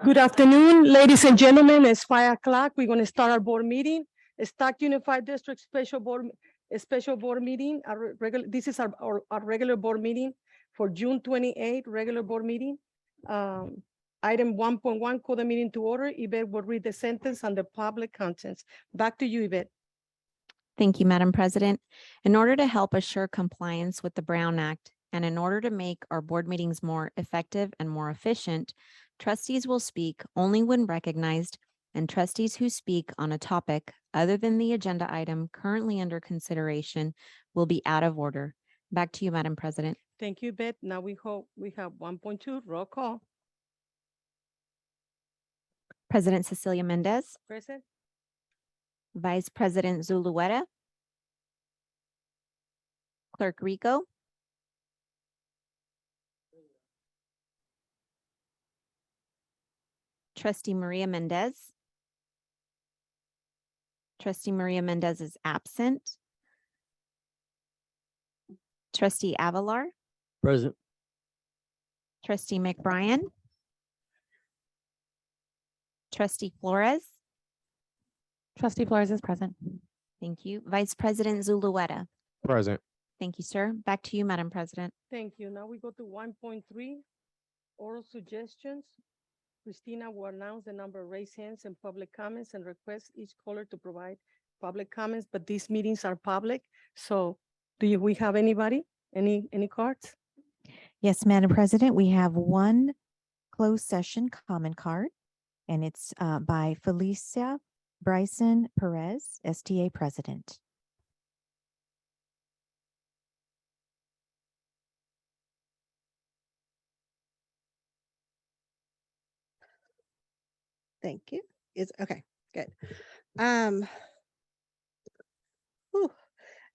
Good afternoon, ladies and gentlemen. It's 5 o'clock. We're going to start our board meeting. Stock Unified District Special Board Meeting. This is our regular board meeting for June 28th, regular board meeting. Item 1.1, call the meeting to order. Yvette will read the sentence on the public contents. Back to you, Yvette. Thank you, Madam President. In order to help assure compliance with the Brown Act and in order to make our board meetings more effective and more efficient, trustees will speak only when recognized, and trustees who speak on a topic other than the agenda item currently under consideration will be out of order. Back to you, Madam President. Thank you, Yvette. Now we have 1.2, roll call. President Cecilia Mendez, Present. Vice President Zulueta, Clerk Rico, Trustee Maria Mendez. Trustee Maria Mendez is absent. Trustee Avalar, Present. Trustee McBrien, Trustee Flores. Trustee Flores is present. Thank you. Vice President Zulueta. Present. Thank you, sir. Back to you, Madam President. Thank you. Now we go to 1.3, oral suggestions. Christina will announce the number of raised hands and public comments and request each caller to provide public comments, but these meetings are public. So we have anybody? Any cards? Yes, Madam President, we have one closed session comment card, and it's by Felicia Bryson Perez, STA President. Thank you. It's okay, good. Whew,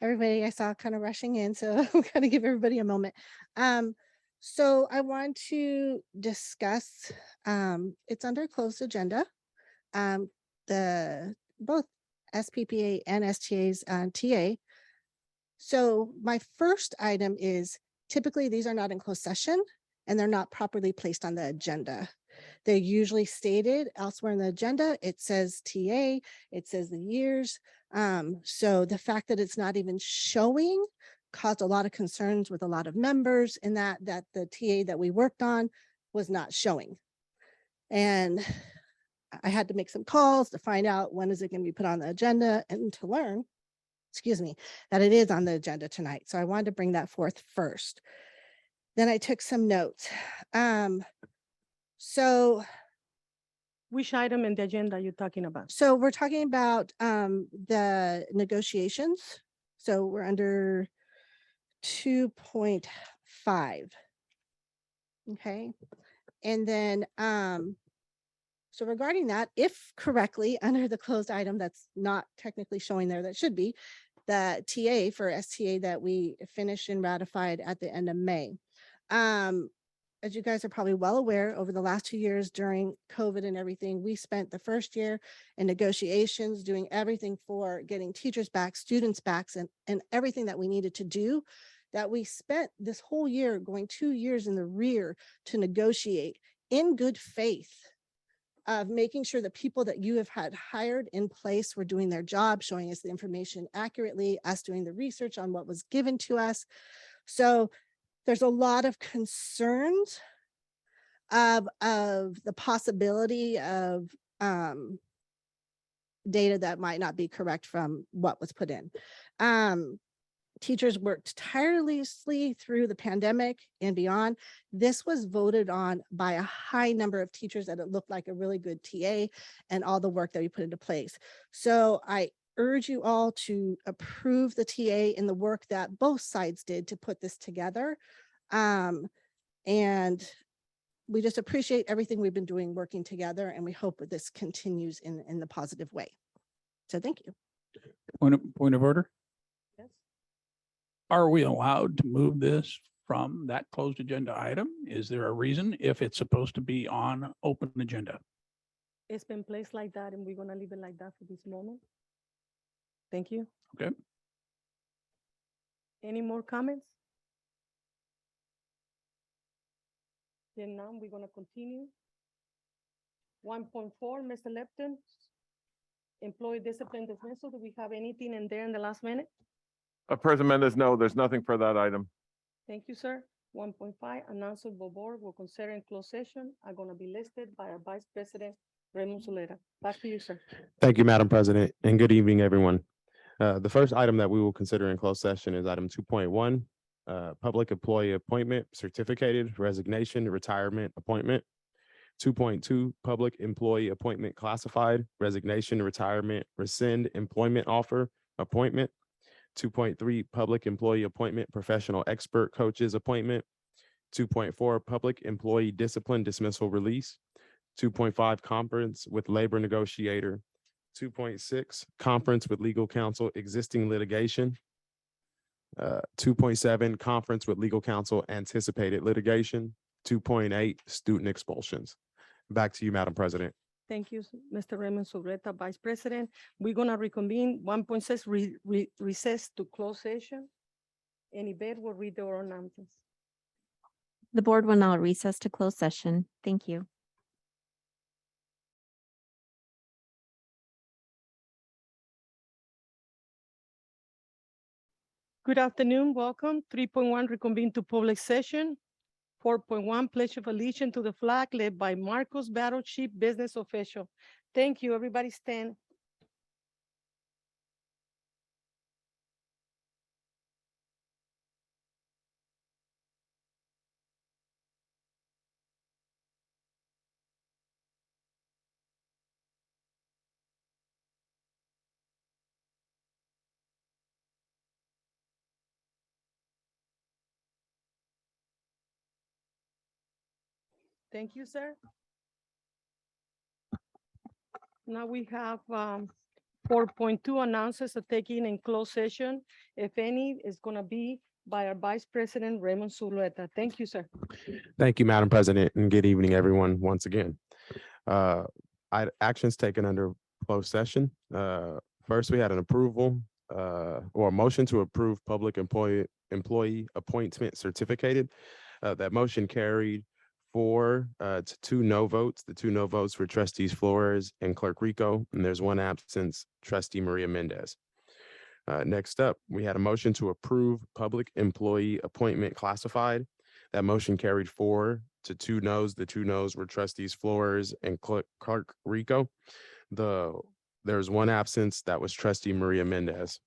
everybody I saw kind of rushing in, so I'm gonna give everybody a moment. So I want to discuss, it's under closed agenda. Both SPPA and STA's TA. So my first item is typically these are not in closed session and they're not properly placed on the agenda. They're usually stated elsewhere in the agenda. It says TA, it says the years. So the fact that it's not even showing caused a lot of concerns with a lot of members in that the TA that we worked on was not showing. And I had to make some calls to find out when is it going to be put on the agenda and to learn, excuse me, that it is on the agenda tonight. So I wanted to bring that forth first. Then I took some notes. So Which item in the agenda are you talking about? So we're talking about the negotiations. So we're under 2.5. Okay. And then so regarding that, if correctly under the closed item that's not technically showing there, that should be the TA for STA that we finished and ratified at the end of May. As you guys are probably well aware, over the last 2 years during COVID and everything, we spent the first year in negotiations, doing everything for getting teachers back, students back, and everything that we needed to do, that we spent this whole year going 2 years in the rear to negotiate in good faith of making sure the people that you have had hired in place were doing their job, showing us the information accurately, us doing the research on what was given to us. So there's a lot of concerns of the possibility of data that might not be correct from what was put in. Teachers worked tirelessly through the pandemic and beyond. This was voted on by a high number of teachers that it looked like a really good TA and all the work that we put into place. So I urge you all to approve the TA in the work that both sides did to put this together. And we just appreciate everything we've been doing working together, and we hope that this continues in the positive way. So thank you. Point of order. Yes. Are we allowed to move this from that closed agenda item? Is there a reason if it's supposed to be on open agenda? It's been placed like that, and we're gonna leave it like that for this moment. Thank you. Okay. Any more comments? Then now we're gonna continue. 1.4, Mr. Lepton. Employee discipline dismissal. Do we have anything in there in the last minute? President Mendez, no, there's nothing for that item. Thank you, sir. 1.5, announcement board will consider in closed session are gonna be listed by our Vice President, Raymond Zuleta. Back to you, sir. Thank you, Madam President, and good evening, everyone. The first item that we will consider in closed session is item 2.1, public employee appointment, certificated resignation, retirement, appointment. 2.2, public employee appointment classified, resignation, retirement, rescind employment offer, appointment. 2.3, public employee appointment, professional expert coaches appointment. 2.4, public employee discipline dismissal release. 2.5, conference with labor negotiator. 2.6, conference with legal counsel existing litigation. 2.7, conference with legal counsel anticipated litigation. 2.8, student expulsions. Back to you, Madam President. Thank you, Mr. Raymond Zuleta, Vice President. We're gonna reconvene 1.6 recess to closed session. Any bed will read the oral announcements. The board will now recess to close session. Thank you. Good afternoon, welcome. 3.1 reconvene to public session. 4.1 pledge of allegiance to the flag led by Marcos Battle, Chief Business Official. Thank you, everybody stand. Thank you, sir. Now we have 4.2 announcements are taken in closed session. If any, is gonna be by our Vice President Raymond Zuleta. Thank you, sir. Thank you, Madam President, and good evening, everyone, once again. Actions taken under closed session. First, we had an approval or a motion to approve public employee appointment certificated. That motion carried 4 to 2 no votes. The 2 no votes were trustees Flores and Clerk Rico, and there's 1 absence, trustee Maria Mendez. Next up, we had a motion to approve public employee appointment classified. That motion carried 4 to 2 noes. The 2 noes were trustees Flores and Clerk Rico. There's 1 absence, that was trustee Maria Mendez.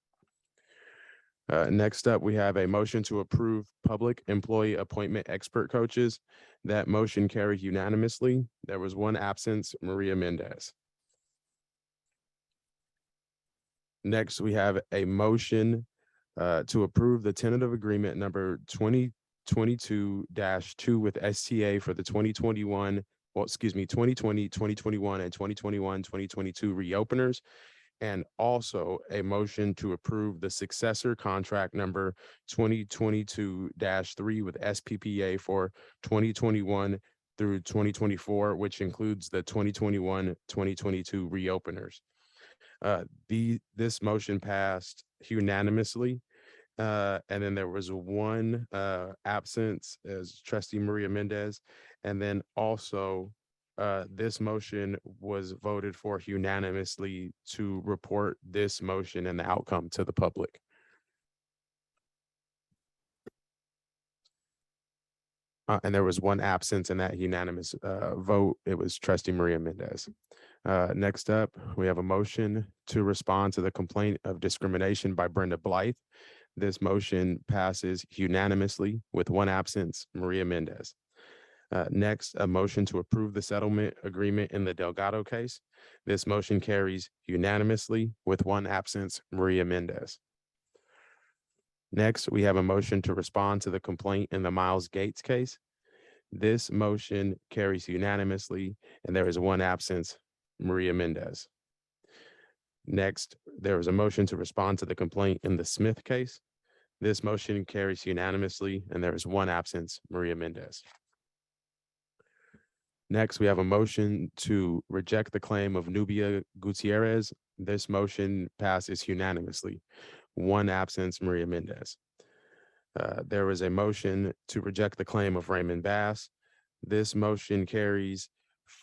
Next up, we have a motion to approve public employee appointment expert coaches. That motion carried unanimously. There was 1 absence, Maria Mendez. Next, we have a motion to approve the tentative agreement number 2022-2 with STA for the 2020, 2021, and 2021-2022 reopeners. And also a motion to approve the successor contract number 2022-3 with SPPA for 2021 through 2024, which includes the 2021-2022 reopeners. This motion passed unanimously. And then there was 1 absence as trustee Maria Mendez. And then also this motion was voted for unanimously to report this motion and the outcome to the public. And there was 1 absence in that unanimous vote. It was trustee Maria Mendez. Next up, we have a motion to respond to the complaint of discrimination by Brenda Blythe. This motion passes unanimously with 1 absence, Maria Mendez. Next, a motion to approve the settlement agreement in the Delgado case. This motion carries unanimously with 1 absence, Maria Mendez. Next, we have a motion to respond to the complaint in the Miles Gates case. This motion carries unanimously, and there is 1 absence, Maria Mendez. Next, there is a motion to respond to the complaint in the Smith case. This motion carries unanimously, and there is 1 absence, Maria Mendez. Next, we have a motion to reject the claim of Nubia Gutierrez. This motion passes unanimously. 1 absence, Maria Mendez. There was a motion to reject the claim of Raymond Bass. This motion carries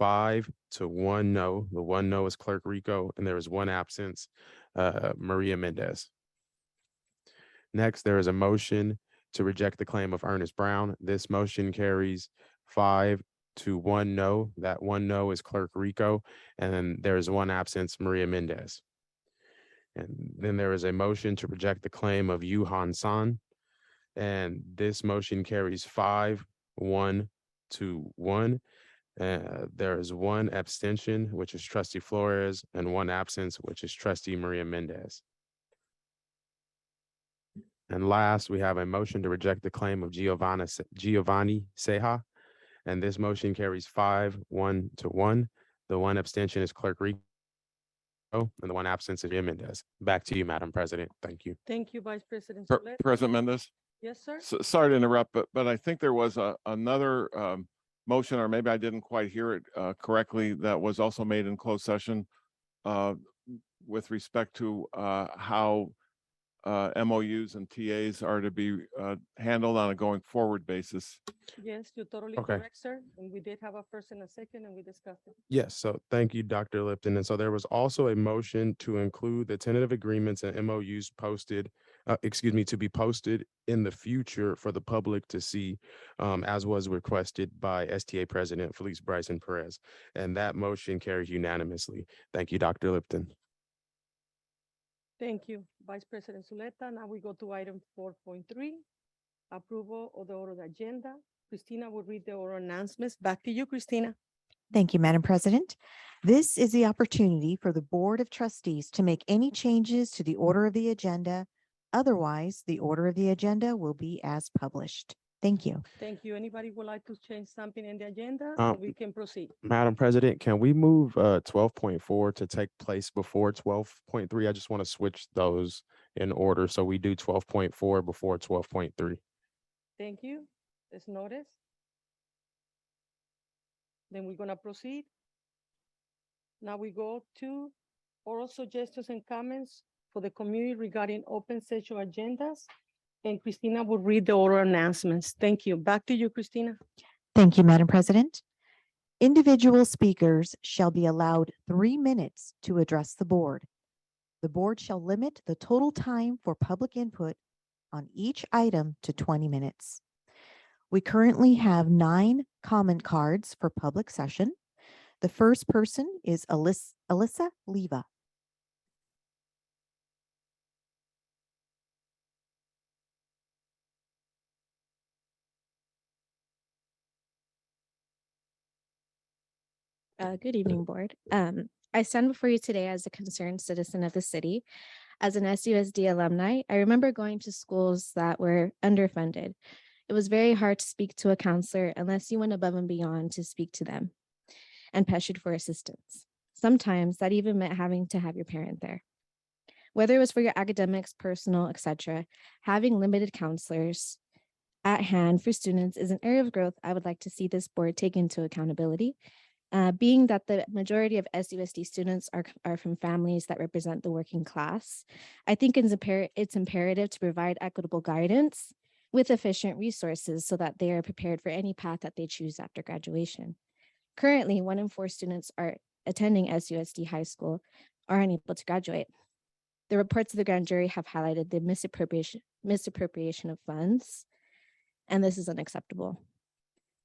5-1 no. The 1 no is Clerk Rico, and there is 1 absence, Maria Mendez. Next, there is a motion to reject the claim of Ernest Brown. This motion carries 5-1 no. That 1 no is Clerk Rico, and then there is 1 absence, Maria Mendez. And then there is a motion to reject the claim of Yu Han San. And this motion carries 5-1 to 1. There is 1 abstention, which is Trustee Flores, and 1 absence, which is Trustee Maria Mendez. And last, we have a motion to reject the claim of Giovanni Seja. And this motion carries 5-1 to 1. The 1 abstention is Clerk Rico, and the 1 absence is Maria Mendez. Back to you, Madam President. Thank you. Thank you, Vice President. Per- Zuleta. President Mendez? Yes, sir. Sorry to interrupt, but I think there was another motion, or maybe I didn't quite hear it correctly, that was also made in closed session with respect to how MOUs and TAs are to be handled on a going forward basis. Yes, you're totally Okay. correct, sir. And we did have a first and a second, and we discussed it. Yes, so thank you, Dr. Lipton. And so there was also a motion to include the tentative agreements and MOUs posted, to be posted in the future for the public to see, as was requested by STA President Felice Bryson Perez. And that motion carries unanimously. Thank you, Dr. Lipton. Thank you, Vice President Zuleta. Now we go to item 4.3, approval of the oral agenda. Christina will read the oral announcements. Back to you, Christina. Thank you, Madam President. This is the opportunity for the Board of Trustees to make any changes to the order of the agenda. Otherwise, the order of the agenda will be as published. Thank you. Thank you. Anybody would like to change something in the agenda? Um, We can proceed. Madam President, can we move 12.4 to take place before 12.3? I just want to switch those in order. So we do 12.4 before 12.3. Thank you. It's noticed. Then we're gonna proceed. Now we go to oral suggestions and comments for the community regarding open session agendas. And Christina will read the oral announcements. Thank you. Back to you, Christina. Thank you, Madam President. Individual speakers shall be allowed 3 minutes to address the board. The board shall limit the total time for public input on each item to 20 minutes. We currently have 9 comment cards for public session. The first person is Alyssa Leva. Good evening, Board. I stand before you today as a concerned citizen of the city. As an SUSD alumni, I remember going to schools that were underfunded. It was very hard to speak to a counselor unless you went above and beyond to speak to them and pressured for assistance. Sometimes that even meant having to have your parent there. Whether it was for your academics, personal, etc., having limited counselors at hand for students is an area of growth I would like to see this board take into accountability. Being that the majority of SUSD students are from families that represent the working class, I think it's imperative to provide equitable guidance with efficient resources so that they are prepared for any path that they choose after graduation. Currently, 1 in 4 students are attending SUSD high school are unable to graduate. The reports of the grand jury have highlighted the misappropriation of funds, and this is unacceptable.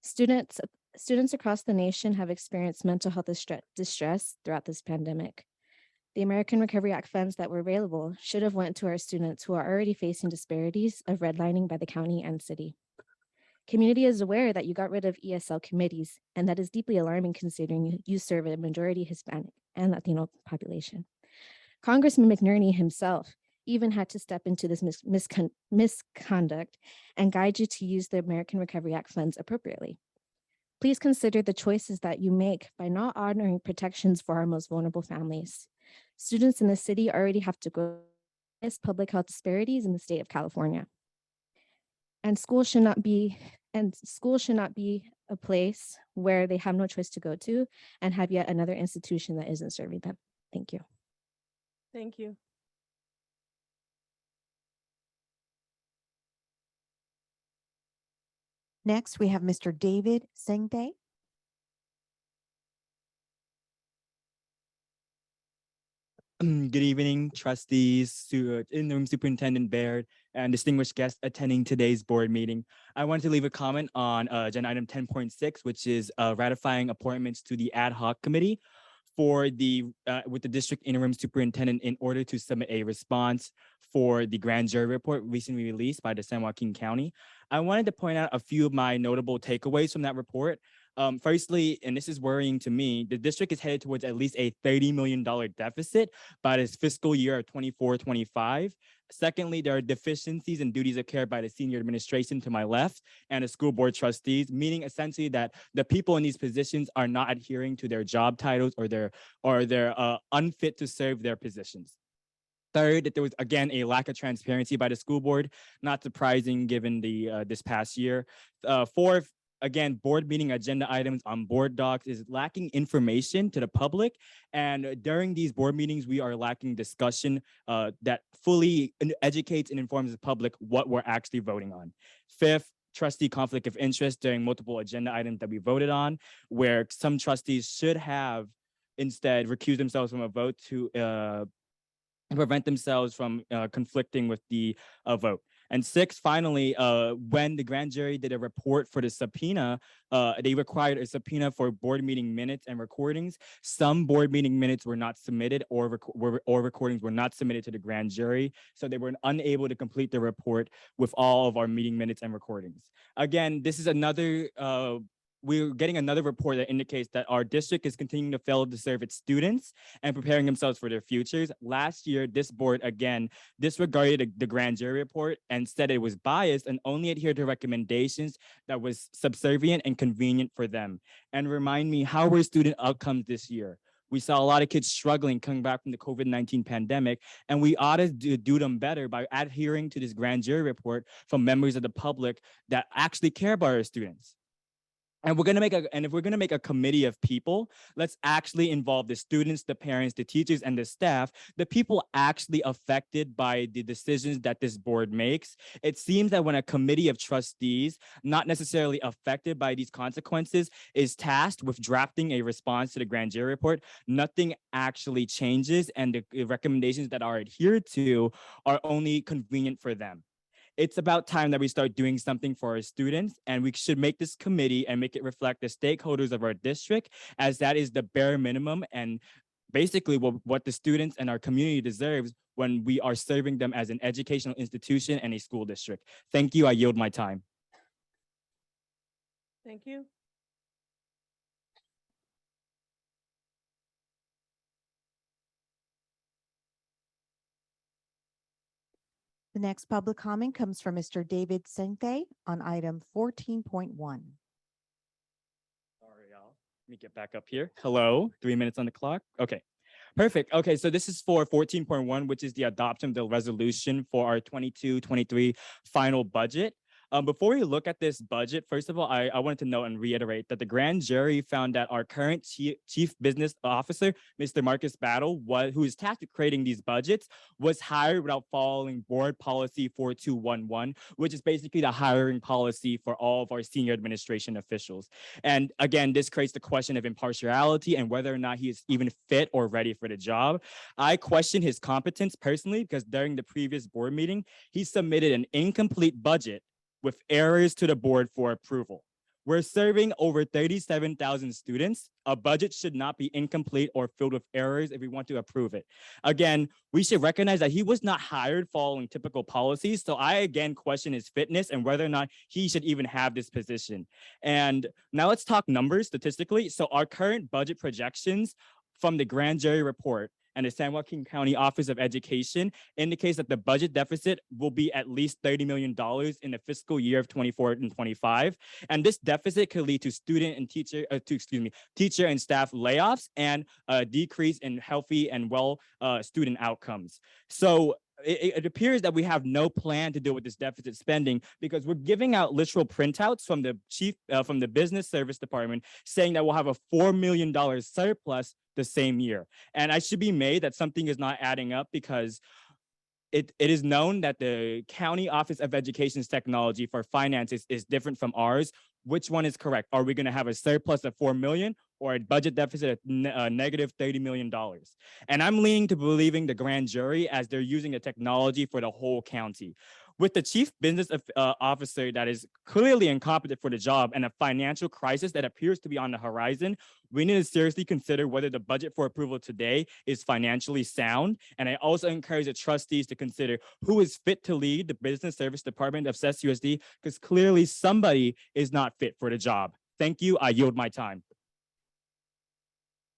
Students across the nation have experienced mental health distress throughout this pandemic. The American Recovery Act funds that were available should have went to our students who are already facing disparities of redlining by the county and city. Community is aware that you got rid of ESL committees, and that is deeply alarming considering you serve a majority Hispanic and Latino population. Congressman McNerney himself even had to step into this misconduct and guide you to use the American Recovery Act funds appropriately. Please consider the choices that you make by not honoring protections for our most vulnerable families. Students in the city already have to go against public health disparities in the state of California. And schools should not be a place where they have no choice to go to and have yet another institution that isn't serving them. Thank you. Thank you. Next, we have Mr. David Sengday. Good evening, trustees, interim superintendent Baird, and distinguished guests attending today's board meeting. I wanted to leave a comment on agenda item 10.6, which is ratifying appointments to the ad hoc committee for the with the district interim superintendent in order to submit a response for the grand jury report recently released by the San Joaquin County. I wanted to point out a few of my notable takeaways from that report. Firstly, and this is worrying to me, the district is headed towards at least a $30 million deficit by this fiscal year of 24-25. Secondly, there are deficiencies in duties of care by the senior administration to my left and the school board trustees, meaning essentially that the people in these positions are not adhering to their job titles or they're unfit to serve their positions. Third, that there was again a lack of transparency by the school board, not surprising given the this past year. Fourth, again, board meeting agenda items on board docs is lacking information to the public. And during these board meetings, we are lacking discussion that fully educates and informs the public what we're actually voting on. Fifth, trustee conflict of interest during multiple agenda items that we voted on, where some trustees should have instead recused themselves from a vote to prevent themselves from conflicting with the vote. And six, finally, when the grand jury did a report for the subpoena, they required a subpoena for board meeting minutes and recordings. Some board meeting minutes were not submitted or recordings were not submitted to the grand jury. So they were unable to complete the report with all of our meeting minutes and recordings. Again, this is another we're getting another report that indicates that our district is continuing to fail to serve its students and preparing themselves for their futures. Last year, this board, again, disregarded the grand jury report and said it was biased and only adhered to recommendations that was subservient and convenient for them. And remind me, how were student outcomes this year? We saw a lot of kids struggling coming back from the COVID-19 pandemic, and we ought to do them better by adhering to this grand jury report from members of the public that actually care about our students. And if we're gonna make a committee of people, let's actually involve the students, the parents, the teachers, and the staff, the people actually affected by the decisions that this board makes. It seems that when a committee of trustees, not necessarily affected by these consequences, is tasked with drafting a response to the grand jury report, nothing actually changes, and the recommendations that are adhered to are only convenient for them. It's about time that we start doing something for our students, and we should make this committee and make it reflect the stakeholders of our district, as that is the bare minimum and basically what the students and our community deserves when we are serving them as an educational institution and a school district. Thank you. I yield my time. Thank you. The next public comment comes from Mr. David Sente on item 14.1. Sorry, y'all. Let me get back up here. Hello, 3 minutes on the clock. Okay, perfect. Okay, so this is for 14.1, which is the adoption of the resolution for our 22-23 final budget. Before we look at this budget, first of all, I wanted to note and reiterate that the grand jury found that our current chief business officer, Mr. Marcus Battle, who is tasked with creating these budgets, was hired without following board policy 4211, which is basically the hiring policy for all of our senior administration officials. And again, this creates the question of impartiality and whether or not he is even fit or ready for the job. I question his competence personally because during the previous board meeting, he submitted an incomplete budget with errors to the board for approval. We're serving over 37,000 students. A budget should not be incomplete or filled with errors if we want to approve it. Again, we should recognize that he was not hired following typical policies. So I again question his fitness and whether or not he should even have this position. And now let's talk numbers statistically. So our current budget projections from the grand jury report and the San Joaquin County Office of Education indicates that the budget deficit will be at least $30 million in the fiscal year of 24 and 25. And this deficit could lead to teacher and staff layoffs and a decrease in healthy and well student outcomes. So it appears that we have no plan to deal with this deficit spending because we're giving out literal printouts from the business service department saying that we'll have a $4 million surplus the same year. And I should be made that something is not adding up because it is known that the County Office of Education's technology for finances is different from ours. Which one is correct? Are we going to have a surplus of $4 million or a budget deficit of negative $30 million. And I'm leaning to believing the grand jury as they're using the technology for the whole county. With the chief business officer that is clearly incompetent for the job and a financial crisis that appears to be on the horizon, we need to seriously consider whether the budget for approval today is financially sound. And I also encourage the trustees to consider who is fit to lead the business service department of CESUSD, because clearly somebody is not fit for the job. Thank you. I yield my time.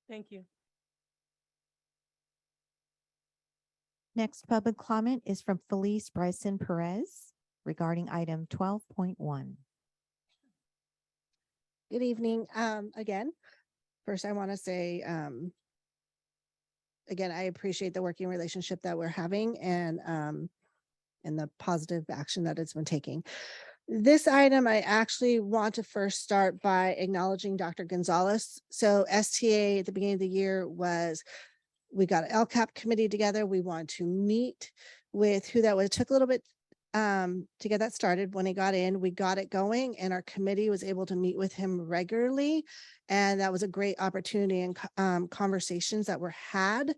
Thank you. Next public comment is from Felice Bryson Perez regarding item 12.1. Good evening. Again, first I want to say, again, I appreciate the working relationship that we're having and the positive action that it's been taking. This item, I actually want to first start by acknowledging Dr. Gonzalez. So STA at the beginning of the year we got an LCAP committee together. We wanted to meet with who that was. It took a little bit to get that started. When he got in, we got it going, and our committee was able to meet with him regularly. And that was a great opportunity and conversations that were had.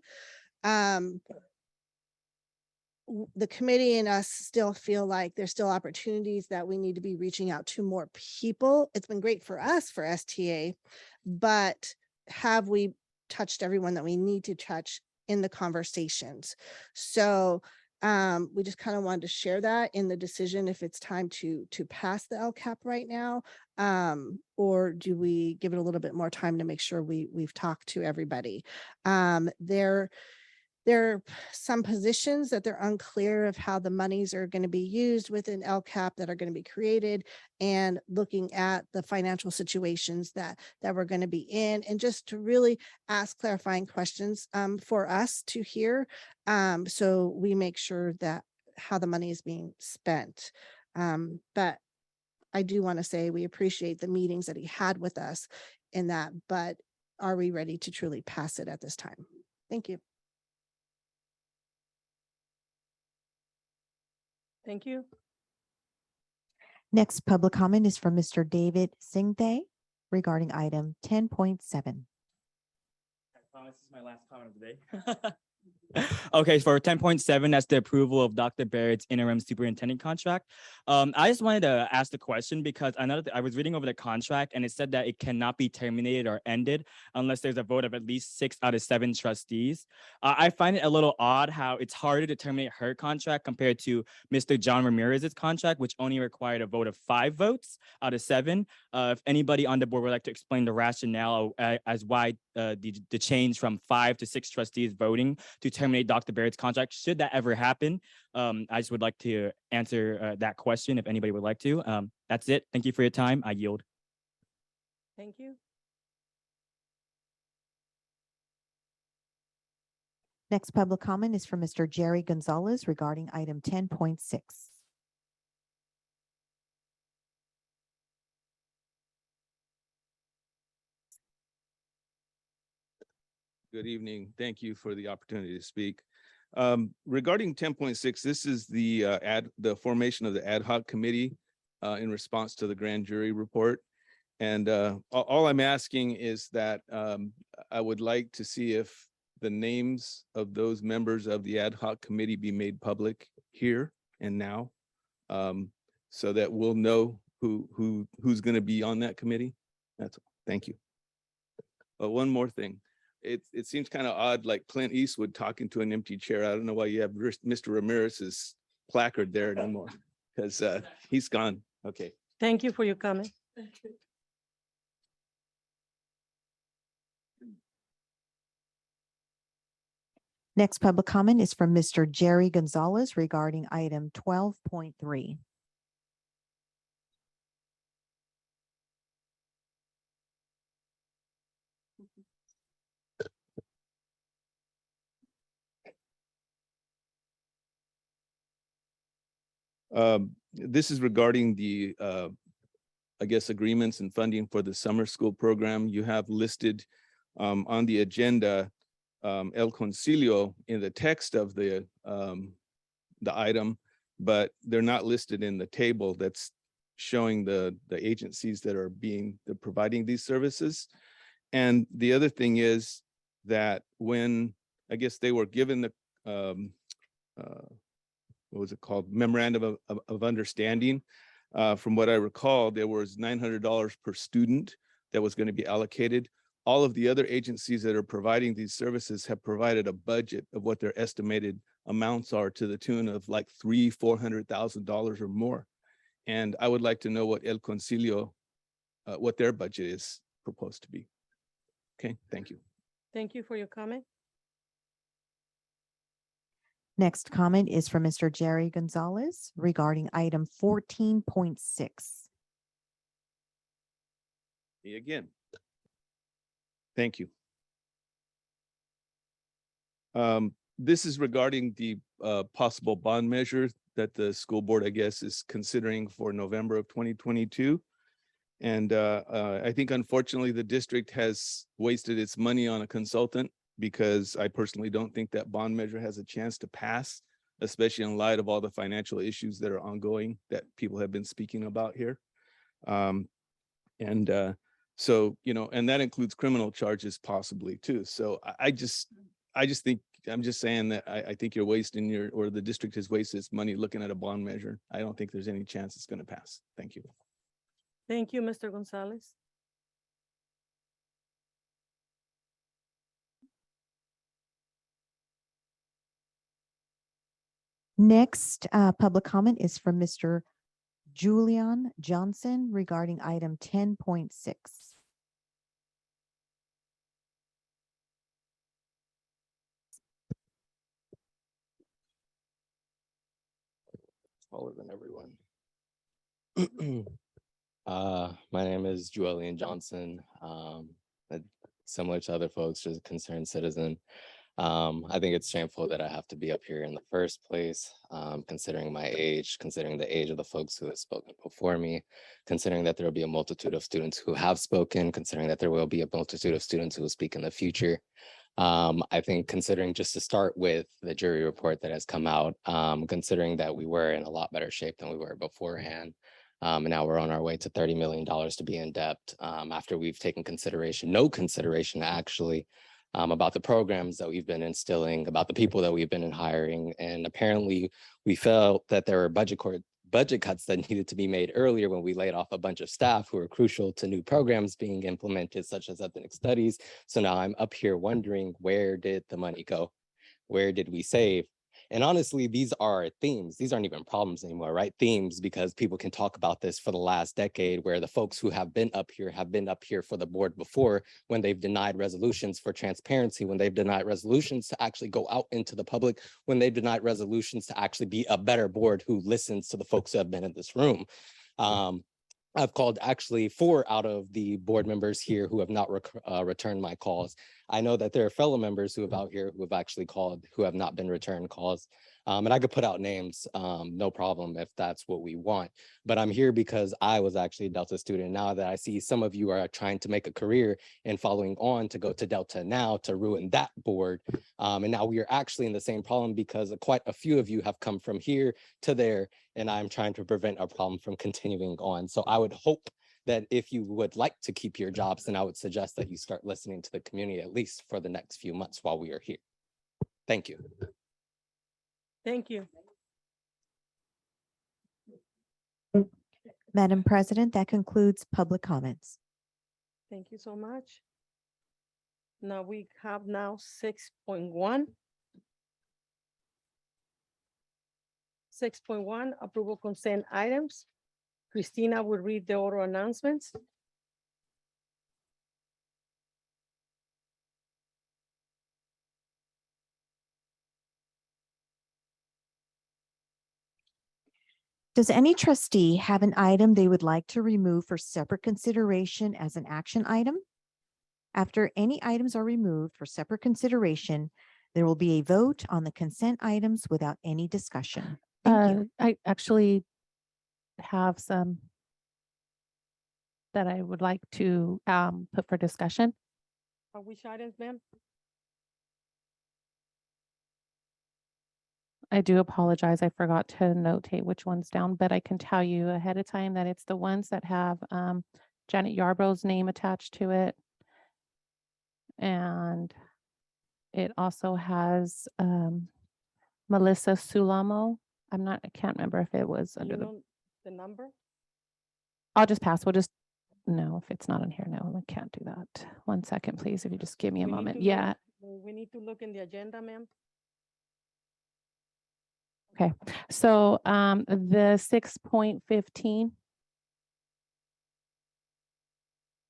The committee and us still feel like there's still opportunities that we need to be reaching out to more people. It's been great for us for STA, but have we touched everyone that we need to touch in the conversations? So we just kind of wanted to share that in the decision if it's time to pass the LCAP right now, or do we give it a little bit more time to make sure we've talked to everybody. There are some positions that they're unclear of how the monies are going to be used within LCAP that are going to be created, and looking at the financial situations that we're going to be in, and just to really ask clarifying questions for us to hear, so we make sure that how the money is being spent. But I do want to say we appreciate the meetings that he had with us in that, but are we ready to truly pass it at this time? Thank you. Thank you. Next public comment is from Mr. David Singday regarding item 10.7. I promise this is my last comment of the day. Okay, for 10.7, that's the approval of Dr. Barrett's interim superintendent contract. I just wanted to ask the question because I was reading over the contract and it said that it cannot be terminated or ended unless there's a vote of at least 6 out of 7 trustees. I find it a little odd how it's harder to terminate her contract compared to Mr. John Ramirez's contract, which only required a vote of 5 votes out of 7. If anybody on the board would like to explain the rationale as why the change from 5 to 6 trustees voting to terminate Dr. Barrett's contract, should that ever happen, I just would like to answer that question if anybody would like to. That's it. Thank you for your time. I yield. Thank you. Next public comment is from Mr. Jerry Gonzalez regarding item 10.6. Good evening. Thank you for the opportunity to speak. Regarding 10.6, this is the formation of the ad hoc committee in response to the grand jury report. And all I'm asking is that I would like to see if the names of those members of the ad hoc committee be made public here and now, so that we'll know who's going to be on that committee. That's all. Thank you. But one more thing. It seems kind of odd, like Clint Eastwood talking to an empty chair. I don't know why you have Mr. Ramirez's placard there anymore, because he's gone. Okay. Thank you for your comment. Next public comment is from Mr. Jerry Gonzalez regarding item 12.3. This is regarding the, I guess, agreements and funding for the summer school program. You have listed on the agenda El Concilio in the text of the item, but they're not listed in the table that's showing the agencies that are providing these services. And the other thing is that when, I guess they were given the, what was it called? Memorandum of Understanding. From what I recall, there was $900 per student that was going to be allocated. All of the other agencies that are providing these services have provided a budget of what their estimated amounts are to the tune of like $300,000-$400,000 or more. And I would like to know what El Concilio, what their budget is proposed to be. Okay, thank you. Thank you for your comment. Next comment is from Mr. Jerry Gonzalez regarding item 14.6. Me again. Thank you. This is regarding the possible bond measure that the school board, I guess, is considering for November of 2022. And I think unfortunately the district has wasted its money on a consultant, because I personally don't think that bond measure has a chance to pass, especially in light of all the financial issues that are ongoing that people have been speaking about here. So, you know, and that includes criminal charges possibly too. So I just think, I'm just saying that I think you're wasting or the district has wasted its money looking at a bond measure. I don't think there's any chance it's going to pass. Thank you. Thank you, Mr. Gonzalez. Next, public comment is from Mr. Julian Johnson regarding item 10.6. Taller than everyone. My name is Julian Johnson. Similar to other folks, just a concerned citizen. I think it's shameful that I have to be up here in the first place, considering my age, considering the age of the folks who have spoken before me, considering that there will be a multitude of students who have spoken, considering that there will be a multitude of students who will speak in the future. I think considering, just to start with the jury report that has come out, considering that we were in a lot better shape than we were beforehand. And now we're on our way to $30 million to be in debt, after we've taken no consideration actually, about the programs that we've been instilling, about the people that we've been hiring. And apparently we felt that there were budget cuts that needed to be made earlier when we laid off a bunch of staff who are crucial to new programs being implemented, such as ethnic studies. So now I'm up here wondering, where did the money go? Where did we save? And honestly, these are themes. These aren't even problems anymore, right? Themes, because people can talk about this for the last decade, where the folks who have been up here for the board before, when they've denied resolutions for transparency, when they've denied resolutions to actually go out into the public, when they've denied resolutions to actually be a better board who listens to the folks who have been in this room. I've called actually 4 out of the board members here who have not returned my calls. I know that there are fellow members who have out here who have actually called, who have not been returned calls. And I could put out names, no problem if that's what we want. But I'm here because I was actually a Delta student. Now that I see some of you are trying to make a career and following on to go to Delta now to ruin that board. And now we are actually in the same problem, because quite a few of you have come from here to there, and I'm trying to prevent our problem from continuing on. So I would hope that if you would like to keep your jobs, then I would suggest that you start listening to the community, at least for the next few months while we are here. Thank you. Thank you. Madam President, that concludes public comments. Thank you so much. Now we have 6.1. 6.1, approval consent items. Christina will read the oral announcements. Does any trustee have an item they would like to remove for separate consideration as an action item? After any items are removed for separate consideration, there will be a vote on the consent items without any discussion. Thank you. I actually have some that I would like to put for discussion. Which items, ma'am? I do apologize. I forgot to notate which ones down, but I can tell you ahead of time that it's the ones that have Janet Yarbrough's name attached to it. And it also has Melissa Sulamo. I can't remember if it was Do under you the, know the number? I'll just pass. We'll just, no, if it's not on here, no, I can't do that. 1 second, please, if you just give me a We need moment. to Yeah, look- We need to look in the agenda, ma'am. okay. So the 6.15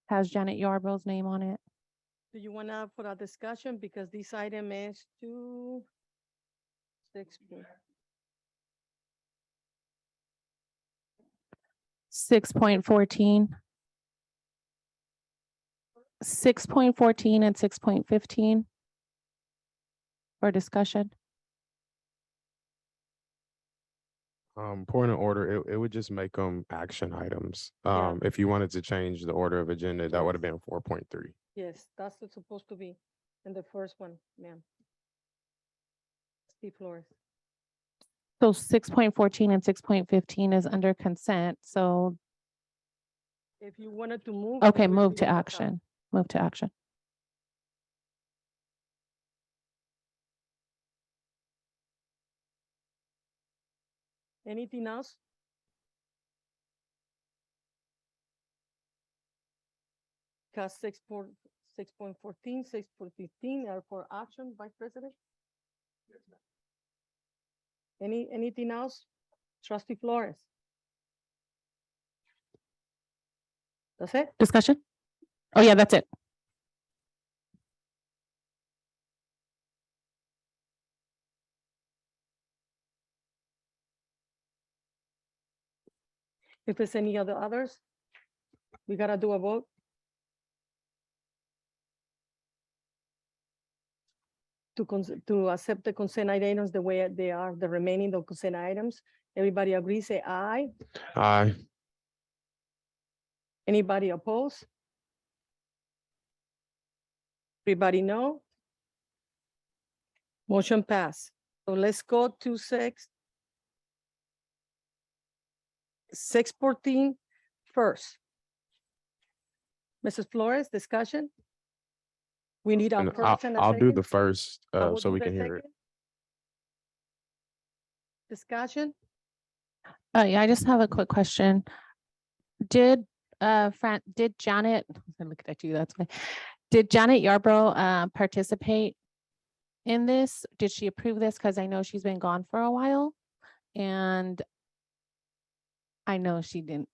has Janet Yarbrough's name on it. Do you want to put a discussion because this item is 6.14. 6.14 and 6.15 for discussion. Point of order, it would just make them action items. Yeah. If you wanted to change the order of agenda, that would have Yes. been 4.3. Yes, that's what's supposed to be in the first one, ma'am. Steve Flores. So 6.14 and 6.15 is under consent. So, If you wanted to move. okay, we move will to look at that. action. Move to action. Anything else? Cause 6.14, 6.15 are for action, Vice President? Anything else? Trustee Flores? That's it? Discussion? Oh, yeah, that's it. If there's any others, we gotta do a vote. To accept the consent items the way they are, the remaining the consent items. Everybody agree, say aye. Aye. Anybody oppose? Everybody no? Motion pass. So let's go to 6.14 first. Mrs. Flores, discussion? We need a And first and a I'll do second. the first, I will so do we the can hear it. second. Discussion? Yeah, I just have a quick question. Did did Janet, I looked at you, that's why. Did Janet Yarbrough participate in this? Did she approve this? Because I know she's been gone for a while. And I know she didn't.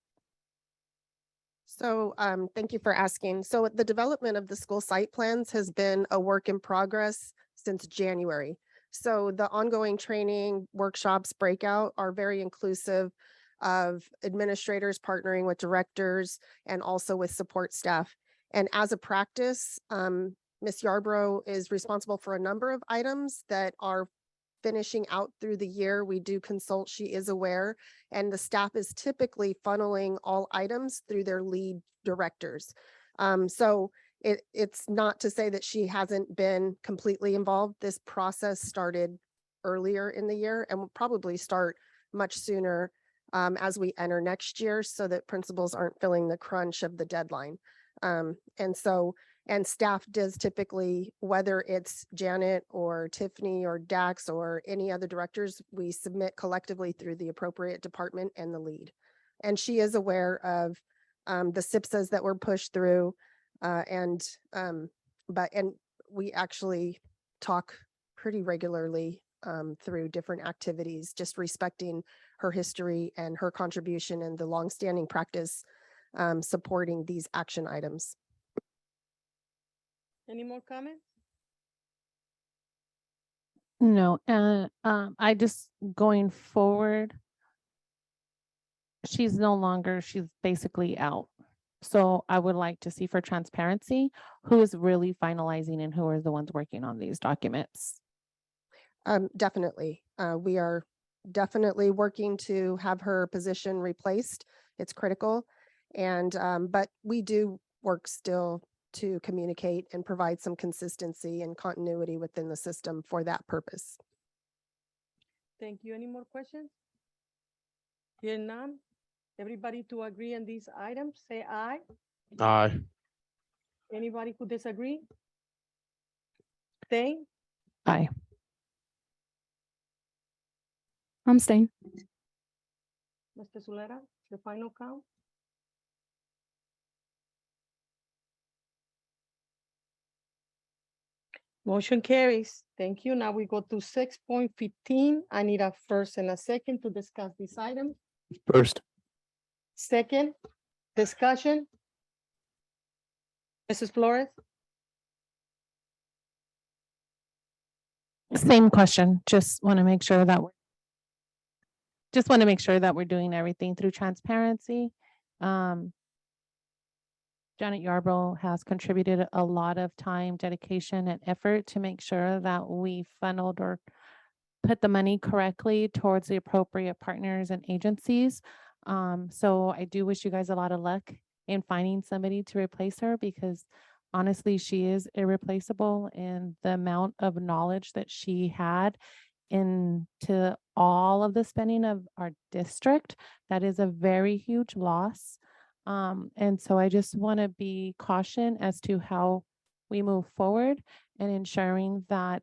So thank you for asking. So the development of the school site plans has been a work in progress since January. So the ongoing training, workshops, breakout are very inclusive of administrators partnering with directors and also with support staff. And as a practice, Ms. Yarbrough is responsible for a number of items that are finishing out through the year. We do consult, she is aware, and the staff is typically funneling all items through their lead directors. So it's not to say that she hasn't been completely involved. This process started earlier in the year and will probably start much sooner as we enter next year so that principals aren't feeling the crunch of the deadline. And staff does typically, whether it's Janet or Tiffany or Dax or any other directors, we submit collectively through the appropriate department and the lead. And she is aware of the SIPSAs that were pushed through and we actually talk pretty regularly through different activities, just respecting her history and her contribution and the longstanding practice supporting these action items. Any more comments? No, I just going forward. She's basically out. So I would like to see for transparency, who is really finalizing and who are the ones working on these documents. Definitely. We are definitely working to have her position replaced. It's critical. And, but we do work still to communicate and provide some consistency and continuity within the system for that purpose. Thank you. Any more questions? Hear none? Everybody to agree on these items, say aye. Aye. Anybody who disagree? abstain? Aye. I'm staying. Mr. Zuleta, the final count? Motion carries. Thank you. Now we go to 6.15. I need a first and a second to discuss this item. First. Second, discussion. Mrs. Flores? Same question. Just want to make sure that we're doing everything through transparency. Janet Yarbrough has contributed a lot of time, dedication, and effort to make sure that we funneled or put the money correctly towards the appropriate partners and agencies. So I do wish you guys a lot of luck in finding somebody to replace her, because honestly, she is irreplaceable in the amount of knowledge that she had into all of the spending of our district. That is a very huge loss. And so I just want to be caution as to how we move forward and ensuring that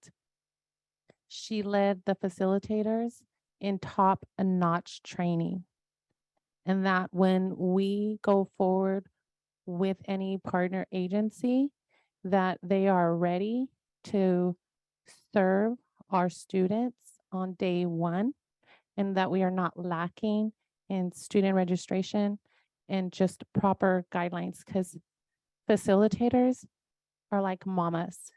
she led the facilitators in top-notch training. And that when we go forward with any partner agency, that they are ready to serve our students on day one, and that we are not lacking in student registration and just proper guidelines, because facilitators are like mamas.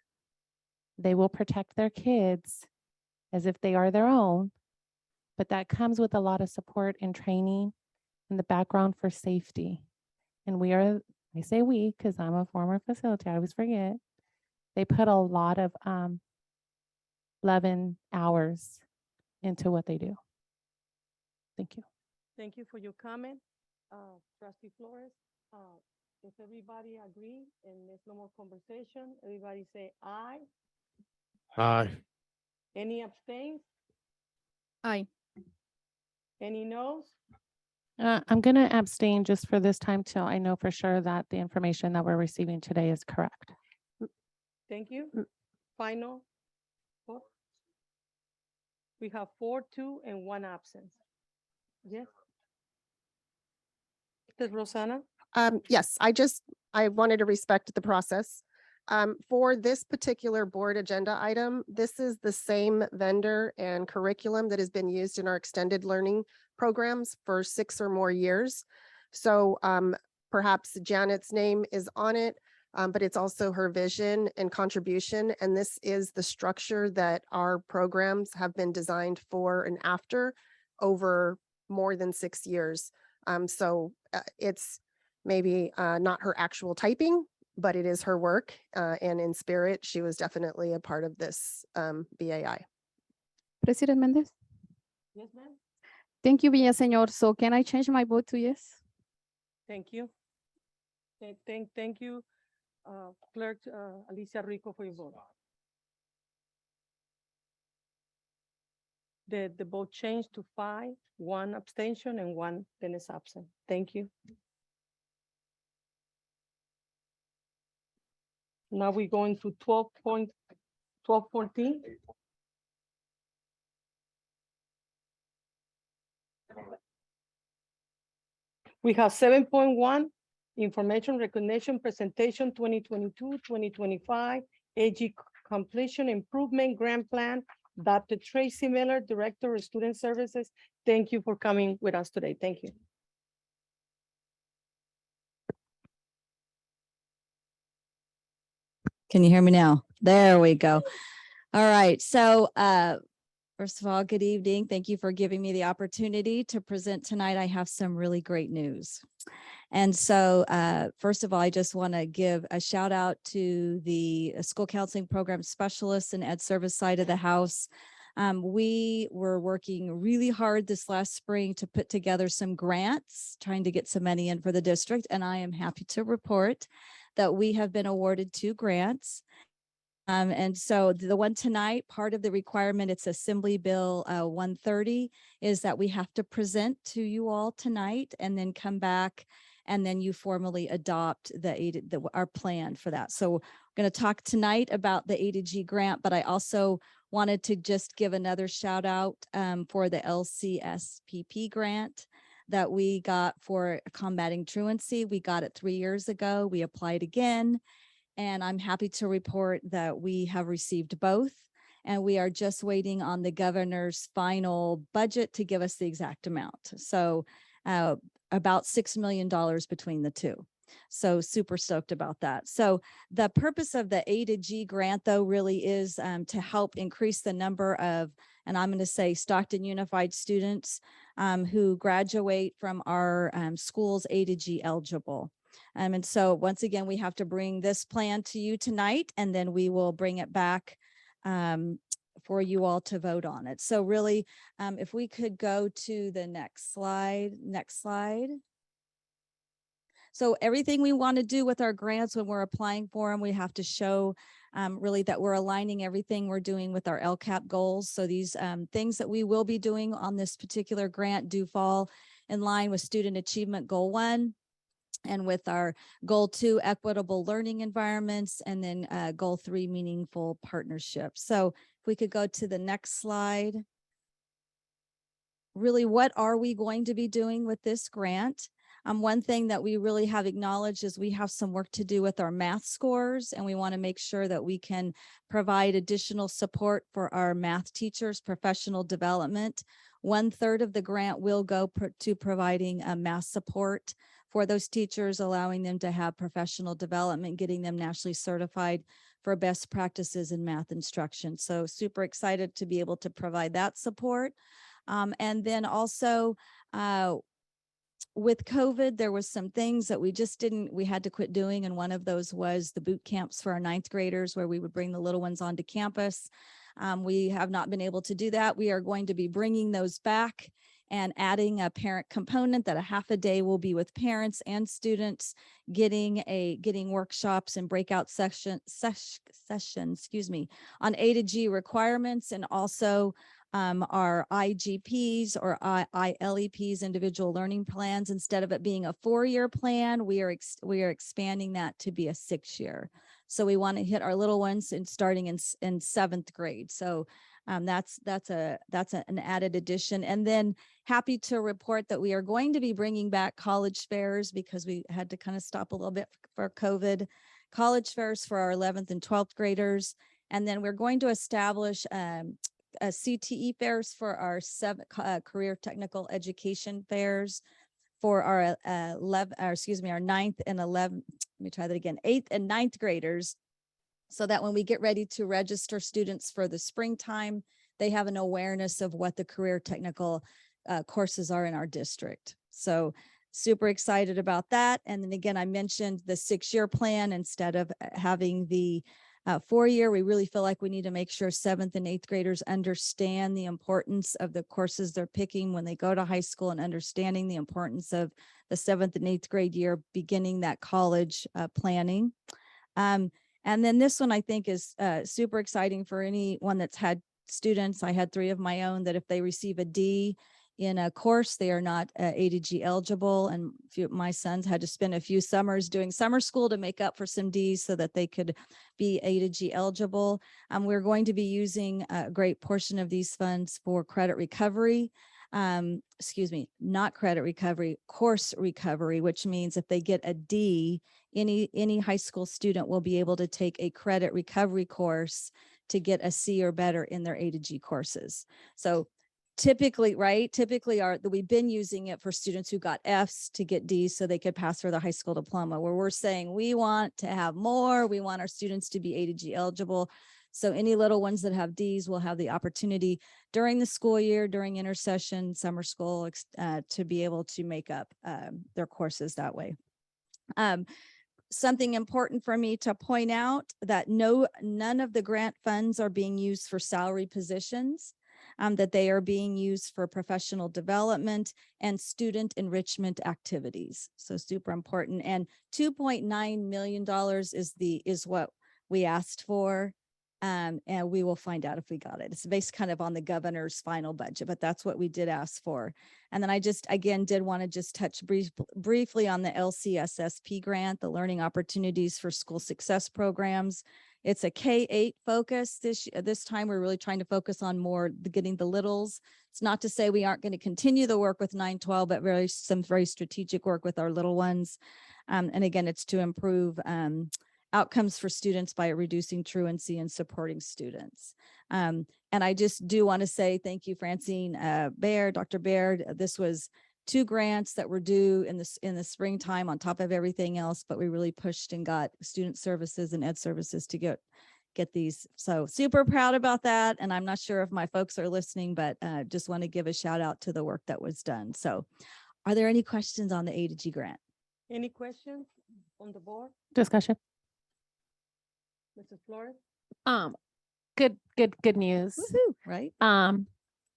They will protect their kids as if they are their own, but that comes with a lot of support and training in the background for safety. And we are, I say we, because I'm a former facilitator, I always forget. They put a lot of love and hours into what they do. Thank you. Thank you for your comment. Trustee Flores, if everybody agree and there's no more conversation, everybody say aye. Aye. Any abstains? Aye. Any noes? I'm going to abstain just for this time till I know for sure that the information that we're receiving today is correct. Thank you. Final vote. We have 4, 2, and 1 absence. Yes. Ms. Rosanna? Yes, I wanted to respect the process. For this particular board agenda item, this is the same vendor and curriculum that has been used in our extended learning programs for 6 or more years. So perhaps Janet's name is on it, but it's also her vision and contribution. And this is the structure that our programs have been designed for and after over more than 6 years. So it's maybe not her actual typing, but it is her work. And in spirit, she was definitely a part of this BAI. President Mendez? Yes, ma'am. Thank you, Villaseñor. So can I change my vote to yes? Thank you. Thank you, Clerk Alicia Rico, for your vote. The vote changed to 5, 1 abstention, and 1 then is absent. Thank you. Now we're going to 12.14. We have 7.1, information recognition presentation 2022-2025, AG completion improvement grant plan. Dr. Tracy Miller, Director of Student Services. Thank you for coming with us today. Thank you. Can you hear me now? There we go. All right. So first of all, good evening. Thank you for giving me the opportunity to present tonight. I have some really great news. And so first of all, I just want to give a shout out to the school counseling program specialists and ed service side of the house. We were working really hard this last spring to put together some grants, trying to get some money in for the district. And I am happy to report that we have been awarded 2 grants. And so the one tonight, part of the requirement, it's Assembly Bill 130, is that we have to present to you all tonight and then come back and then you formally adopt our plan for that. So going to talk tonight about the A to G grant, but I also wanted to just give another shout out for the LCSPP grant that we got for combating truancy. We got it 3 years ago. We applied again, and I'm happy to report that we have received both. And we are just waiting on the governor's final budget to give us the exact amount. So about $6 million between the two. So super stoked about that. So the purpose of the A to G grant, though, really is to help increase the number of, and I'm going to say Stockton Unified students who graduate from our schools A to G eligible. And so once again, we have to bring this plan to you tonight, and then we will bring it back for you all to vote on it. So really, if we could go to the next slide. So everything we want to do with our grants when we're applying for them, we have to show really that we're aligning everything we're doing with our LCAP goals. So these things that we will be doing on this particular grant do fall in line with Student Achievement Goal 1 and with our Goal 2, equitable learning environments, and then Goal 3, meaningful partnerships. So if we could go to the next slide. Really, what are we going to be doing with this grant? One thing that we really have acknowledged is we have some work to do with our math scores, and we want to make sure that we can provide additional support for our math teachers' professional development. 1/3 of the grant will go to providing math support for those teachers, allowing them to have professional development, getting them nationally certified for best practices in math instruction. So super excited to be able to provide that support. And then also, with COVID, there was some things that we had to quit doing. And one of those was the boot camps for our 9th graders, where we would bring the little ones onto campus. We have not been able to do that. We are going to be bringing those back and adding a parent component that a half a day will be with parents and students getting workshops and breakout sessions, on A to G requirements, and also our IGPs or ILEPs, individual learning plans. Instead of it being a 4-year plan, we are expanding that to be a 6-year. So we want to hit our little ones starting in 7th grade. So that's an added addition. And then happy to report that we are going to be bringing back college fairs, because we had to kind of stop a little bit for COVID. College fairs for our 11th and 12th graders. And then we're going to establish CTE fairs for our career technical education fairs for our 9th and 11th. Let me try that again. 8th and 9th graders, so that when we get ready to register students for the springtime, they have an awareness of what the career technical courses are in our district. So super excited about that. And then again, I mentioned the 6-year plan instead of having the 4-year. We really feel like we need to make sure 7th and 8th graders understand the importance of the courses they're picking when they go to high school, and understanding the importance of the 7th and 8th grade year, beginning that college planning. And then this one I think is super exciting for anyone that's had students. I had 3 of my own that if they receive a D in a course, they are not A to G eligible. And my sons had to spend a few summers doing summer school to make up for some Ds so that they could be A to G eligible. We're going to be using a great portion of these funds for credit recovery. Not credit recovery, course recovery, which means if they get a D, any high school student will be able to take a credit recovery course to get a C or better in their A to G courses. So typically, we've been using it for students who got Fs to get Ds so they could pass for the high school diploma, where we're saying we want to have more. We want our students to be A to G eligible. So any little ones that have Ds will have the opportunity during the school year, during intersession, summer school, to be able to make up their courses that way. Something important for me to point out that none of the grant funds are being used for salary positions, that they are being used for professional development and student enrichment activities. So super important. And $2.9 million is what we asked for. And we will find out if we got it. It's based kind of on the governor's final budget, but that's what we did ask for. And then I just, again, did want to just touch briefly on the LCSSP grant, the Learning Opportunities for School Success Programs. It's a K-8 focus this time. We're really trying to focus on more getting the littles. It's not to say we aren't going to continue the work with 9-12, but some very strategic work with our little ones. And again, it's to improve outcomes for students by reducing truancy and supporting students. And I just do want to say thank you, Francine Baird, Dr. Baird. This was 2 grants that were due in the springtime on top of everything else, but we really pushed and got student services and ed services to get these. So super proud about that. And I'm not sure if my folks are listening, but just want to give a shout out to the work that was done. So are there any questions on the A to G grant? Any questions on the board? Discussion. Mrs. Flores? Good news. Woohoo, right?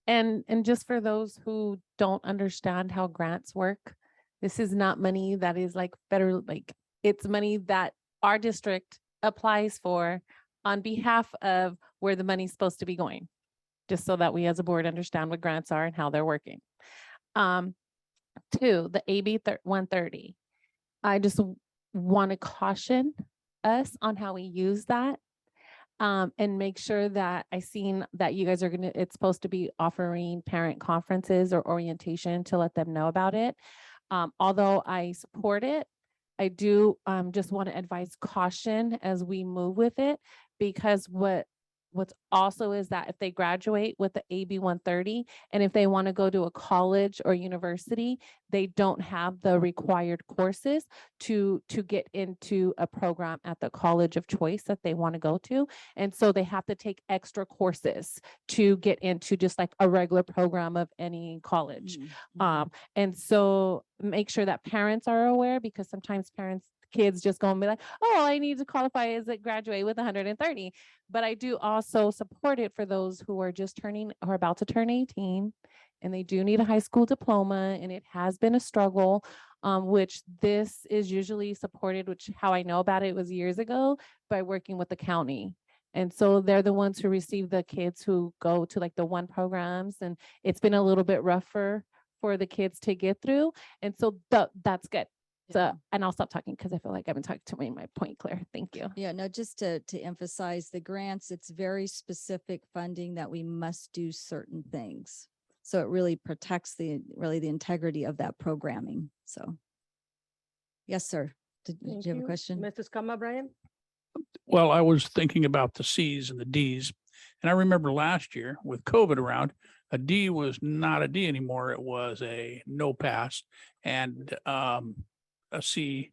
And just for those who don't understand how grants work, this is not money that is like federal, like it's money that our district applies for on behalf of where the money's supposed to be going, just so that we as a board understand what grants are and how they're working. 2, the AB 130. I just want to caution us on how we use that. And make sure that I seen that you guys are it's supposed to be offering parent conferences or orientation to let them know about it. Although I support it, I do just want to advise caution as we move with it, because what's also is that if they graduate with the AB 130 and if they want to go to a college or university, they don't have the required courses to get into a program at the college of choice that they want to go to. And so they have to take extra courses to get into just like a regular program of any college. And so make sure that parents are aware, because sometimes kids just go and be like, oh, I need to qualify as a graduate with 130. But I do also support it for those who are just turning or about to turn 18, and they do need a high school diploma, and it has been a struggle, which this is usually supported, which how I know about it was years ago by working with the county. And so they're the ones who receive the kids who go to like the one programs, and it's been a little bit rougher for the kids to get through. And so that's good. So, and I'll stop talking because I feel like I've been talking to my point clear. Thank you. Yeah, no, just to emphasize the grants, it's very specific funding that we must do certain things. So it really protects the integrity of that programming. So. Yes, sir. Did Thank you have a question? Mrs. Kama Brian? Well, I was thinking about the Cs and the Ds. And I remember last year with COVID around, a D was not a D anymore. It was a no pass. And a C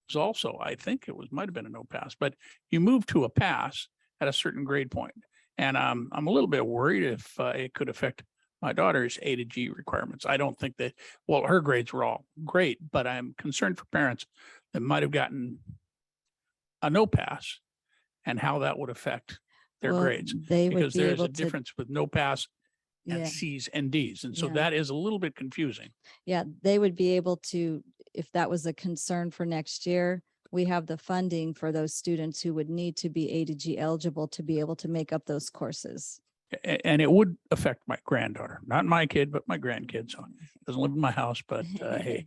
was also, I think it might have been a no pass, but you move to a pass at a certain grade point. And I'm a little bit worried if it could affect my daughter's A to G requirements. I don't think that, well, her grades were all great, but I'm concerned for parents that might have gotten a no pass and how that would affect their Well, grades. they would Because be there's able a to- difference with no pass and Yeah. Cs and Ds. And so Yeah. that is a little bit confusing. Yeah, they would be able to, if that was a concern for next year, we have the funding for those students who would need to be A to G eligible to be able to make up those courses. And it would affect my granddaughter, not my kid, but my grandkid. So doesn't live in my house, but hey,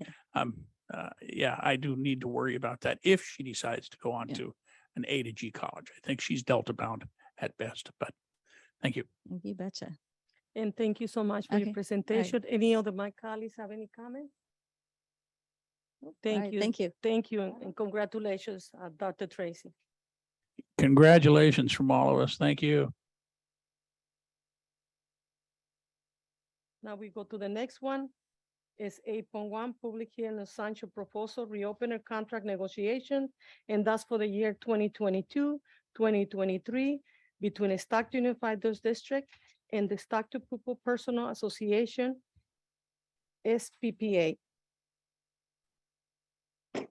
yeah, I do need to worry about that if she decides to go on to an A to G college. I think she's Delta bound at best, but thank you. You betcha. And thank you so much for Okay, your all right. presentation. Any other my colleagues have any comments? Thank right, you. thank you. Thank you, and congratulations, Dr. Tracy. Congratulations from all of us. Thank you. Now we go to the next one. Is 8.1 public hearing on Sancho proposal, reopener contract negotiation, and that's for the year 2022, 2023 between Stockton Unified District and the Stockton Pupil Personal Association, SPPA. Do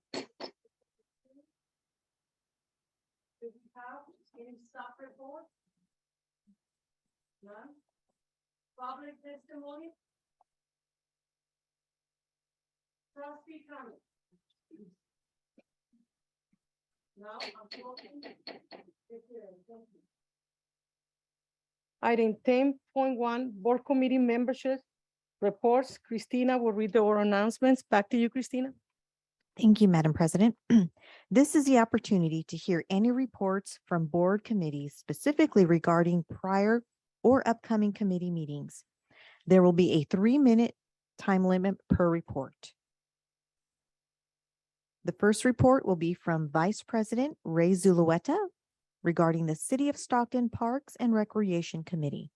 we have any staff report? None? Public testimony? Trustee comment? No, I'm talking. Thank you. Item 10.1, board committee membership reports. Christina will read the oral announcements. Back to you, Christina. Thank you, Madam President. This is the opportunity to hear any reports from board committees specifically regarding prior or upcoming committee meetings. There will be a 3-minute time limit per report. The first report will be from Vice President Ray Zulueta regarding the City of Stockton Parks and Recreation Committee.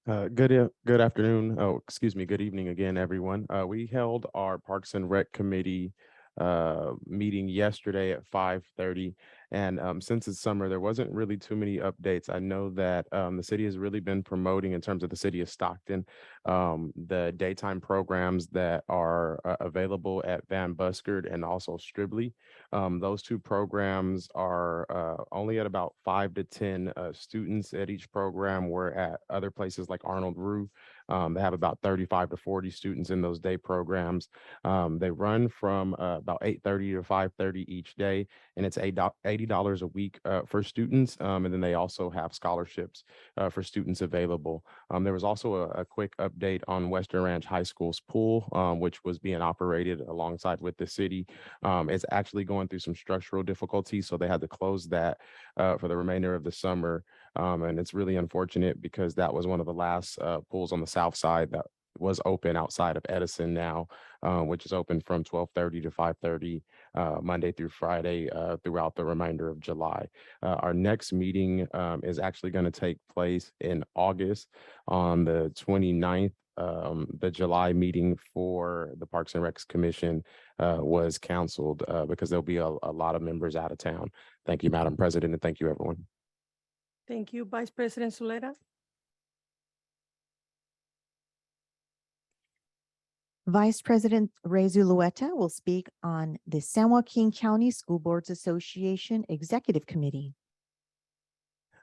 Good afternoon. Oh, excuse me. Good evening again, everyone. We held our Parks and Rec Committee meeting yesterday at 5:30. And since it's summer, there wasn't really too many updates. I know that the city has really been promoting, in terms of the city of Stockton, the daytime programs that are available at Van Buskard and also Stribley. Those two programs are only at about 5 to 10 students at each program, where at other places like Arnold Rue, they have about 35 to 40 students in those day programs. They run from about 8:30 to 5:30 each day, and it's $80 a week for students. And then they also have scholarships for students available. There was also a quick update on Western Ranch High School's pool, which was being operated alongside with the city. It's actually going through some structural difficulties, so they had to close that for the remainder of the summer. And it's really unfortunate because that was one of the last pools on the south side that was open outside of Edison now, which is open from 12:30 to 5:30 Monday through Friday throughout the remainder of July. Our next meeting is actually going to take place in August on the 29th. The July meeting for the Parks and Recs Commission was canceled because there'll be a lot of members out of town. Thank you, Madam President, and thank you, everyone. Thank you, Vice President Zuleta. Vice President Ray Zulueta will speak on the San Joaquin County School Boards Association Executive Committee.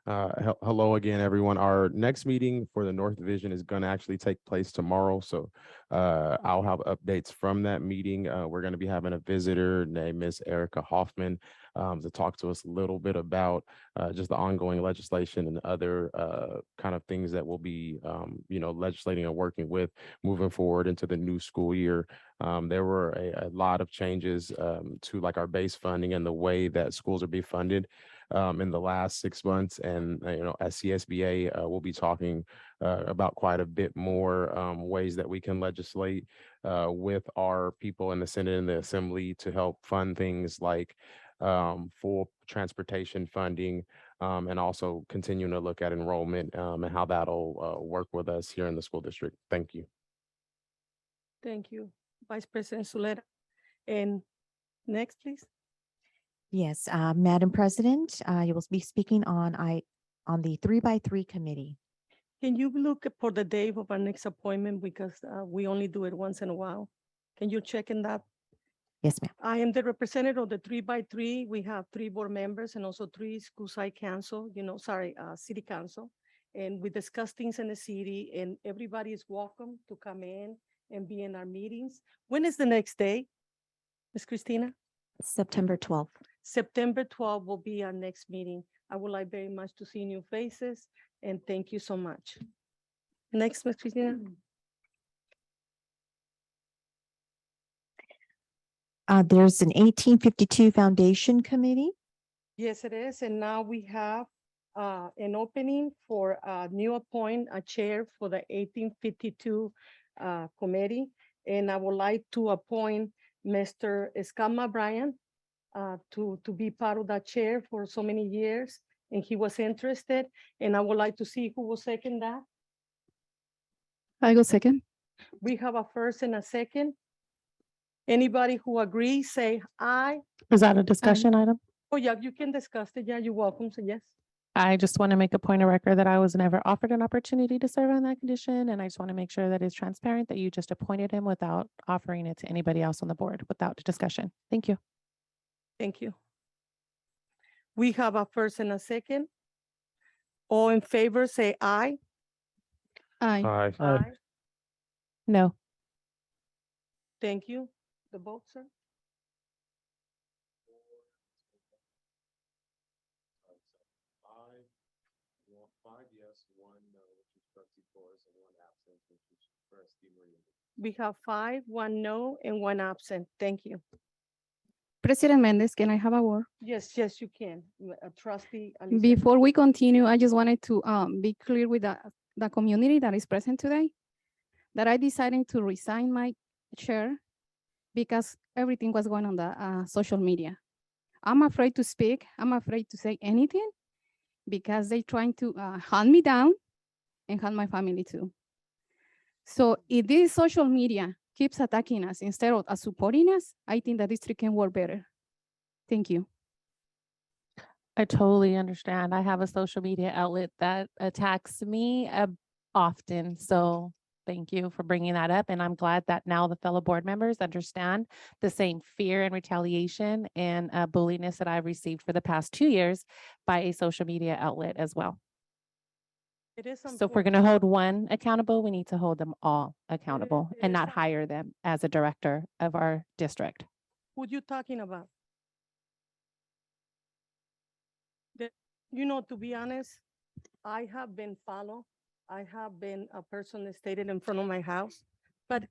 Hello again, everyone. Our next meeting for the North Division is going to actually take place tomorrow. So I'll have updates from that meeting. We're going to be having a visitor named Miss Erica Hoffman to talk to us a little bit about just the ongoing legislation and other kind of things that we'll be, legislating and working with moving forward into the new school year. There were a lot of changes to like our base funding and the way that schools are being funded in the last 6 months. And, as CSBA, we'll be talking about quite a bit more ways that we can legislate with our people in the Senate and the Assembly to help fund things like full transportation funding, and also continuing to look at enrollment and how that'll work with us here in the school district. Thank you. Thank you, Vice President Zuleta. And next, please. Yes, Madam President, you will be speaking on the 3x3 committee. Can you look for the date of our next appointment, because we only do it once in a while? Can you check in that? Yes, ma'am. I am the representative of the 3x3. We have 3 board members and also 3 school site council, city council. And we discuss things in the city, and everybody is welcome to come in and be in our meetings. When is the next day, Ms. Christina? September 12th. September 12th will be our next meeting. I would like very much to see new faces, and thank you so much. Next, Ms. Christina. There's an 1852 Foundation Committee. Yes, it is. And now we have an opening for a new a chair for the 1852 committee. And I would like to appoint Mr. Escama Bryan to be part of that chair for so many years. And he was interested, and I would like to see who will second that. I go second. We have a first and a second. Anybody who agrees, say aye. Is that a discussion item? Oh, yeah, you can discuss it. Yeah, you're welcome. So yes. I just want to make a point of record that I was never offered an opportunity to serve on that condition. And I just want to make sure that it's transparent that you just appointed him without offering it to anybody else on the board without discussion. Thank you. Thank you. We have a first and a second. All in favor, say aye. Aye. Aye. No. Thank you. The vote, sir. 5 yes, 1 no, which is trustee Torres, and 1 absent, which is trustee Maria. We have 5, 1 no, and 1 absent. Thank you. President Mendez, can I have a word? Yes, yes, you can. Trustee. Alicia. Before we continue, I just wanted to be clear with the community that is present today, that I decided to resign my chair because everything was going on the social media. I'm afraid to speak. I'm afraid to say anything because they're trying to hunt me down and hunt my family too. So if this social media keeps attacking us instead of supporting us, I think the district can work better. Thank you. I totally understand. I have a social media outlet that attacks me often. So thank you for bringing that up. And I'm glad that now the fellow board members understand the same fear and retaliation and bulliness that I've received for the past 2 years by a social media outlet as well. It is So if we're going to hold one accountable, we need to hold them all accountable it and is not hire them as a director of our district. Who you talking about? To be honest, I have been followed. I have been a person that stated in front of my house. But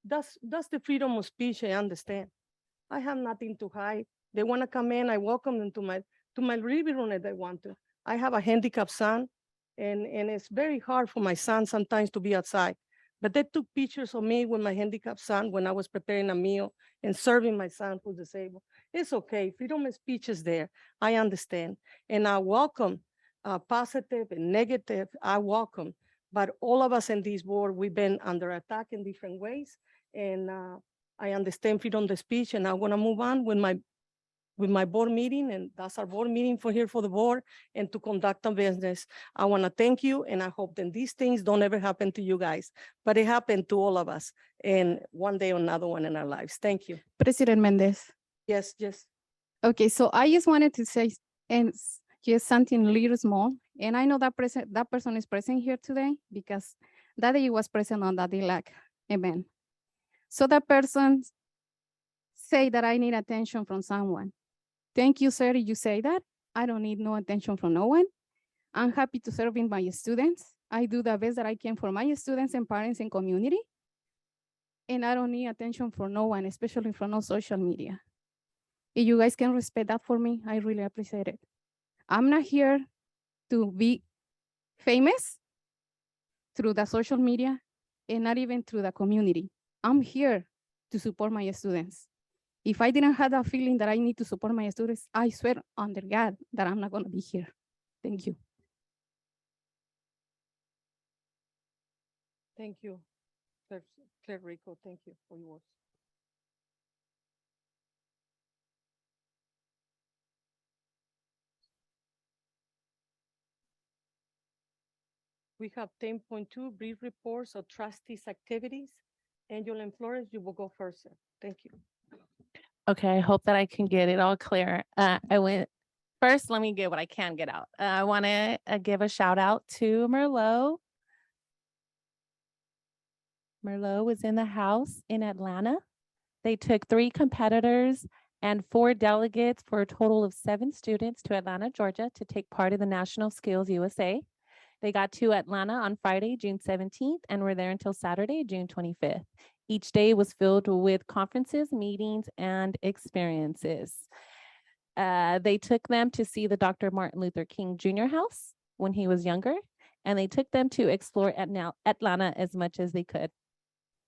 that's the freedom of speech. I understand. I have nothing to hide. They want to come in. I welcome them to my living room if they want to. I have a handicapped son, and it's very hard for my son sometimes to be outside. But they took pictures of me with my handicapped son when I was preparing a meal and serving my son who's disabled. It's okay. Freedom of speech is there. I understand. And I welcome positive and negative. I welcome. But all of us in this board, we've been under attack in different ways. And I understand freedom of speech, and I want to move on with my board meeting, and that's our board meeting for here for the board and to conduct a business. I want to thank you, and I hope that these things don't ever happen to you guys, but it happened to all of us, and one day or another one in our lives. Thank you. President Mendez. Yes, yes. Okay, so I just wanted to say just something little small, and I know that person is present here today because that day was present on that DLAC event. So that person say that I need attention from someone. Thank you, sir. You say that. I don't need no attention from no one. I'm happy to serve in my students. I do the best that I can for my students and parents and community. And I don't need attention from no one, especially from no social media. If you guys can respect that for me, I really appreciate it. I'm not here to be famous through the social media and not even through the community. I'm here to support my students. If I didn't have that feeling that I need to support my students, I swear under God that I'm not going to be here. Thank you. Thank you, Claire Rico. Thank you for yours. We have 10.2 brief reports of trustees' activities. Angel and Flores, you will go first, sir. Thank you. Okay, I hope that I can get it all clear. First, let me get what I can get out. I want to give a shout out to Merlot. Merlot was in the house in Atlanta. They took 3 competitors and 4 delegates for a total of 7 students to Atlanta, Georgia to take part in the National Skills USA. They got to Atlanta on Friday, June 17th, and were there until Saturday, June 25th. Each day was filled with conferences, meetings, and experiences. They took them to see the Dr. Martin Luther King Jr. house when he was younger, and they took them to explore Atlanta as much as they could.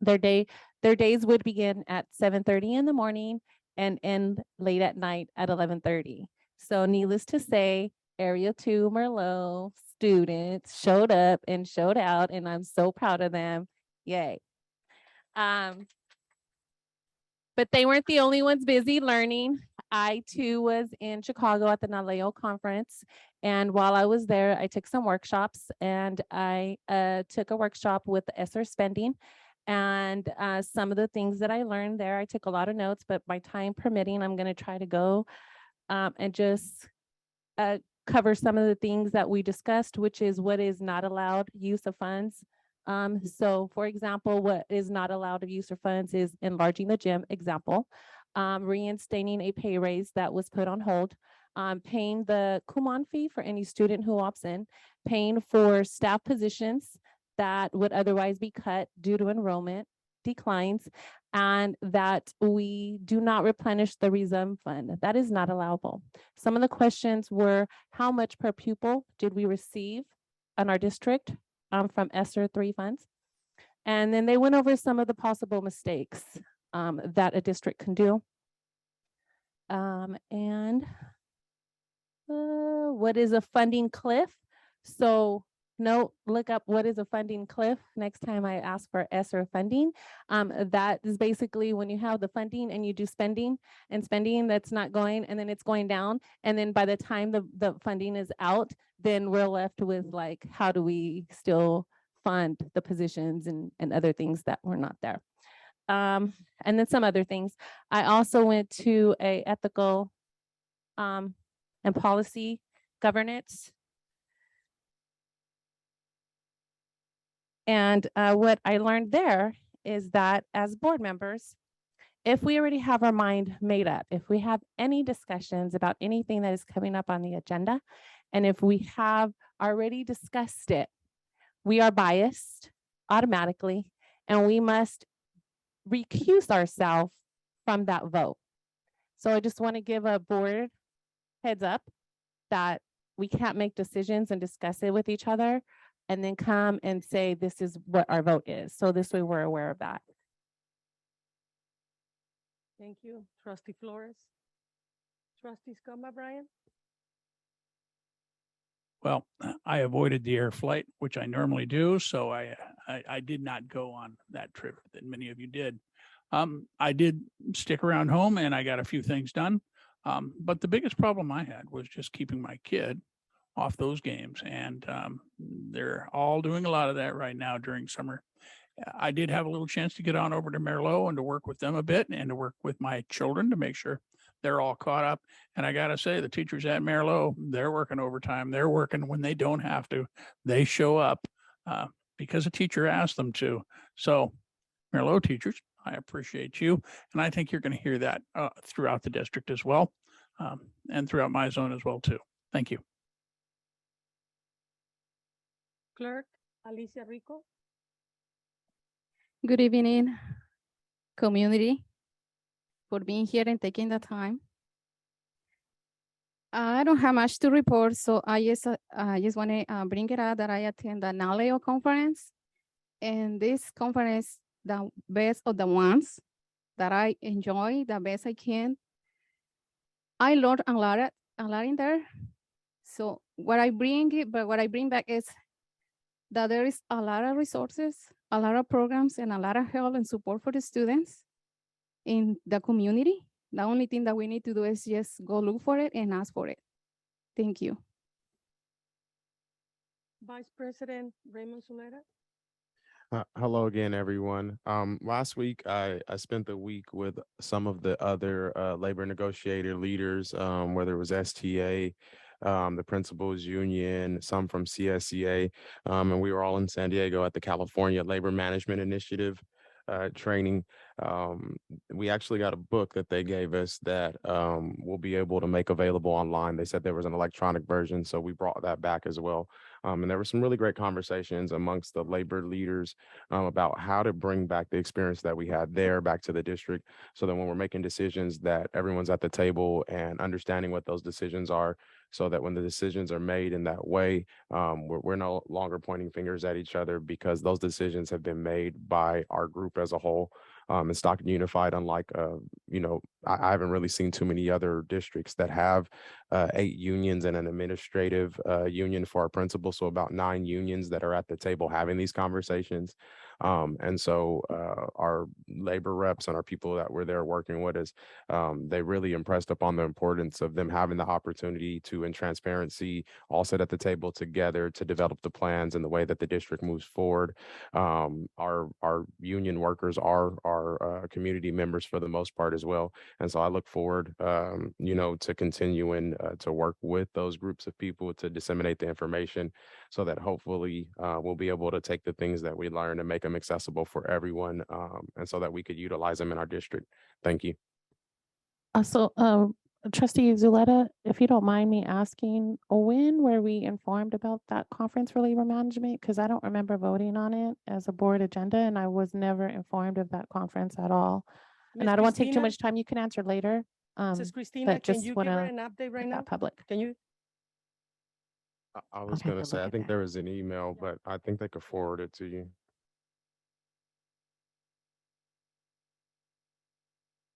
Their days would begin at 7:30 in the morning and end late at night at 11:30. So needless to say, Area 2 Merlot students showed up and showed out, and I'm so proud of them. Yay. But they weren't the only ones busy learning. I too was in Chicago at the NALEO conference. And while I was there, I took some workshops, and I took a workshop with ESSER spending. And some of the things that I learned there, I took a lot of notes, but my time permitting, I'm going to try to go and just cover some of the things that we discussed, which is what is not allowed use of funds. So for example, what is not allowed of use of funds is enlarging the gym, example, reinstating a pay raise that was put on hold, paying the Kumon fee for any student who opts in, paying for staff positions that would otherwise be cut due to enrollment declines, and that we do not replenish the reserve fund. That is not allowable. Some of the questions were, how much per pupil did we receive in our district from ESSER 3 funds? And then they went over some of the possible mistakes that a district can do. What is a funding cliff? So no, look up what is a funding cliff next time I ask for ESSER funding. That is basically when you have the funding and you do spending that's not going, and then it's going down. And then by the time the funding is out, then we're left with like, how do we still fund the positions and other things that were not there? And then some other things. I also went to a ethical and policy governance. And what I learned there is that as board members, if we already have our mind made up, if we have any discussions about anything that is coming up on the agenda, and if we have already discussed it, we are biased automatically, and we must recuse ourselves from that vote. So I just want to give a board heads up that we can't make decisions and discuss it with each other and then come and say, this is what our vote is. So this way we're aware of that. Thank you, Trustee Flores. Trustee Scoma, Brian? Well, I avoided the air flight, which I normally do, so I did not go on that trip that many of you did. I did stick around home and I got a few things done. But the biggest problem I had was just keeping my kid off those games. And they're all doing a lot of that right now during summer. I did have a little chance to get on over to Merlot and to work with them a bit and to work with my children to make sure they're all caught up. And I got to say, the teachers at Merlot, they're working overtime. They're working when they don't have to. They show up because a teacher asked them to. So Merlot teachers, I appreciate you. And I think you're going to hear that throughout the district as well, and throughout my zone as well, too. Thank you. Clerk Alicia Rico. Good evening, community, for being here and taking the time. I don't have much to report, so I just want to bring it up that I attend the NALEO conference, and this conference, the best of the ones that I enjoy, the best I can. I learned a lot in there. So what I bring back is that there is a lot of resources, a lot of programs, and a lot of help and support for the students in the community. The only thing that we need to do is just go look for it and ask for it. Thank you. Vice President Raymond Solera. Hello again, everyone. Last week, I spent the week with some of the other labor negotiator leaders, whether it was STA, the principals union, some from CSEA, and we were all in San Diego at the California Labor Management Initiative training. We actually got a book that they gave us that we'll be able to make available online. They said there was an electronic version, so we brought that back as well. And there were some really great conversations amongst the labor leaders about how to bring back the experience that we had there back to the district, so that when we're making decisions that everyone's at the table and understanding what those decisions are, so that when the decisions are made in that way, we're no longer pointing fingers at each other, because those decisions have been made by our group as a whole. In Stockton Unified, unlike, I haven't really seen too many other districts that have 8 unions and an administrative union for our principals. So about 9 unions that are at the table having these conversations. And so our labor reps and our people that were there working with us, they really impressed upon the importance of them having the opportunity to, in transparency, all sit at the table together to develop the plans and the way that the district moves forward. Our union workers are our community members for the most part as well. And so I look forward, to continuing to work with those groups of people to disseminate the information, so that hopefully we'll be able to take the things that we learn and make them accessible for everyone, and so that we could utilize them in our district. Thank you. Also, Trustee Zuleta, if you don't mind me asking, when were we informed about that conference for labor management? Because I don't remember voting on it as a board agenda, and I was never informed of that conference at all. And Ms. I don't want to take too Christina? much time. You can answer later. Mrs. Christina, But can just you give her wanna an update right make now? that public. Can you? I was Okay, gonna good say, look I at think that. there was an email, but I think they could forward it to you.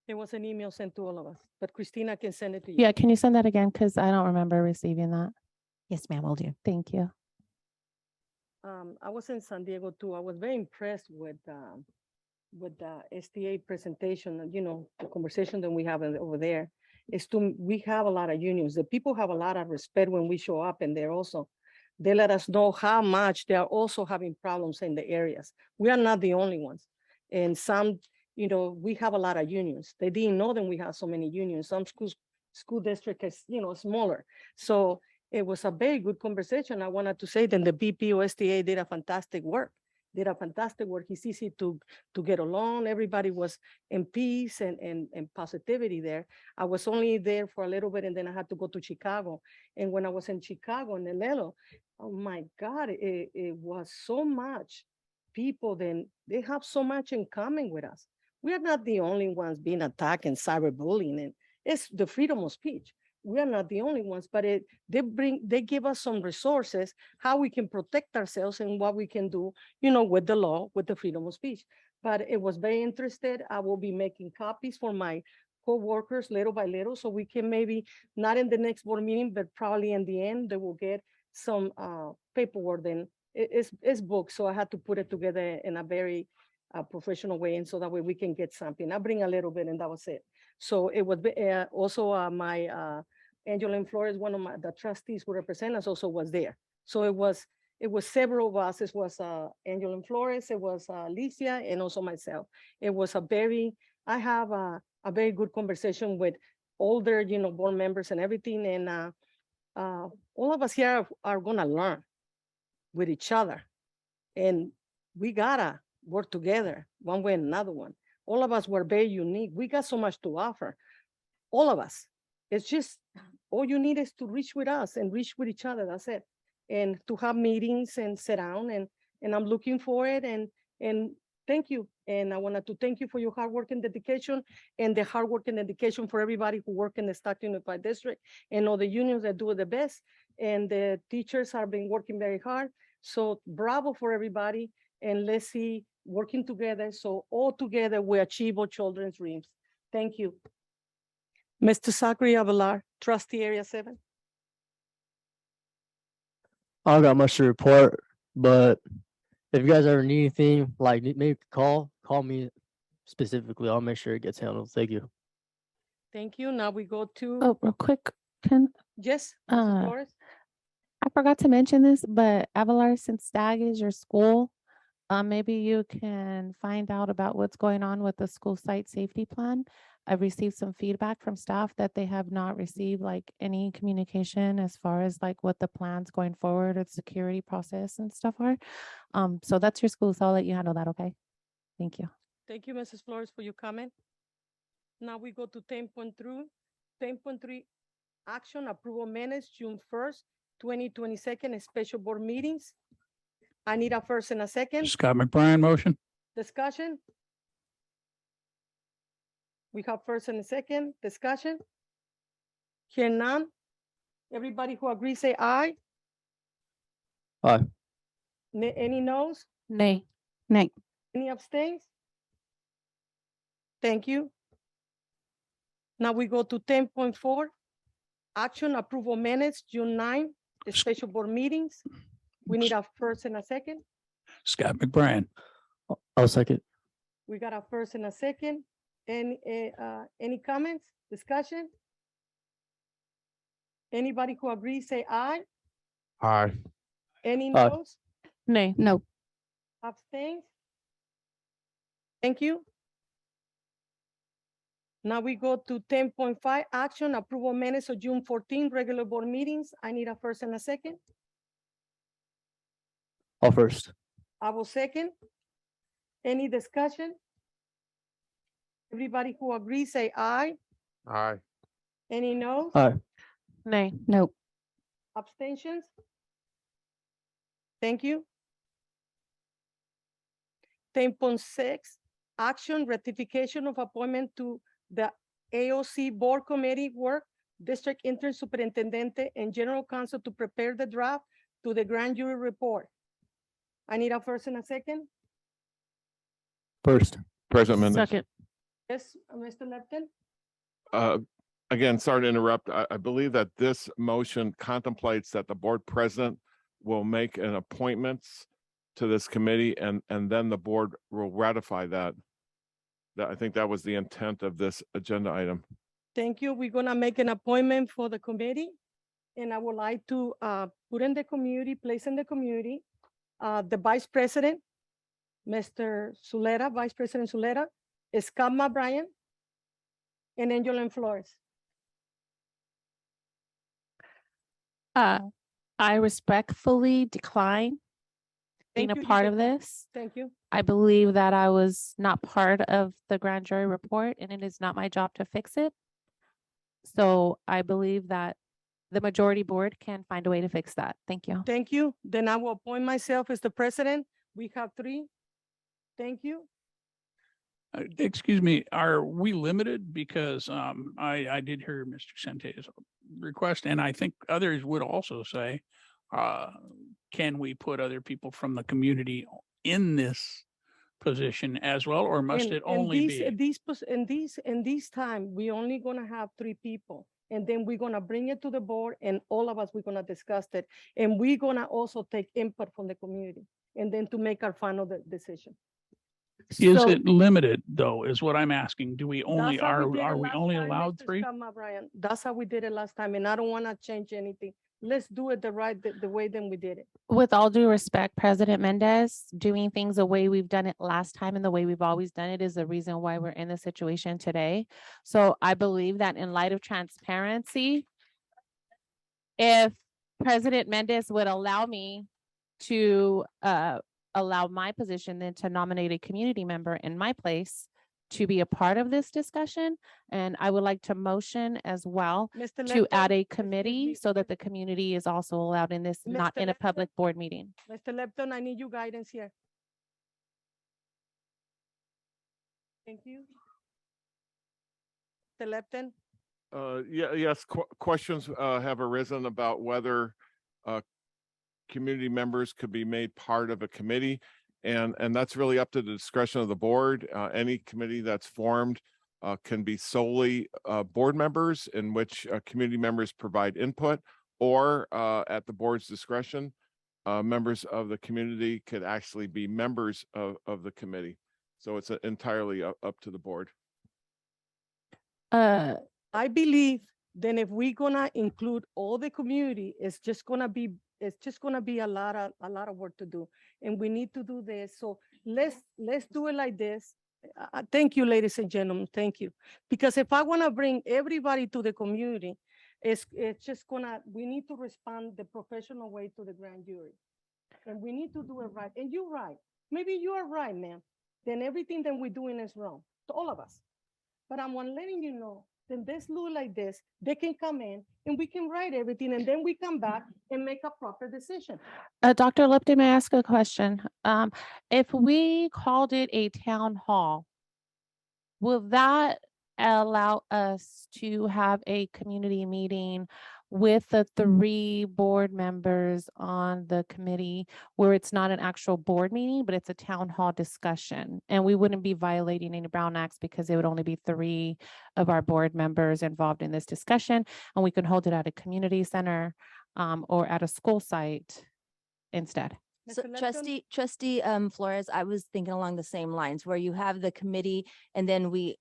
There was an email sent to all of us, but Christina can send it to you. Yeah, can you send that again? Because I don't remember receiving that. Yes, ma'am, will do. Thank you. I was in San Diego too. I was very impressed with the STA presentation, and, you know, the conversation that we have over there. We have a lot of unions. The people have a lot of respect when we show up, and they let us know how much they are also having problems in the areas. We are not the only ones. And some, you know, we have a lot of unions. They didn't know that we have so many unions. Some school district is, you know, smaller. So it was a very good conversation. I wanted to say that the BPO STA did a fantastic work. It's easy to get along. Everybody was in peace and positivity there. I was only there for a little bit, and then I had to go to Chicago. And when I was in Chicago, in Elelo, oh my God, it was so much people. Then they have so much in common with us. We are not the only ones being attacked and cyberbullying, and it's the freedom of speech. We are not the only ones, but they give us some resources, how we can protect ourselves and what we can do, you know, with the law, with the freedom of speech. But it was very interested. I will be making copies for my co-workers little by little, so we can maybe, not in the next board meeting, but probably in the end, they will get some paperwork. Then it's booked, so I had to put it together in a very professional way, and so that way we can get something. I bring a little bit, and that was it. So it was also my Angela Flores, one of the trustees who represent us, also was there. So it was several of us. It was Angela Flores, it was Alicia, and also myself. It was I have a very good conversation with older, you know, board members and everything. And all of us here are gonna learn with each other. And we gotta work together one way and another one. All of us were very unique. We got so much to offer. All of us. It's just, all you need is to reach with us and reach with each other. That's it. And to have meetings and sit down, and I'm looking for it. And thank you. And I wanted to thank you for your hard work and dedication, and the hard work and dedication for everybody who work in the Stockton Unified District, and all the unions that do the best. And the teachers have been working very hard. So bravo for everybody. And let's see, working together, so all together we achieve our children's dreams. Thank you. Mr. Zachary Avalar, trustee Area 7. I don't got much to report, but if you guys ever need anything, like maybe call me specifically. I'll make sure it gets handled. Thank you. Thank you. Now we go to, Oh, real quick, yes, Mrs. Flores. I forgot to mention this, but Avalar, since Stag is your school, maybe you can find out about what's going on with the school site safety plan. I've received some feedback from staff that they have not received like any communication as far as like what the plans going forward or the security process and stuff are. So that's your school, so I'll let you handle that, okay? Thank you. Thank you, Mrs. Flores, for your comment. Now we go to 10.3, action approval minutes, June 1st, 2022, special board meetings. I need a first and a second. Scott McBride motion. Discussion. We have first and a second. Discussion. Hear none. Everybody who agrees, say aye. Aye. Any noes? Nay. Nay. Any abstains? Thank you. Now we go to 10.4, action approval minutes, June 9, special board meetings. We need a first and a second. Scott McBride. I'll second. We got a first and a second. Any comments, discussion? Anybody who agrees, say aye. Aye. Any Aye. noes? Nay. No. Abstains? Thank you. Now we go to 10.5, action approval minutes of June 14, regular board meetings. I need a first and a second. I'll first. I will second. Any discussion? Everybody who agrees, say aye. Aye. Any no's? Aye. Nay. Nope. Abstentions? Thank you. 10.6, action ratification of appointment to the AOC Board Committee work, District Intern Superintendente and General Counsel to prepare the draft to the grand jury report. I need a first and a second. First. President Mendez. Second. Yes, Mr. Lepton? Again, sorry to interrupt. I believe that this motion contemplates that the board president will make an appointments to this committee and then the board will ratify that. I think that was the intent of this agenda item. Thank you. We're gonna make an appointment for the committee. And I would like to put in the community, place in the community, the vice president, Mr. Sulera, Vice President Sulera, Scott Bryan, and Angelina Flores. I respectfully decline being Thank a you. part of this. Thank you. I believe that I was not part of the grand jury report and it is not my job to fix it. So I believe that the majority board can find a way to fix that. Thank you. Thank you. Then I will appoint myself as the president. We have 3. Thank you. Excuse me, are we limited? Because I did hear Mr. Cente's request, and I think others would also say, can we put other people from the community in this position as well, or must And- it and only these- be? In this time, we only gonna have 3 people. And then we're gonna bring it to the board and all of us, we're gonna discuss it. And we're gonna also take input from the community and then to make our final decision. Is So- it limited though, is what I'm asking? Do we only, That's how are did it we last only time, allowed Mr. 3? Scott Bryan. That's how we did it last time, and I don't wanna change anything. Let's do it the way then we did it. With all due respect, President Mendez, doing things the way we've done it last time and the way we've always done it is the reason why we're in the situation today. So I believe that in light of transparency, if President Mendez would allow me to allow my position then to nominate a community member in my place to be a part of this discussion, and I would like to motion as well Mr. to add Lepton, a committee so that the community is also allowed in this, not Mr. in a Lepton? public board meeting. Mr. Lepton, I need your guidance here. Thank you. Mr. Lepton? Yes, questions have arisen about whether community members could be made part of a committee. And that's really up to the discretion of the board. Any committee that's formed can be solely board members in which community members provide input, or at the board's discretion, members of the community could actually be members of the committee. So it's entirely up to the board. I believe then if we're gonna include all the community, it's just gonna be a lot of work to do. And we need to do this. So let's do it like this. Thank you, ladies and gentlemen. Thank you. Because if I wanna bring everybody to the community, it's just we need to respond the professional way to the grand jury. And we need to do it right. And you're right. Maybe you are right, ma'am. Then everything that we're doing is wrong, to all of us. But I'm letting you know, then this look like this, they can come in and we can write everything and then we come back and make a proper decision. Dr. Lipton, may I ask a question? If we called it a town hall, will that allow us to have a community meeting with the 3 board members on the committee where it's not an actual board meeting, but it's a town hall discussion? And we wouldn't be violating any Brown Acts because it would only be 3 of our board members involved in this discussion. And we can hold it at a community center or at a school site instead. So Mr. Lepton? trustee Flores, I was thinking along the same lines where you have the committee and then we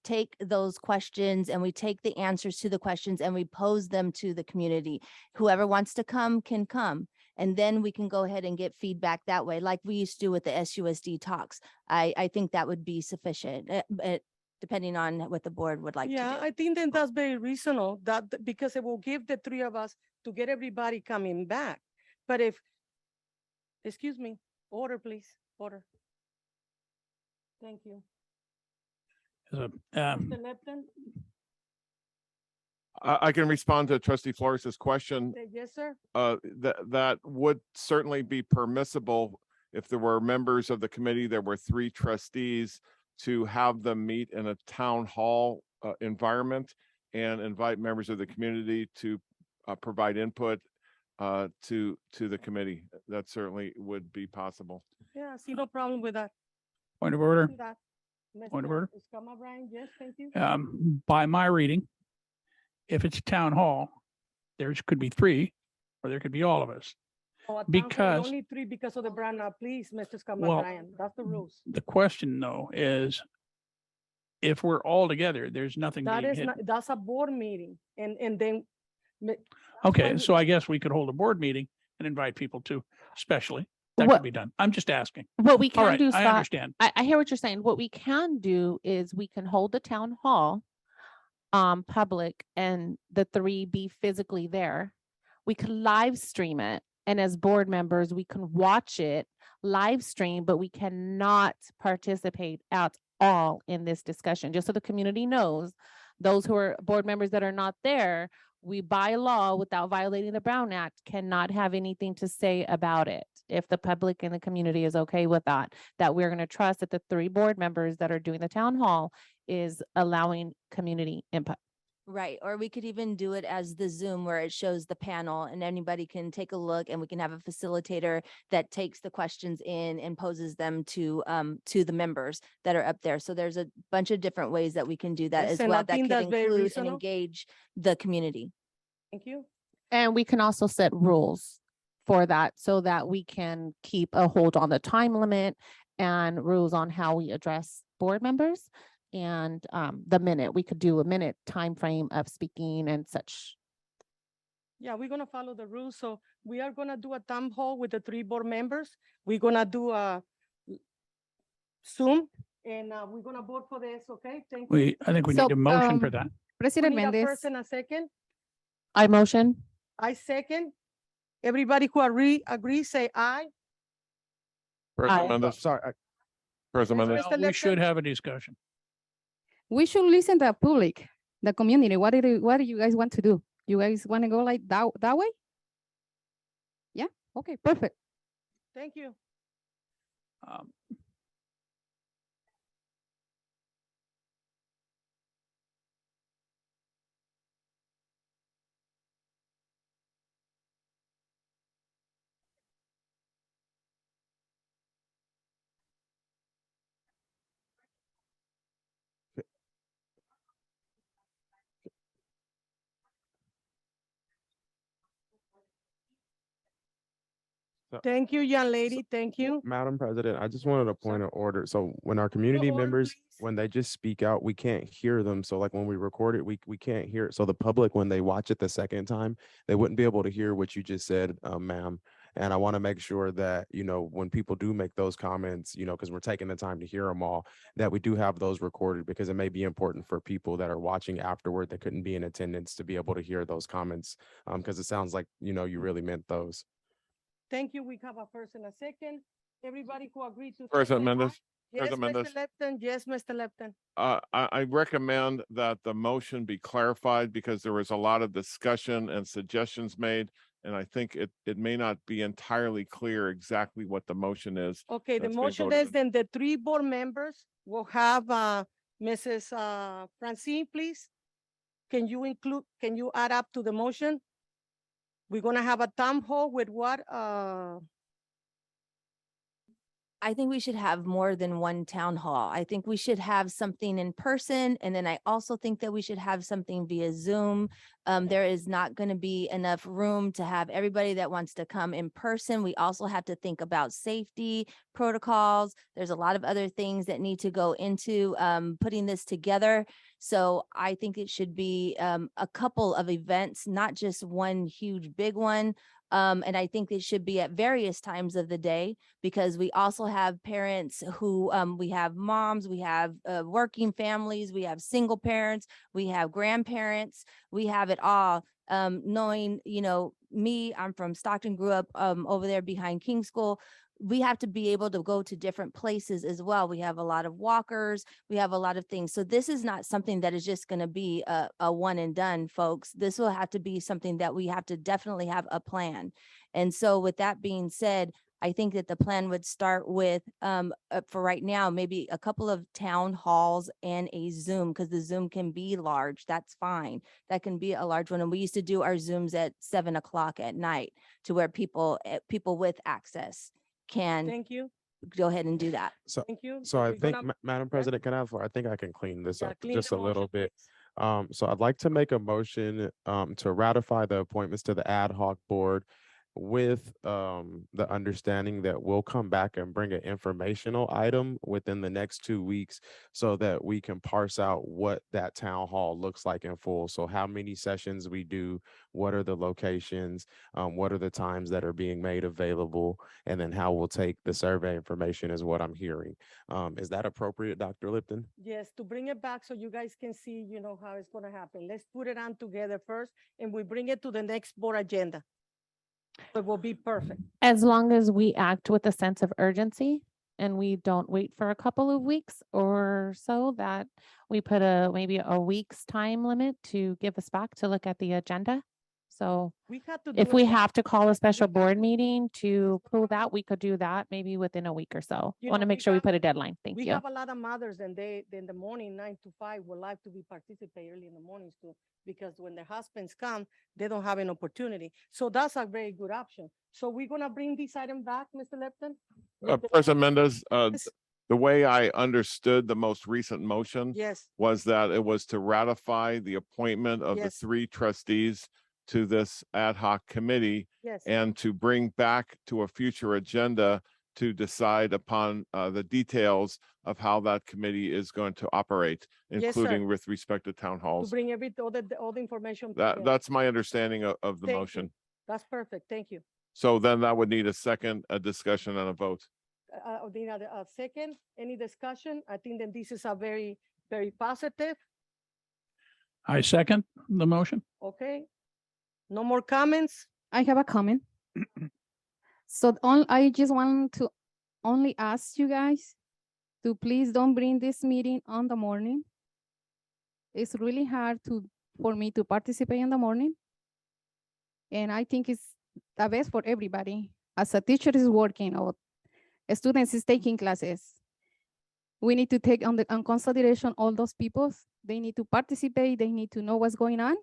take those questions and we take the answers to the questions and we pose them to the community. Whoever wants to come can come. And then we can go ahead and get feedback that way, like we used to do with the SUSD talks. I think that would be sufficient, but depending on what the board would like to do. Yeah, I think then that's very reasonable, because it will give the 3 of us to get everybody coming back. But excuse me, order, please, order. Thank you. Mr. Lepton? I can respond to trustee Flores's question. Yes, sir. That would certainly be permissible if there were members of the committee, there were 3 trustees, to have them meet in a town hall environment and invite members of the community to provide input to the committee. That certainly would be possible. Yeah, I see no problem with that. Point of order. Do that. Point of Mr. order. Escama Brian, yes, thank you. By my reading, if it's a town hall, there could be 3, or there could be all of us. Oh, a town hall, because- only 3 because of the brand. Please, Mr. Escama Well, Brian, that's the rules. The question though is, if we're all together, there's nothing That being is hidden. not, that's a board meeting and then. Okay, so I guess we could hold a board meeting and invite people to, especially, that What- could be done. I'm just asking. What we All can right, do, I Scott, understand. I hear what you're saying. What we can do is we can hold the town hall public and the 3 be physically there. We could live stream it. And as board members, we can watch it live stream, but we cannot participate at all in this discussion, just so the community knows. Those who are board members that are not there, we by law, without violating the Brown Act, cannot have anything to say about it. If the public and the community is okay with that we're going to trust that the 3 board members that are doing the town hall is allowing community input. Right, or we could even do it as the Zoom where it shows the panel and anybody can take a look and we can have a facilitator that takes the questions in and poses them to the members that are up there. So there's a bunch of different ways that we can do that as Listen, I well. That think could that's very include and reasonable. engage the community. Thank you. And we can also set rules for that so that we can keep a hold on the time limit and rules on how we address board members. And the minute, we could do a minute time frame of speaking and such. Yeah, we're gonna follow the rules. So we are gonna do a town hall with the 3 board members. We're gonna do a Zoom and we're gonna vote for this, okay? Thank you. I think we So, need a motion for that. We President need a Mendez, first and a second. I motion. I second. Everybody who agree, say aye. President Aye. Mendez. Sorry, President Mendez. Mr. We should Lepton? have a discussion. we should listen to the public, the community. What do you guys want to do? You guys want to go like that way? Yeah, okay, perfect. Thank you. Um, Thank you, young lady. Thank you. Madam President, I just wanted a point of order. So when our community order, members, please. when they just speak out, we can't hear them. So like when we record it, we can't hear it. So the public, when they watch it the second time, they wouldn't be able to hear what you just said, ma'am. And I want to make sure that, when people do make those comments, because we're taking the time to hear them all, that we do have those recorded because it may be important for people that are watching afterward that couldn't be in attendance to be able to hear those comments. Because it sounds like, you really meant those. Thank you. We have a first and a second. Everybody who agreed to. say President aye. Mendez. Yes, President Mr. Mendez. Lepton. Yes, Mr. Lepton. I recommend that the motion be clarified because there was a lot of discussion and suggestions made. And I think it may not be entirely clear exactly what the motion is. Okay, the That's been motion voted is then the 3 board members will have Mrs. Francine, please. Can you add up to the motion? We're gonna have a town hall with what? I think we should have more than one town hall. I think we should have something in person. And then I also think that we should have something via Zoom. There is not going to be enough room to have everybody that wants to come in person. We also have to think about safety protocols. There's a lot of other things that need to go into putting this together. So I think it should be a couple of events, not just one huge big one. And I think it should be at various times of the day because we also have parents who we have moms, we have working families, we have single parents, we have grandparents, we have it all. Knowing, me, I'm from Stockton, grew up over there behind King School. we have to be able to go to different places as well. We have a lot of walkers, we have a lot of things. So this is not something that is just going to be a one and done, folks. This will have to be something that we have to definitely have a plan. And so with that being said, I think that the plan would start with, for right now, maybe a couple of town halls and a Zoom, because the Zoom can be large. That's fine. That can be a large one. And we used to do our Zooms at 7 o'clock at night to where people with access can Thank you, go ahead and do that. So, thank you. so I We're think, gonna- Madam President, can I have, I think I can clean this Yeah, up clean just the a little motion, bit. please. So I'd like to make a motion to ratify the appointments to the ad hoc board with the understanding that we'll come back and bring an informational item within the next 2 weeks so that we can parse out what that town hall looks like in full. So how many sessions we do, what are the locations, what are the times that are being made available, and then how we'll take the survey information is what I'm hearing. Is that appropriate, Dr. Lipton? Yes, to bring it back so you guys can see, how it's gonna happen. Let's put it on together first and we bring it to the next board agenda. It will be perfect. As long as we act with a sense of urgency and we don't wait for a couple of weeks or so, that we put maybe a week's time limit to give us back to look at the agenda. So We had to. if do we it now. have to call a special board meeting to prove that, we could do that maybe within a week or so. You Want to know, make we sure we have- put a deadline. Thank We you. have a lot of mothers and they, in the morning, 9 to 5, would like to be participate early in the mornings too, because when their husbands come, they don't have an opportunity. So that's a very good option. So we're gonna bring this item back, Mr. Lepton? President Mendez, Yes. the way I understood the most recent motion Yes, was that it was to ratify the appointment of the Yes. 3 trustees to this ad hoc committee yes. and to bring back to a future agenda to decide upon the details of how that committee is going to operate, Yes, sir. including with respect to town To halls. bring all the information. That, together. that's my understanding of the Thank you. motion. That's perfect. Thank you. So then that would need a second, a discussion and a vote. Odina, a second, any discussion? I think that this is a very, very positive. I second the motion. Okay. No more comments? I have a comment. So I just want to only ask you guys to please don't bring this meeting on the morning. It's really hard for me to participate in the morning. And I think it's the best for everybody. As a teacher is working or a student is taking classes, we need to take on consideration all those people. They need to participate. They need to know what's going on.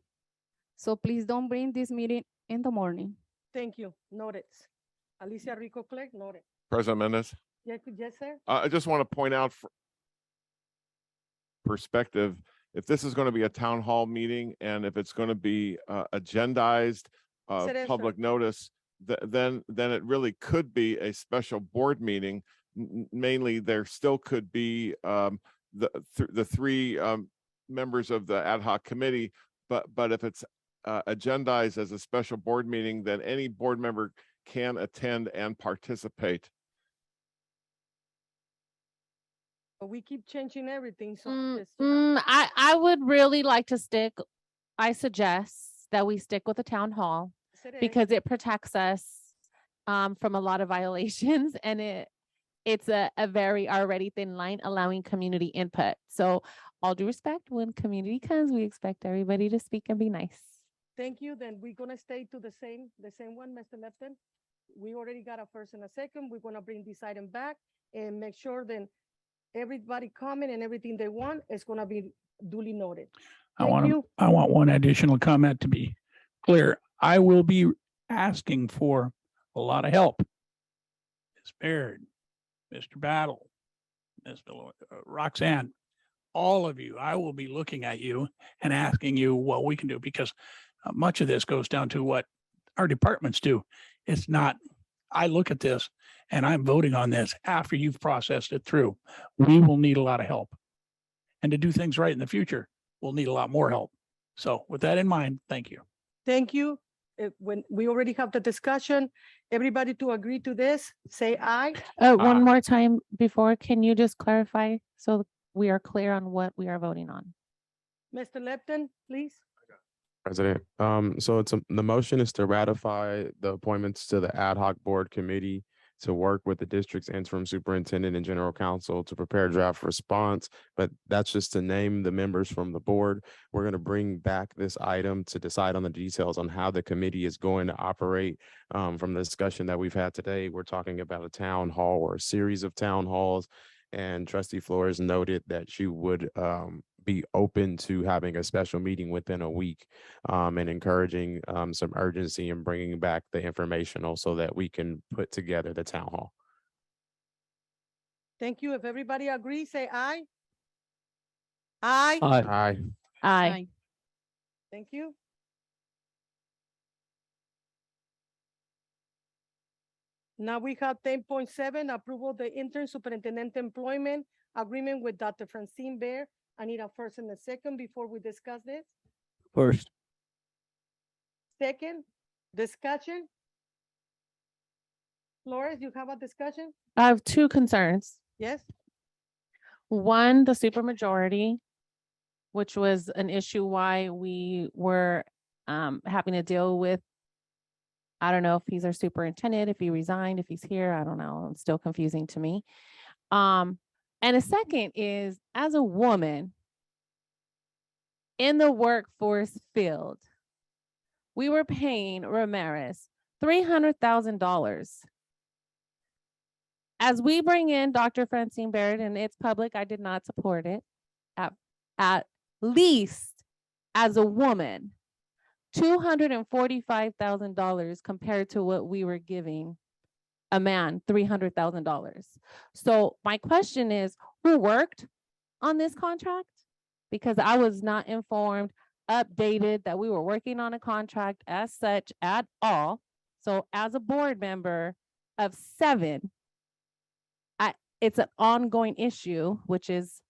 So please don't bring this meeting in the morning. Thank you. Noted. Alicia Rico Clegg, noted. President Mendez? Yes, sir. I just want to point out for perspective, if this is going to be a town hall meeting and if it's going to be agendized, Yes, it is, sir. public notice, then it really could be a special board meeting. Mainly, there still could be the 3 members of the ad hoc committee, but if it's agendized as a special board meeting, then any board member can attend and participate. But we keep changing everything, so. I would really like to I suggest that we stick with the town hall because it protects us from a lot of violations and it's a very already thin line allowing community input. So all due respect, when community comes, we expect everybody to speak and be nice. Thank you. Then we're gonna stay to the same one, Mr. Lepton. We already got a first and a second. We're gonna bring this item back and make sure then everybody comment and everything they want is gonna be duly noted. I Thank want you. I want one additional comment to be clear. I will be asking for a lot of help. Ms. Baird, Mr. Battle, Ms. Roxanne, all of you, I will be looking at you and asking you what we can do because much of this goes down to what our departments do. It's not, I look at this and I'm voting on this after you've processed it through. We will need a lot of help. And to do things right in the future, we'll need a lot more help. So with that in mind, thank you. Thank you. When we already have the discussion, everybody to agree to this, say aye. One more time before, can you just clarify so we are clear on what we are voting on? Mr. Lepton, please. President, so the motion is to ratify the appointments to the ad hoc board committee to work with the district's interim superintendent and general counsel to prepare draft response. But that's just to name the members from the board. We're going to bring back this item to decide on the details on how the committee is going to operate. From the discussion that we've had today, we're talking about a town hall or a series of town halls. And Trustee Flores noted that she would be open to having a special meeting within a week and encouraging some urgency in bringing back the informational so that we can put together the town hall. Thank you. If everybody agrees, say aye. Aye. Aye. Aye. Thank you. Now we have 10.7, approval of the intern superintendent employment agreement with Dr. Francine Bear. I need a first and a second before we discuss this. First. Second, discussion. Flores, you have a discussion? I have two concerns. Yes? One, the supermajority, which was an issue why we were having to deal with. I don't know if he's our superintendent, if he resigned, if he's here, I don't know. It's still confusing to me. And a second is, as a woman in the workforce field, we were paying Ramirez $300,000. As we bring in Dr. Francine Barrett, and it's public, I did not support it, at least as a woman, $245,000 compared to what we were giving a man, $300,000. So my question is, who worked on this contract? Because I was not informed, updated that we were working on a contract as such at all. So as a board member of 7, it's an ongoing issue, which is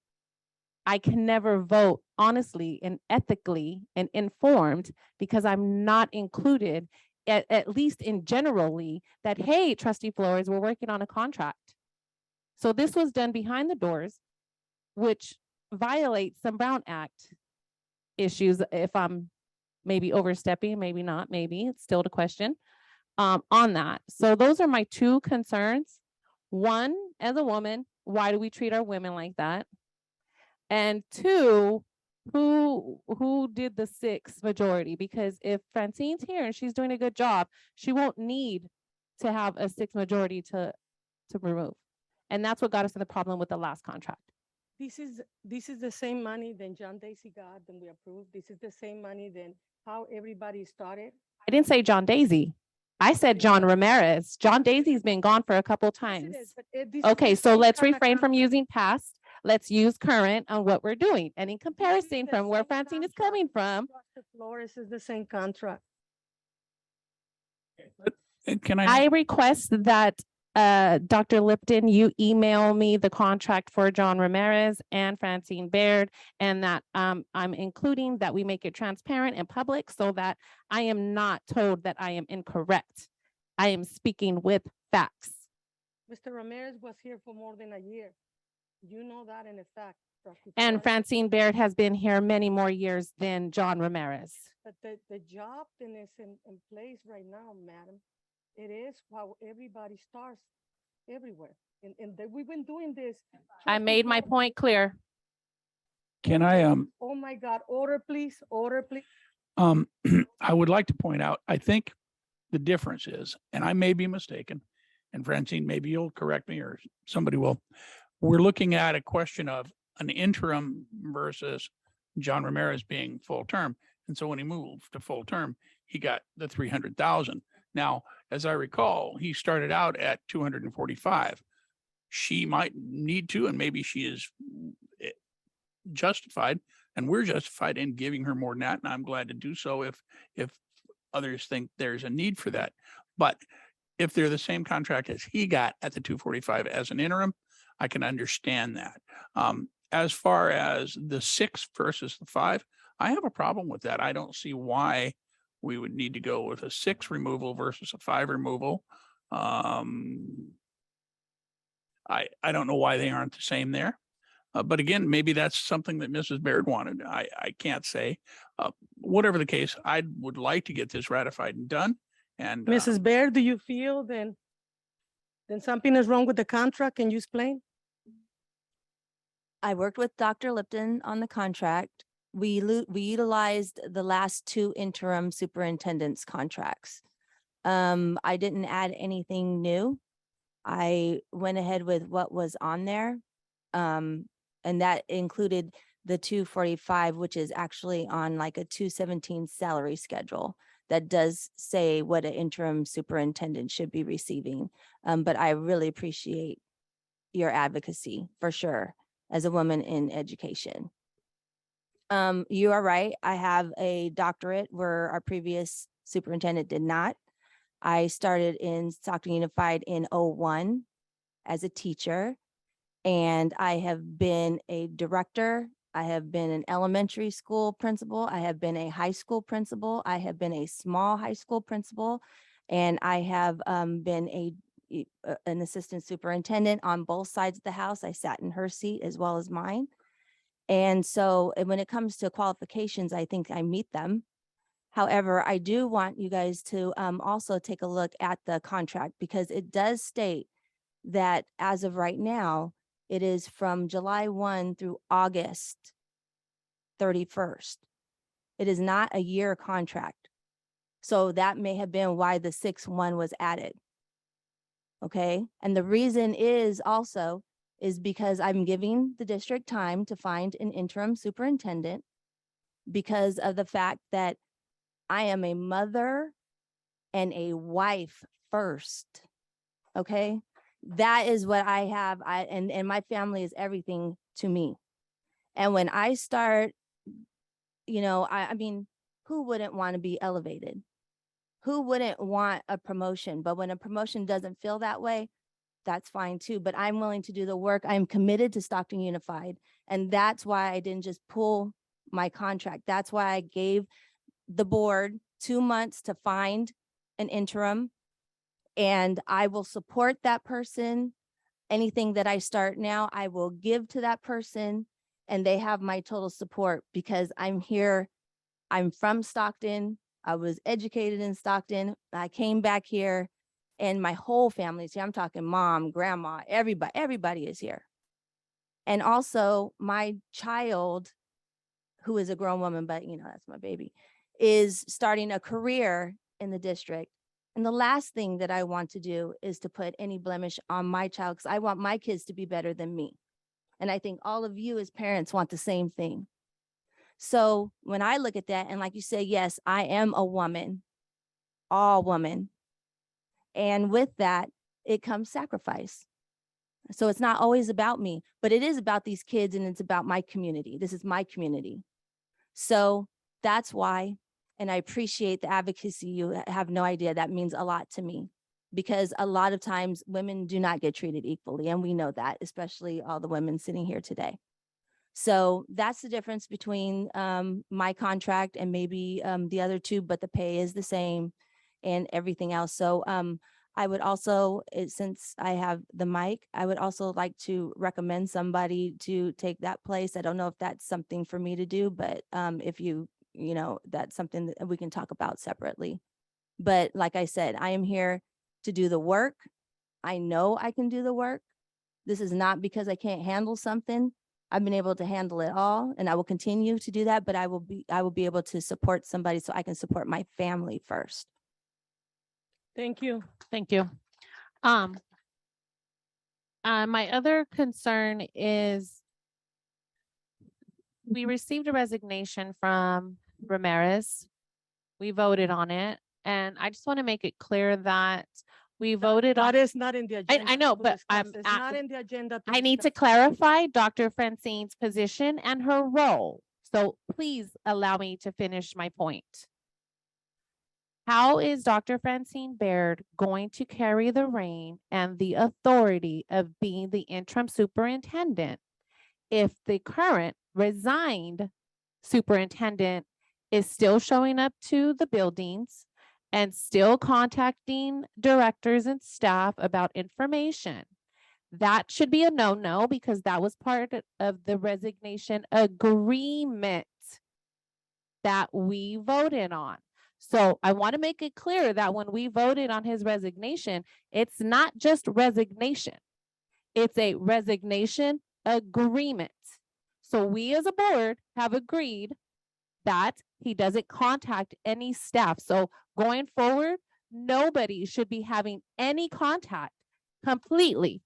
I can never vote honestly and ethically and informed because I'm not included, at least in generally, that, hey, Trustee Flores, we're working on a contract. So this was done behind the doors, which violates some Brown Act issues. If I'm maybe overstepping, maybe not, maybe it's still the question on that. So those are my two concerns. One, as a woman, why do we treat our women like that? And two, who did the 6 majority? Because if Francine's here and she's doing a good job, she won't need to have a 6 majority to remove. And that's what got us in the problem with the last contract. This is the same money than John Daisy got, and we approved. This is the same money than how everybody started. I didn't say John Daisy. I said John Ramirez. John Daisy's been gone for a couple times. Okay, so let's refrain from using past. Let's use current on what we're doing. And in comparison from where Francine is coming from. Dr. Flores is the same contract. Can I request that Dr. Lipton, you email me the contract for John Ramirez and Francine Baird, and that I'm including that we make it transparent and public so that I am not told that I am incorrect. I am speaking with facts. Mr. Ramirez was here for more than a year. You know that in effect. And Francine Baird has been here many more years than John Ramirez. But the job that is in place right now, madam, it is how everybody starts everywhere. And we've been doing this. I made my point clear. Can I, Oh my God, order please, order please. I would like to point out, I think the difference is, and I may be mistaken, and Francine, maybe you'll correct me or somebody will. We're looking at a question of an interim versus John Ramirez being full term. And so when he moved to full term, he got the 300,000. Now, as I recall, he started out at 245. She might need to, and maybe she is justified, and we're justified in giving her more than that. And I'm glad to do so if others think there's a need for that. But if they're the same contract as he got at the 245 as an interim, I can understand that. As far as the 6 versus the 5, I have a problem with that. I don't see why we would need to go with a 6 removal versus a 5 removal. I don't know why they aren't the same there. But again, maybe that's something that Mrs. Baird wanted. I can't say. Whatever the case, I would like to get this ratified and done. And Mrs. Baird, do you feel then? Then something is wrong with the contract. Can you explain? I worked with Dr. Lipton on the contract. We utilized the last two interim superintendents contracts. I didn't add anything new. I went ahead with what was on there. And that included the 245, which is actually on like a 217 salary schedule that does say what an interim superintendent should be receiving. But I really appreciate your advocacy for sure as a woman in education. You are right. I have a doctorate where our previous superintendent did not. I started in Stockton Unified in 01 as a teacher, and I have been a director. I have been an elementary school principal. I have been a high school principal. I have been a small high school principal, and I have been an assistant superintendent on both sides of the house. I sat in her seat as well as mine. And so when it comes to qualifications, I think I meet them. However, I do want you guys to also take a look at the contract, because it does state that as of right now, it is from July 1 through August 31st. It is not a year contract. So that may have been why the 6-1 was added. Okay. And the reason is because I'm giving the district time to find an interim superintendent because of the fact that I am a mother and a wife first. Okay. That is what I have. And my family is everything to me. And when I start, I mean, who wouldn't want to be elevated? Who wouldn't want a promotion? But when a promotion doesn't feel that way, that's fine too. But I'm willing to do the work. I'm committed to Stockton Unified. And that's why I didn't just pull my contract. That's why I gave the board 2 months to find an interim. And I will support that person. Anything that I start now, I will give to that person. And they have my total support because I'm here. I'm from Stockton. I was educated in Stockton. I came back here and my whole family's here. I'm talking mom, grandma, everybody is here. And also my child, who is a grown woman, but that's my baby, is starting a career in the district. And the last thing that I want to do is to put any blemish on my child, because I want my kids to be better than me. And I think all of you as parents want the same thing. So when I look at that, and like you say, yes, I am a woman, all woman. And with that, it comes sacrifice. So it's not always about me, but it is about these kids and it's about my community. This is my community. So that's why, and I appreciate the advocacy. You have no idea. That means a lot to me because a lot of times women do not get treated equally. And we know that, especially all the women sitting here today. So that's the difference between my contract and maybe the other two, but the pay is the same and everything else. So I would also, since I have the mic, I would also like to recommend somebody to take that place. I don't know if that's something for me to do, but if that's something that we can talk about separately. But like I said, I am here to do the work. I know I can do the work. This is not because I can't handle something. I've been able to handle it all and I will continue to do that, but I will be able to support somebody so I can support my family first. Thank you. Thank you. My other concern is we received a resignation from Ramirez. We voted on it. And I just want to make it clear that we voted on. That is not in the agenda. I know, to but discuss. I'm It's not in the agenda. I need to clarify Dr. Francine's position and her role. So please allow me to finish my point. How is Dr. Francine Baird going to carry the reign and the authority of being the interim superintendent if the current resigned superintendent is still showing up to the buildings and still contacting directors and staff about information? That should be a no-no because that was part of the resignation agreement that we voted on. So I want to make it clear that when we voted on his resignation, it's not just resignation. It's a resignation agreement. So we as a board have agreed that he doesn't contact any staff. So going forward, nobody should be having any contact completely.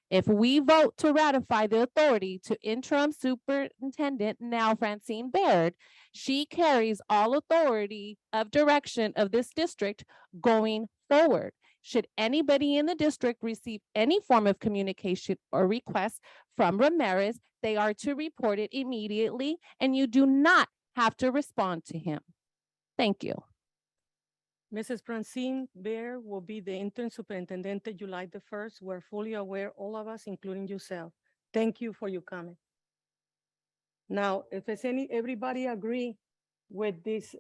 If we vote to ratify the authority to interim superintendent now Francine Baird, she carries all authority of direction of this district going forward. Should anybody in the district receive any form of communication or request from Ramirez, they are to report it immediately, and you do not have to respond to him. Thank you. Mrs. Francine Bear will be the interim superintendent July the 1st. We're fully aware, all of us, including yourself. Thank you for your comment. Now, if there's everybody agree with this,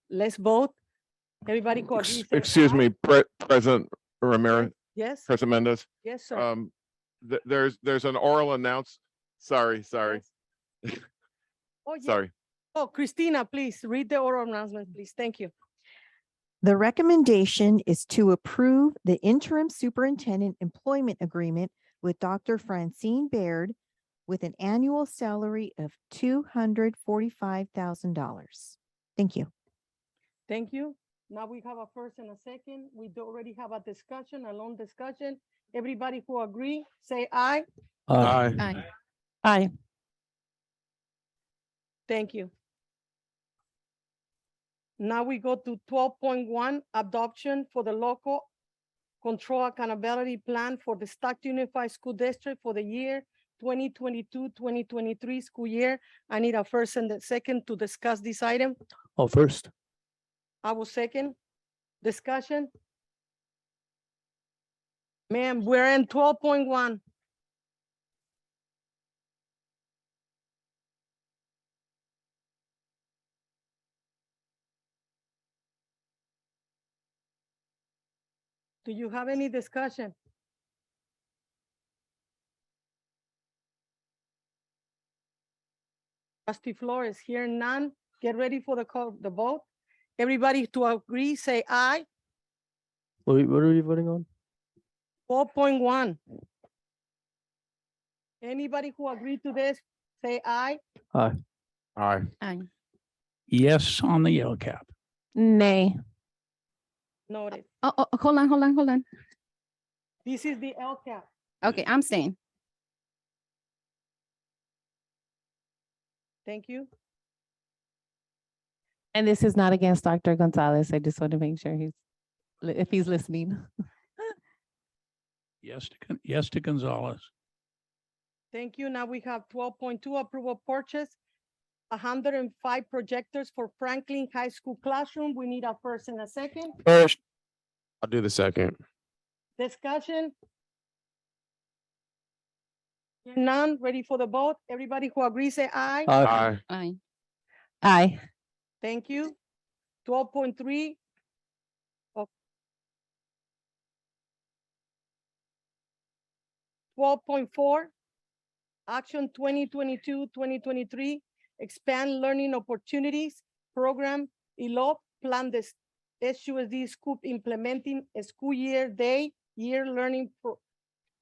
let's vote. Everybody who agrees. say Excuse aye. me, President Ramirez, Yes, President Mendez. yes, sir. There's an oral sorry. Oh, yeah. Sorry. Oh, Christina, please read the oral announcement, please. Thank you. The recommendation is to approve the interim superintendent employment agreement with Dr. Francine Baird with an annual salary of $245,000. Thank you. Thank you. Now we have a first and a second. We do already have a discussion, a long discussion. Everybody who agree, say aye. Aye. Aye. Thank you. Now we go to 12.1, adoption for the local control accountability plan for the Stockton Unified School District for the year 2022-2023 school year. I need a first and a second to discuss this item. Oh, first. I will second. Discussion. Ma'am, we're in 12.1. Do you have any discussion? Trustee Flores, here none. Get ready for the vote. Everybody to agree, say aye. What are we voting on? 4.1. Anybody who agree to this, say aye. Aye. Aye. Aye. Yes on the yellow cap. Nay. Noted. Hold on. This is the LCAP. Okay, I'm staying. Thank you. And this is not against Dr. Gonzalez. I just want to make sure if he's listening. Yes to Gonzalez. Thank you. Now we have 12.2, approval purchase 105 projectors for Franklin High School classroom. We need a first and a second. First. I'll do the second. Discussion. Hearing none, ready for the vote. Everybody who agrees, say aye. Aye. Aye. Aye. Thank you. 12.3. 12.4, Action 2022-2023, Expand Learning Opportunities Program, ELOP, Plan this SUSD Scoop implementing a school year learning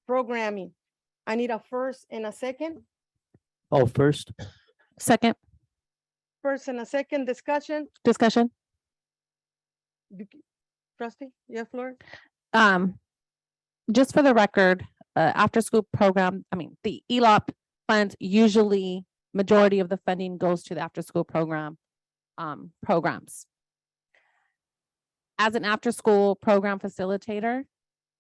programming. I need a first and a second. Oh, first. Second. First and a second discussion. Discussion. Trustee, yeah, Flor. Just for the record, after school program, the ELOP funds, usually majority of the funding goes to the after school program programs. As an after school program facilitator,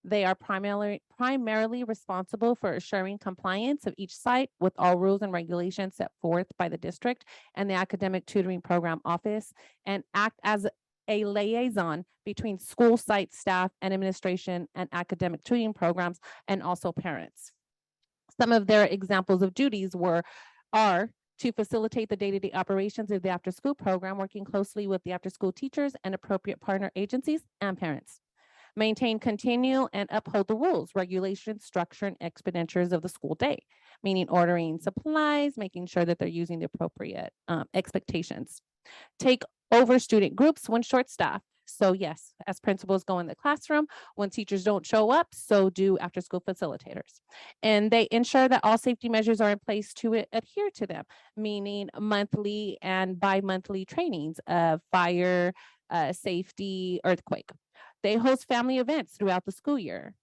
they are primarily responsible for assuring compliance of each site with all rules and regulations set forth by the district and the academic tutoring program office, and act as a liaison between school site staff and administration and academic tutoring programs and also parents. Some of their examples of duties are to facilitate the day-to-day operations of the after-school program, working closely with the after-school teachers and appropriate partner agencies and parents. Maintain, continue, and uphold the rules, regulations, structure, and expenditures of the school day, meaning ordering supplies, making sure that they're using the appropriate expectations. Take over student groups when short-staffed. So yes, as principals go in the classroom, when teachers don't show up, so do after-school facilitators. And they ensure that all safety measures are in place to adhere to them, meaning monthly and bi-monthly trainings of fire, safety, earthquake. They host family events throughout the school year,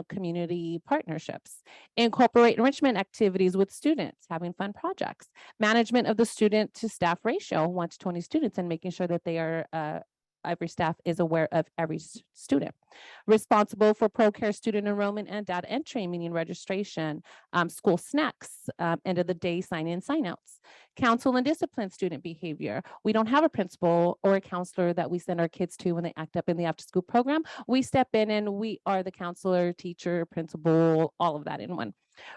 community partnerships, incorporate enrichment activities with students, having fun projects, management of the student to staff ratio, 1 to 20 students, and making sure that they are every staff is aware of every student. Responsible for ProCare student enrollment and data entry, meaning registration, school snacks, end of the day sign-in, sign-outs. Counsel and discipline student behavior. We don't have a principal or a counselor that we send our kids to when they act up in the after-school program. We step in and we are the counselor, teacher, principal, all of that in one.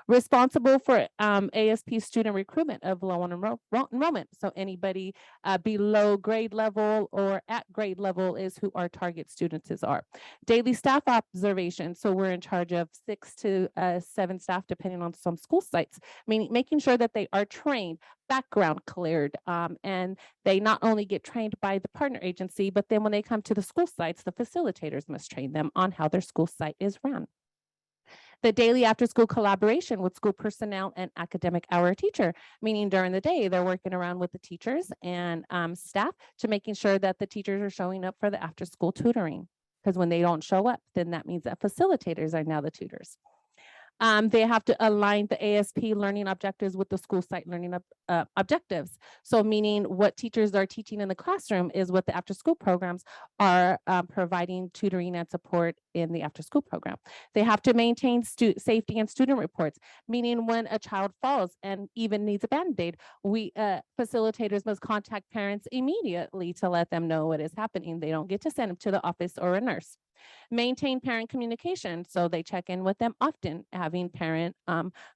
Responsible for ASP student recruitment of low on enrollment. So anybody below grade level or at grade level is who our target students are. Daily staff observation. So we're in charge of 6 to 7 staff, depending on some school sites, meaning making sure that they are trained, background cleared, and they not only get trained by the partner agency, but then when they come to the school sites, the facilitators must train them on how their school site is run. The daily after-school collaboration with school personnel and academic hour teacher, meaning during the day, they're working around with the teachers and staff to making sure that the teachers are showing up for the after-school tutoring. Because when they don't show up, then that means that facilitators are now the tutors. They have to align the ASP learning objectives with the school site learning objectives. So meaning what teachers are teaching in the classroom is what the after-school programs are providing tutoring and support in the after-school program. They have to maintain safety and student reports, meaning when a child falls and even needs a Band-Aid, we facilitators must contact parents immediately to let them know what is happening. They don't get to send them to the office or a nurse. Maintain parent communication, so they check in with them often, having parent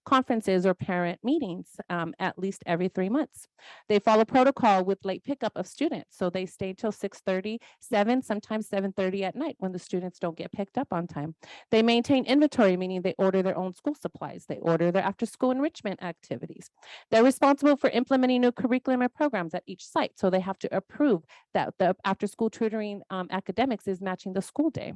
conferences or parent meetings at least every 3 months. They follow protocol with late pickup of students, so they stay till 6:30, 7, sometimes 7:30 at night when the students don't get picked up on time. They maintain inventory, meaning they order their own school supplies. They order their after-school enrichment activities. They're responsible for implementing new curriculum and programs at each site, so they have to approve that the after-school tutoring academics is matching the school day.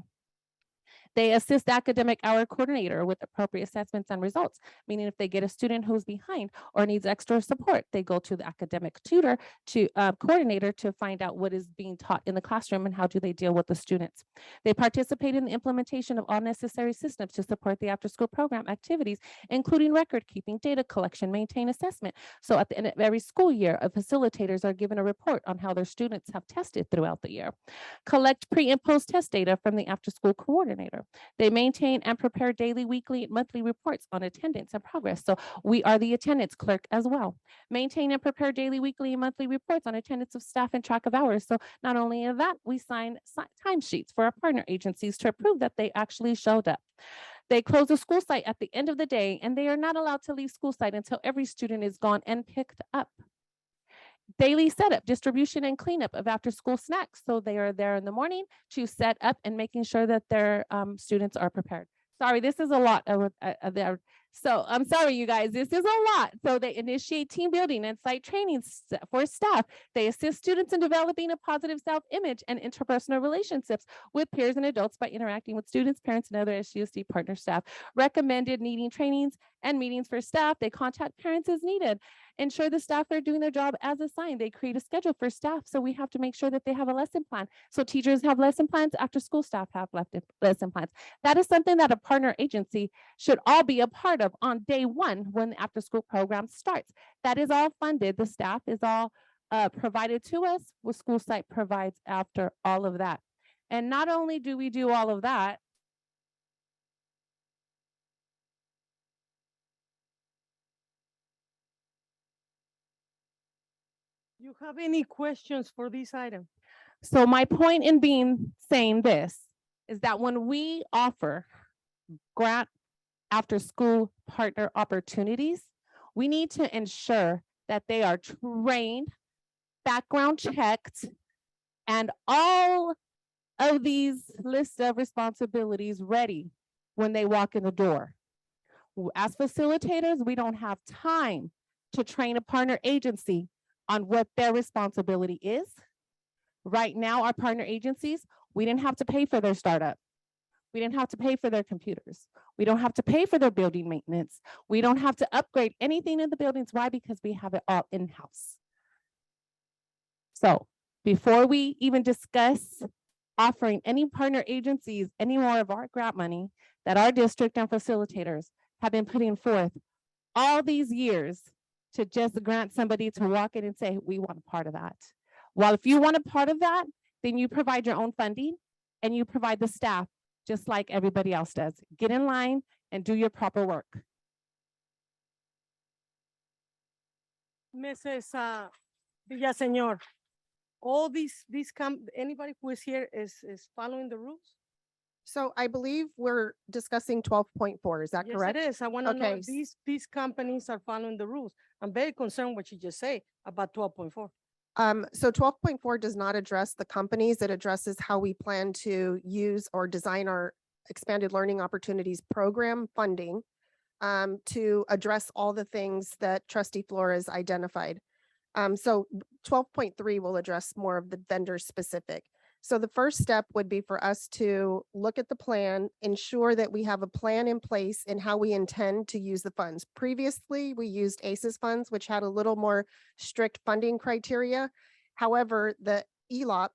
They assist the academic hour coordinator with appropriate assessments and results, meaning if they get a student who's behind or needs extra support, they go to the academic tutor to coordinator to find out what is being taught in the classroom and how do they deal with the students. They participate in the implementation of all necessary systems to support the after-school program activities, including record keeping, data collection, maintain assessment. So at the end of every school year, facilitators are given a report on how their students have tested throughout the year. Collect pre and post test data from the after-school coordinator. They maintain and prepare daily, weekly, and monthly reports on attendance and progress. So we are the attendance clerk as well. Maintain and prepare daily, weekly, and monthly reports on attendance of staff and track of hours. So not only in that, we sign timesheets for our partner agencies to prove that they actually showed up. They close the school site at the end of the day, and they are not allowed to leave school site until every student is gone and picked up. Daily setup, distribution, and cleanup of after-school snacks. So they are there in the morning to set up and making sure that their students are prepared. Sorry, this is a lot of there. So I'm sorry, you guys, this is a lot. So they initiate team building and site trainings for staff. They assist students in developing a positive self-image and interpersonal relationships with peers and adults by interacting with students, parents, and other SUSD partner staff. Recommended needing trainings and meetings for staff. They contact parents as needed. Ensure the staff are doing their job as assigned. They create a schedule for staff. So we have to make sure that they have a lesson plan. So teachers have lesson plans, after school staff have lesson plans. That is something that a partner agency should all be a part of on day one when the after school program starts. That is all funded. The staff is all provided to us. What school site provides after all of that. And not only do we do all of that, You have any questions for this item? so my point in saying this is that when we offer grant after school partner opportunities, we need to ensure that they are trained, background checked, and all of these lists of responsibilities ready when they walk in the door. As facilitators, we don't have time to train a partner agency on what their responsibility is, Right now, our partner agencies, we didn't have to pay for their startup. We didn't have to pay for their computers. We don't have to pay for their building maintenance. We don't have to upgrade anything in the buildings. Why? Because we have it all in-house. So before we even discuss offering any partner agencies any more of our grant money that our district and facilitators have been putting forth all these years to just grant somebody to walk in and say, we want a part of that. Well, if you want a part of that, then you provide your own funding and you provide the staff just like everybody else does. Get in line and do your proper work. Mrs. Villaseñor, all anybody who is here is following the rules? So I believe we're discussing 12.4. Is that Yes, correct? it is. I want to know Okay, if these companies are following the rules. I'm very concerned what you just say about 12.4. So 12.4 does not address the companies. It addresses how we plan to use or design our expanded learning opportunities program funding to address all the things that Trustee Flores identified. So 12.3 will address more of the vendor specific. So the first step would be for us to look at the plan, ensure that we have a plan in place in how we intend to use the funds. Previously, we used ACES funds, which had a little more strict funding criteria. However, the ELOP,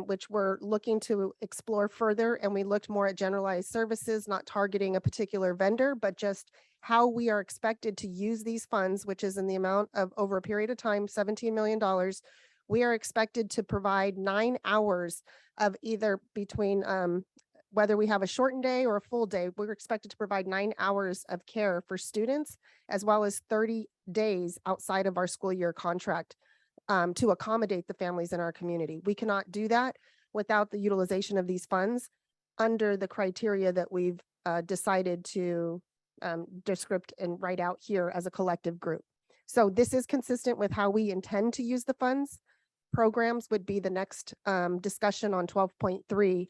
which we're looking to explore further, and we looked more at generalized services, not targeting a particular vendor, but just how we are expected to use these funds, which is in the amount of over a period of time, $17 million. We are expected to provide 9 hours of either between, whether we have a shortened day or a full day, we're expected to provide 9 hours of care for students, as well as 30 days outside of our school year contract to accommodate the families in our community. We cannot do that without the utilization of these funds under the criteria that we've decided to descript and write out here as a collective group. So this is consistent with how we intend to use the funds. Programs would be the next discussion on 12.3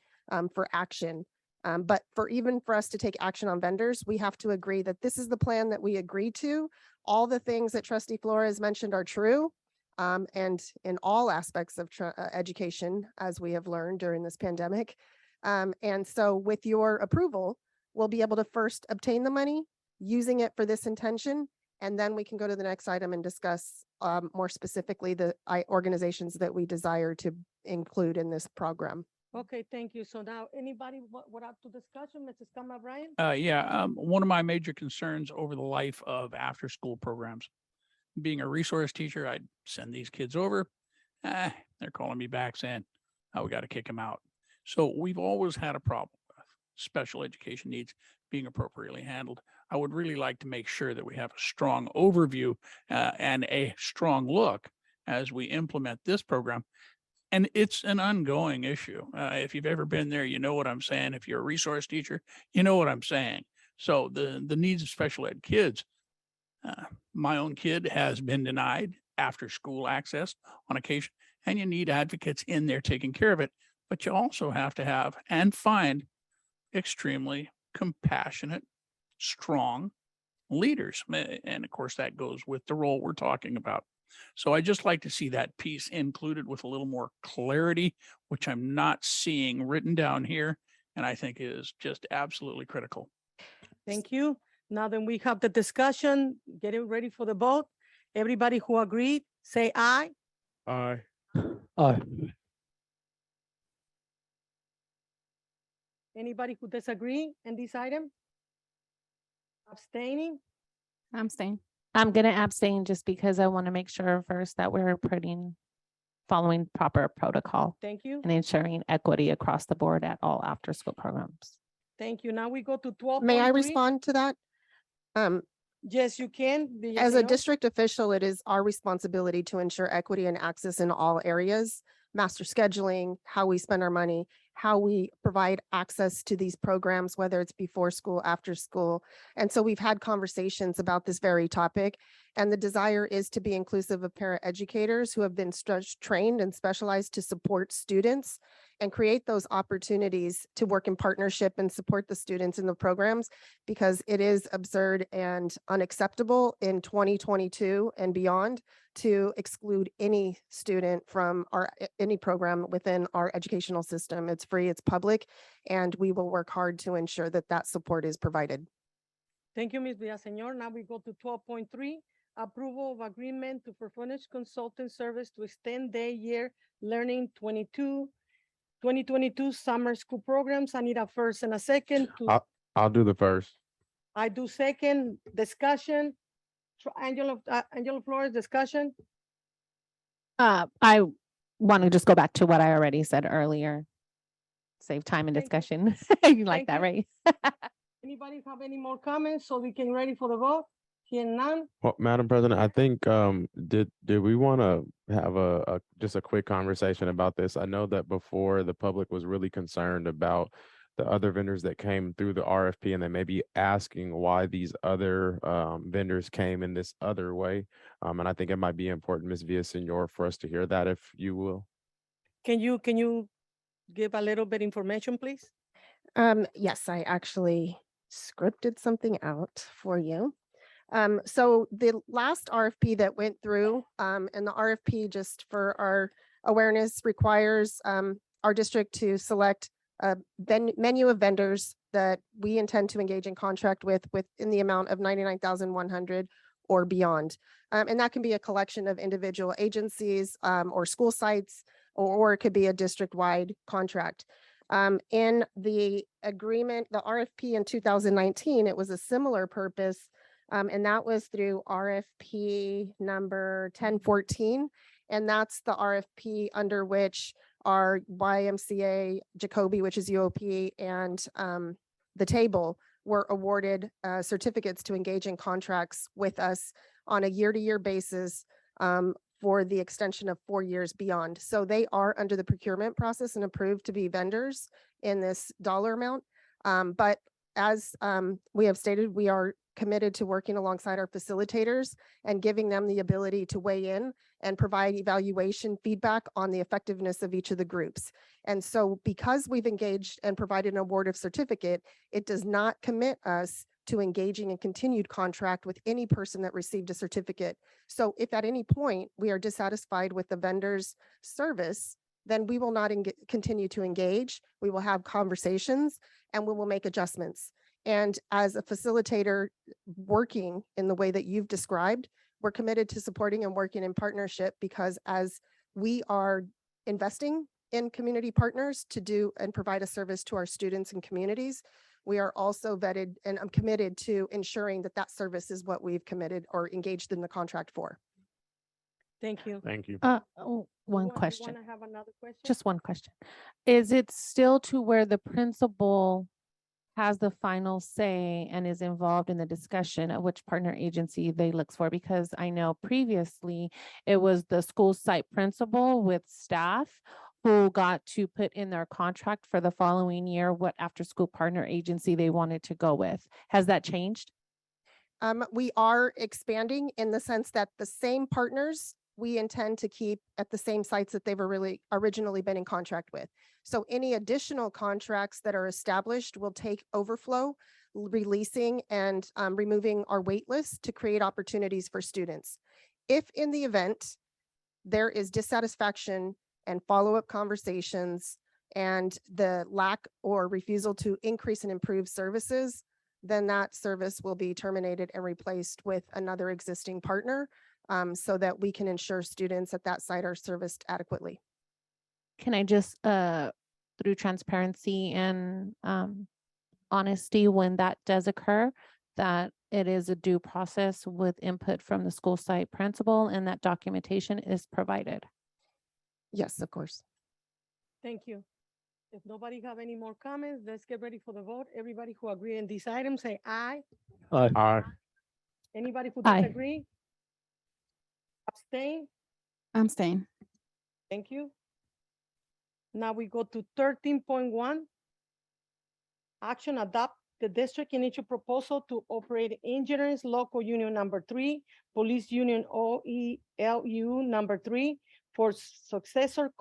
for action. But for us to take action on vendors, we have to agree that this is the plan that we agree to. All the things that Trustee Flores mentioned are true. And in all aspects of education, as we have learned during this pandemic. And so with your approval, we'll be able to first obtain the money, using it for this intention, and then we can go to the next item and discuss more specifically the organizations that we desire to include in this program. Okay, thank you. So now anybody what up to discussion? Mrs. Kama Bryan? One of my major concerns over the life of after-school programs. Being a resource teacher, I'd send these kids over. They're calling me back saying, oh, we got to kick them out. So we've always had a problem with special education needs being appropriately handled. I would really like to make sure that we have a strong overview and a strong look as we implement this program. And it's an ongoing issue. If you've ever been there, you know what I'm saying. If you're a resource teacher, you know what I'm saying. So the needs of special ed kids, my own kid has been denied after school access on occasion, and you need advocates in there taking care of it. But you also have to have and find extremely compassionate, strong leaders. And of course, that goes with the role we're talking about. So I just like to see that piece included with a little more clarity, which I'm not seeing written down here, and I think is just absolutely critical. Thank you. Now then we have the discussion, getting ready for the vote. Everybody who agreed, say aye. Aye. Aye. Anybody who disagree in this item? Abstaining? I'm staying. I'm going to abstain just because I want to make sure first that we're following proper protocol Thank you. and ensuring equity across the board at all after-school programs. Thank you. Now we go to 12. May I respond to that? Yes, you can. As a Villaseñor. district official, it is our responsibility to ensure equity and access in all areas. Master scheduling, how we spend our money, how we provide access to these programs, whether it's before school, after school. And so we've had conversations about this very topic. And the desire is to be inclusive of paraeducators who have been trained and specialized to support students and create those opportunities to work in partnership and support the students in the programs, because it is absurd and unacceptable in 2022 and beyond to exclude any student from any program within our educational system. It's free, it's public, and we will work hard to ensure that that support is provided. Thank you, Ms. Villaseñor. Now we go to 12.3, approval of agreement to furnish consultant service to extend day year learning 2022 summer school programs. I need a first and a second to, I'll do the first. I do second discussion. Angela Flores, discussion. I want to just go back to what I already said earlier. Save time and Thank you. discussion. You like that, Thank right? Anybody have any more comments so we can ready for the vote? Hearing none. Well, Madam President, I think, did we want to have just a quick conversation about this? I know that before the public was really concerned about the other vendors that came through the RFP, and they may be asking why these other vendors came in this other way. And I think it might be important, Ms. Villaseñor, for us to hear that, if you will. Can you give a little bit information, please? Yes, I actually scripted something out for you. So the last RFP that went through, and the RFP, just for our awareness, requires our district to select a menu of vendors that we intend to engage in contract within the amount of 99,100 or beyond. And that can be a collection of individual agencies or school sites, or it could be a district-wide contract. In the agreement, the RFP in 2019, it was a similar purpose, and that was through RFP number 1014. And that's the RFP under which our YMCA, Jacoby, which is UOP, and the table were awarded certificates to engage in contracts with us on a year-to-year basis for the extension of 4 years beyond. So they are under the procurement process and approved to be vendors in this dollar amount. But as we have stated, we are committed to working alongside our facilitators and giving them the ability to weigh in and provide evaluation feedback on the effectiveness of each of the groups. And so because we've engaged and provided an award of certificate, it does not commit us to engaging in continued contract with any person that received a certificate. So if at any point we are dissatisfied with the vendor's service, then we will not continue to engage. We will have conversations and we will make adjustments. And as a facilitator working in the way that you've described, we're committed to supporting and working in partnership, because as we are investing in community partners to do and provide a service to our students and communities, we are also vetted and I'm committed to ensuring that that service is what we've committed or engaged in the contract for. Thank you. Thank you. One You question, wanna have another question? just one question. Is it still to where the principal has the final say and is involved in the discussion of which partner agency they look for? Because I know previously it was the school site principal with staff who got to put in their contract for the following year what after school partner agency they wanted to go with. Has that changed? We are expanding in the sense that the same partners we intend to keep at the same sites that they've originally been in contract with. So any additional contracts that are established will take overflow, releasing and removing our wait list to create opportunities for students. If in the event there is dissatisfaction and follow-up conversations and the lack or refusal to increase and improve services, then that service will be terminated and replaced with another existing partner, so that we can ensure students at that site are serviced adequately. Can I just, through transparency and honesty, when that does occur, that it is a due process with input from the school site principal and that documentation is provided? Yes, of course. Thank you. If nobody have any more comments, let's get ready for the vote. Everybody who agree in these items, say aye. Aye. Aye. Anybody who Aye. disagree? Abstain? I'm staying. Thank you. Now we go to 13.1. Action adopt the district initial proposal to operate engineers local union number 3, police union OELU number 3 for successor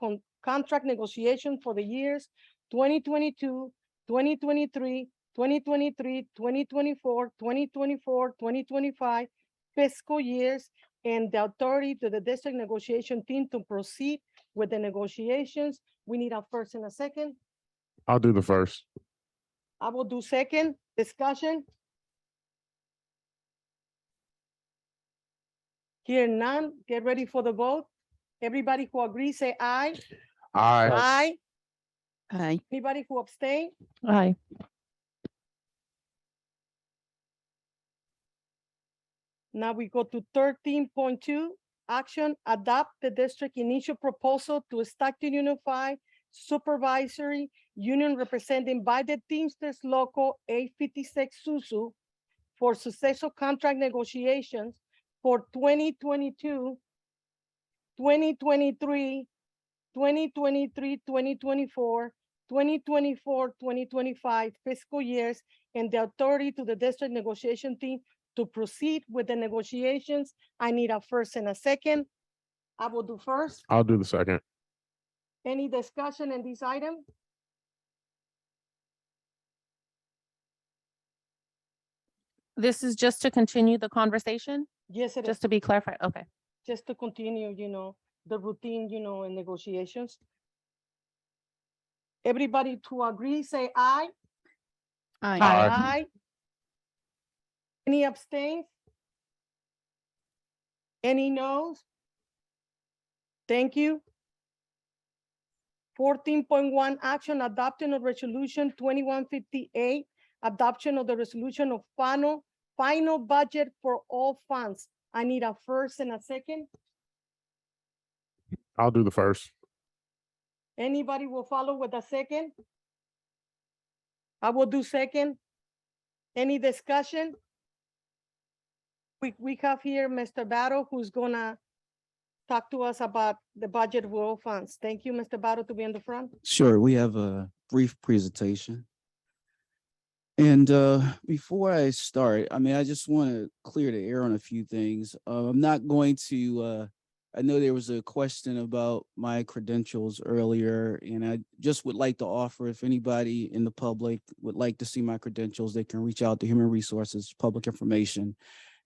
contract negotiation for the years 2022, 2023, 2023, 2024, 2024, 2025 fiscal years and the authority to the district negotiation team to proceed with the negotiations. We need a first and a second. I'll do the first. I will do second. Discussion. Here none, get ready for the vote. Everybody who agrees, say aye. Aye. Aye. Aye. Anybody who abstain? Aye. Now we go to 13.2, action, adopt the district initial proposal to Stockton Unified Supervisory Union represented by the Teamsters Local 856 SUSU for successful contract negotiations for 2022, 2023, 2023, 2024, 2024, 2025 fiscal years, and the authority to the district negotiation team to proceed with the negotiations. I need a first and a second. I will do first. I'll do the second. Any discussion in this item? This is just to continue the conversation, Yes, it is. just to be clarified. Okay. Just to continue, the routine, in negotiations. Everybody to agree, say aye. Aye. Aye. Any abstains? Any noes? Thank you. 14.1, action adopting of resolution 2158, adoption of the resolution of final budget for all funds. I need a first and a second. I'll do the first. Anybody will follow with a second? I will do second. Any discussion? We have here Mr. Battle, who's gonna talk to us about the budget for all funds. Thank you, Mr. Battle, to be in the front. Sure, we have a brief presentation. And before I start, I just want to clear the air on a few things. I'm not going to, I know there was a question about my credentials earlier, and I just would like to offer, if anybody in the public would like to see my credentials, they can reach out to Human Resources, Public Information.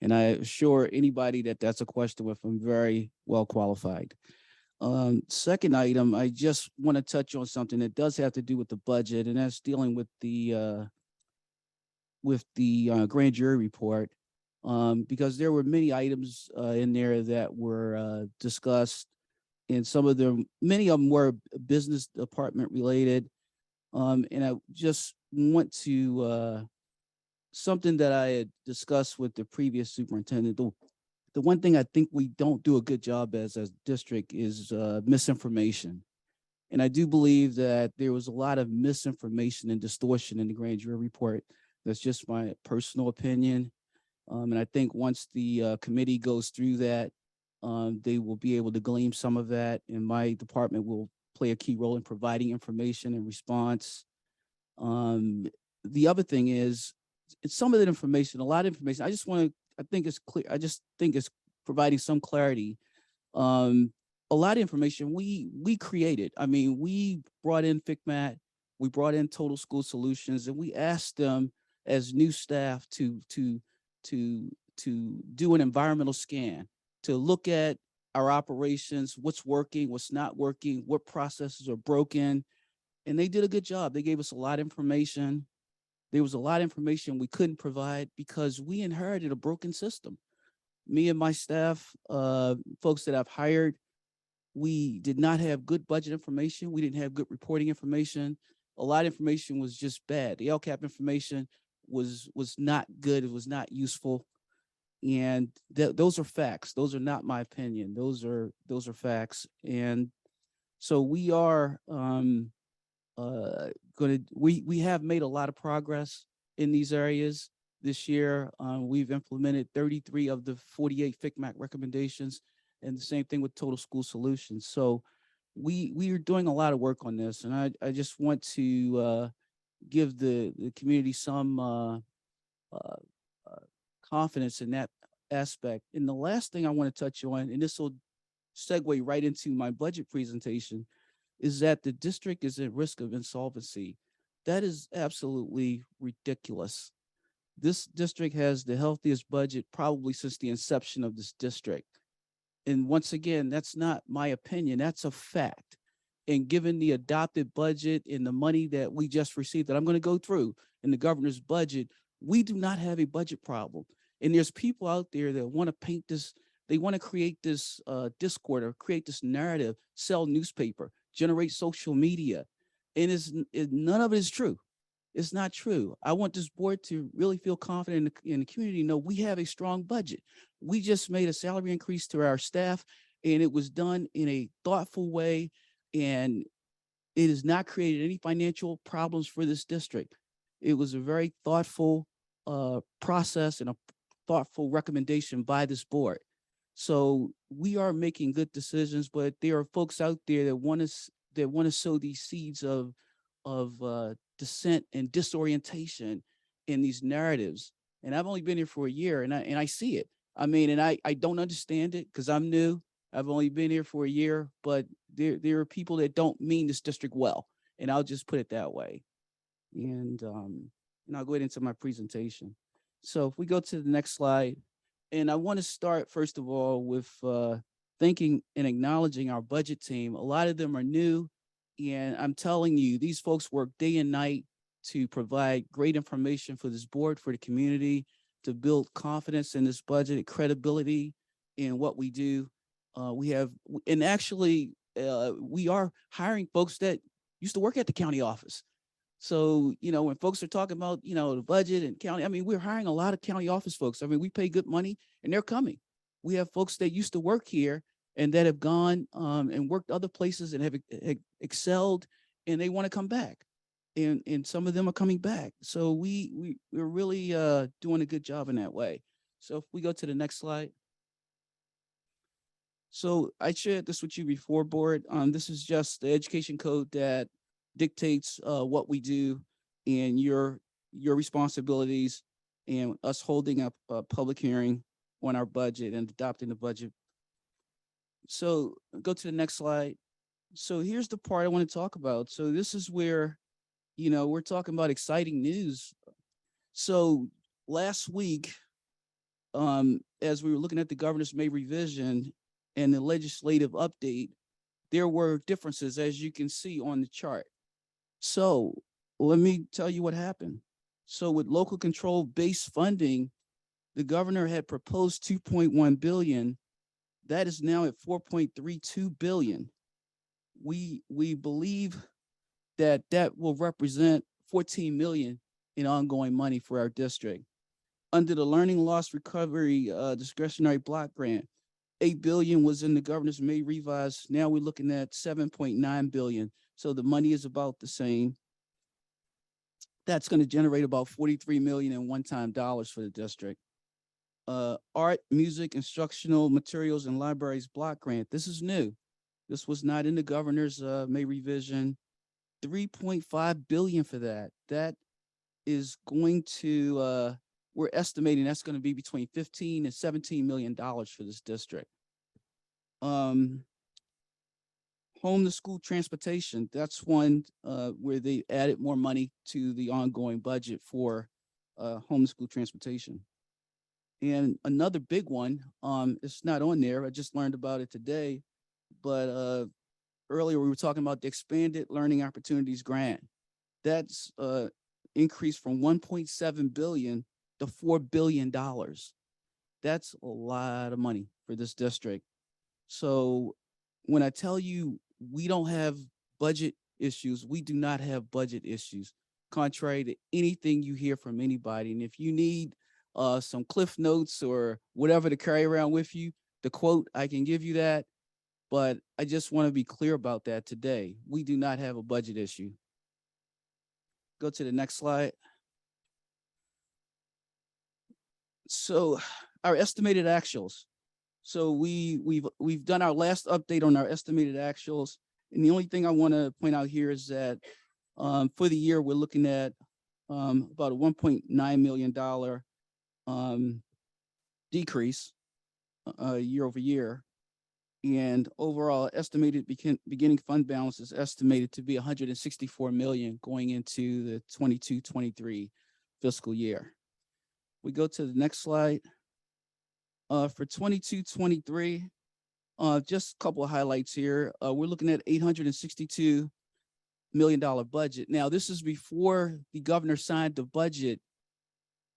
And I assure anybody that that's a question with, I'm very well qualified. Second item, I just want to touch on something that does have to do with the budget, and that's dealing with the grand jury report, because there were many items in there that were discussed, and many of them were business department related. And I just want to something that I had discussed with the previous superintendent. The one thing I think we don't do a good job as a district is misinformation. And I do believe that there was a lot of misinformation and distortion in the grand jury report. That's just my personal opinion. And I think once the committee goes through that, they will be able to glean some of that, and my department will play a key role in providing information and response. The other thing is, it's some of that information, a lot of information. I think it's clear. I just think it's providing some clarity. A lot of information we created. We brought in FCMAT, we brought in Total School Solutions, and we asked them as new staff to do an environmental scan, to look at our operations, what's working, what's not working, what processes are broken. And they did a good job. They gave us a lot of information. There was a lot of information we couldn't provide because we inherited a broken system. Me and my staff, folks that I've hired, we did not have good budget information. We didn't have good reporting information. A lot of information was just bad. The LCAP information was not good. It was not useful. And those are facts. Those are not my opinion. Those are facts. And so we are we have made a lot of progress in these areas this year. We've implemented 33 of the 48 FCMAT recommendations, and the same thing with Total School Solutions. So we are doing a lot of work on this, and I just want to give the community some confidence in that aspect. And the last thing I want to touch on, and this will segue right into my budget presentation, is that the district is at risk of insolvency. That is absolutely ridiculous. This district has the healthiest budget probably since the inception of this district. And once again, that's not my opinion, that's a fact. And given the adopted budget and the money that we just received that I'm going to go through in the governor's budget, we do not have a budget problem. And there's people out there that want to paint this, they want to create this discord or create this narrative, sell newspaper, generate social media. And none of it is true. It's not true. I want this board to really feel confident in the community. No, we have a strong budget. We just made a salary increase to our staff, and it was done in a thoughtful way, and it has not created any financial problems for this district. It was a very thoughtful process and a thoughtful recommendation by this board. So we are making good decisions, but there are folks out there that want to sow these seeds of dissent and disorientation in these narratives. And I've only been here for a year, and I see it. I mean, and I don't understand it because I'm new. I've only been here for a year, but there are people that don't mean this district well, and I'll just put it that way. And I'll go into my presentation. So if we go to the next slide, and I want to start first of all with thanking and acknowledging our budget team. A lot of them are new, and I'm telling you, these folks work day and night to provide great information for this board, for the community, to build confidence in this budget, credibility in what we do. We are hiring folks that used to work at the county office. So, when folks are talking about, the budget and county, I mean, we're hiring a lot of county office folks. I mean, we pay good money and they're coming. We have folks that used to work here and that have gone and worked other places and have excelled, and they want to come back. And some of them are coming back. So we're really doing a good job in that way. So if we go to the next slide. So I shared this with you before, board. This is just the education code that dictates what we do and your responsibilities, and us holding up a public hearing on our budget and adopting the budget. So go to the next slide. So here's the part I want to talk about. So this is where, we're talking about exciting news. So last week, as we were looking at the governor's May revision and the legislative update, there were differences, as you can see on the chart. So let me tell you what happened. So with local control based funding, the governor had proposed 2.1 billion. That is now at 4.32 billion. We believe that will represent 14 million in ongoing money for our district. Under the learning loss recovery discretionary block grant, 8 billion was in the governor's May revise. Now we're looking at 7.9 billion. So the money is about the same. That's going to generate about 43 million in one-time dollars for the district. Art, music, instructional materials, and libraries block grant. This is new. This was not in the governor's May revision. 3.5 billion for that. That is going to, we're estimating that's going to be between 15 and 17 million dollars for this district. Home to school transportation. That's one where they added more money to the ongoing budget for home to school transportation. And another big one, it's not on there. I just learned about it today, but earlier we were talking about the expanded learning opportunities grant. That's increased from 1.7 billion to $4 billion. That's a lot of money for this district. So when I tell you we don't have budget issues, we do not have budget issues, contrary to anything you hear from anybody. And if you need some Cliff Notes or whatever to carry around with you, the quote, I can give you that. But I just want to be clear about that today. We do not have a budget issue. Go to the next slide. So our estimated actuals. So we've done our last update on our estimated actuals. And the only thing I want to point out here is that for the year, we're looking at about a $1.9 million decrease year over year. And overall estimated beginning fund balance is estimated to be 164 million going into the 22-23 fiscal year. We go to the next slide. For 22-23, Just a couple of highlights here. We're looking at $862 million budget. Now, this is before the governor signed the budget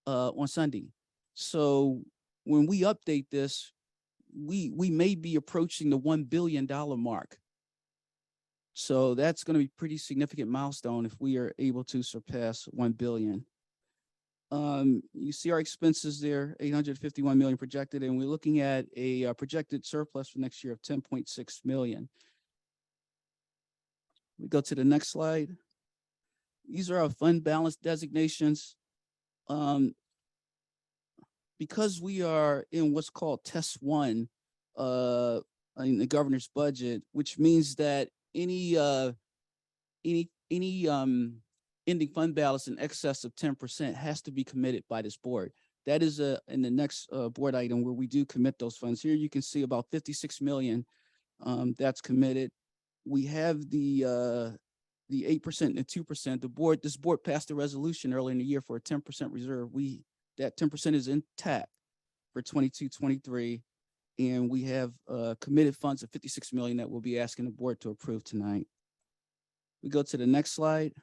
on Sunday. So when we update this, we may be approaching the $1 billion mark. So that's going to be pretty significant milestone if we are able to surpass 1 billion. You see our expenses there, 851 million projected, and we're looking at a projected surplus for next year of 10.6 million. We go to the next slide. These are our fund balance designations. Because we are in what's called test one in the governor's budget, which means that any ending fund balance in excess of 10% has to be committed by this board. That is in the next board item where we do commit those funds. Here you can see about 56 million that's committed. We have the 8% and the 2%. This board passed a resolution early in the year for a 10% reserve. That 10% is intact for 22-23, and we have committed funds of 56 million that we'll be asking the board to approve tonight. We go to the next slide.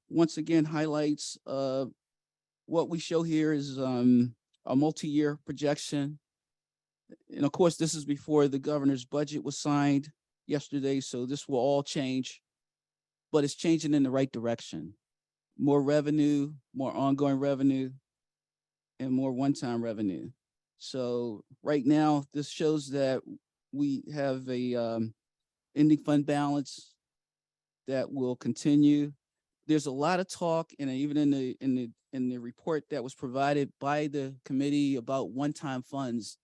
Once again, highlights. What we show here is a multi-year projection. And of course, this is before the governor's budget was signed yesterday, so this will all change, but it's changing in the right direction. More revenue, more ongoing revenue, and more one-time revenue. So right now, this shows that we have a ending fund balance that will continue. There's a lot of talk, and even in the report that was provided by the committee about one-time funds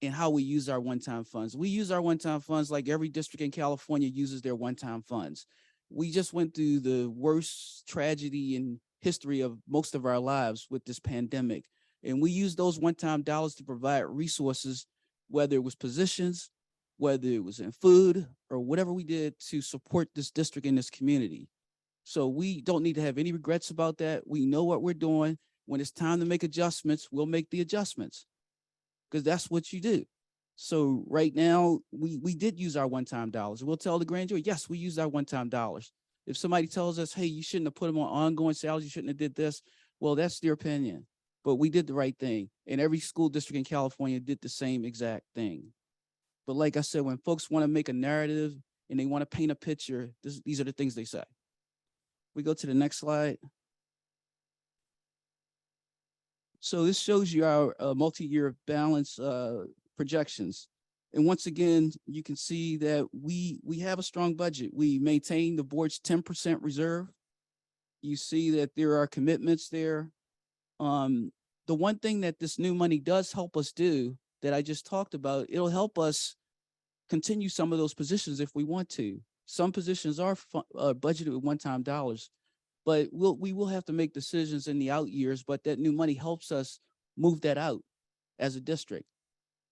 and how we use our one-time funds. We use our one-time funds like every district in California uses their one-time funds. We just went through the worst tragedy in history of most of our lives with this pandemic. And we use those one-time dollars to provide resources, whether it was positions, whether it was in food, or whatever we did to support this district and this community. So we don't need to have any regrets about that. We know what we're doing. When it's time to make adjustments, we'll make the adjustments because that's what you do. So right now, we did use our one-time dollars. We'll tell the grand jury, yes, we used our one-time dollars. If somebody tells us, hey, you shouldn't have put them on ongoing salaries, you shouldn't have did this, well, that's their opinion. But we did the right thing. And every school district in California did the same exact thing. But like I said, when folks want to make a narrative and they want to paint a picture, these are the things they say. We go to the next slide. So this shows you our multi-year balance projections. And once again, you can see that we have a strong budget. We maintain the board's 10% reserve. You see that there are commitments there. The one thing that this new money does help us do that I just talked about, it'll help us continue some of those positions if we want to. Some positions are budgeted with one-time dollars, but we will have to make decisions in the out years, but that new money helps us move that out as a district.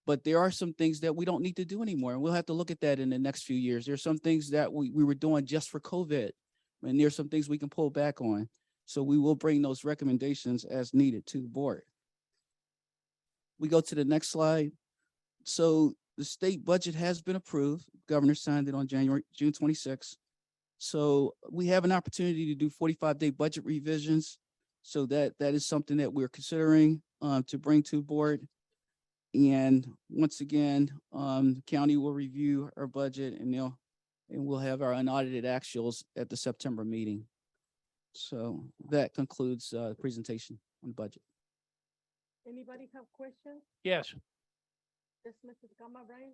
But there are some things that we don't need to do anymore, and we'll have to look at that in the next few years. There's some things that we were doing just for COVID, and there's some things we can pull back on. So we will bring those recommendations as needed to the board. We go to the next slide. So the state budget has been approved. Governor signed it on June 26th. So we have an opportunity to do 45-day budget revisions. So that is something that we're considering to bring to the board. And once again, the county will review our budget and we'll have our unaudited actuals at the September meeting. So that concludes the presentation on the budget. Anybody have questions? Yes, Yes, Mrs. Gama, Brian?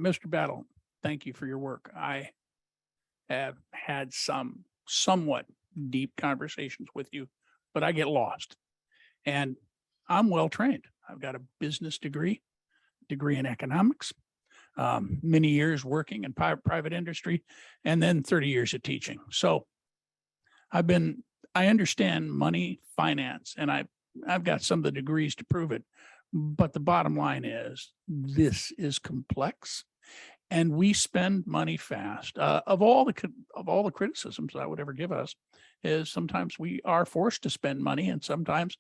Mr. Battle, thank you for your work. I have had some somewhat deep conversations with you, but I get lost. And I'm well-trained. I've got a business degree in economics, many years working in private industry, and then 30 years of teaching. So I understand money, finance, and I've got some of the degrees to prove it. But the bottom line is this is complex and we spend money fast. Of all the criticisms I would ever give us is sometimes we are forced to spend money and sometimes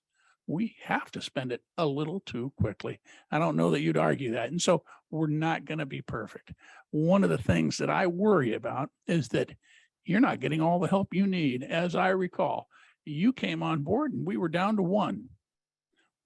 we have to spend it a little too quickly. I don't know that you'd argue that. And so we're not going to be perfect. One of the things that I worry about is that you're not getting all the help you need. As I recall, you came on board and we were down to one.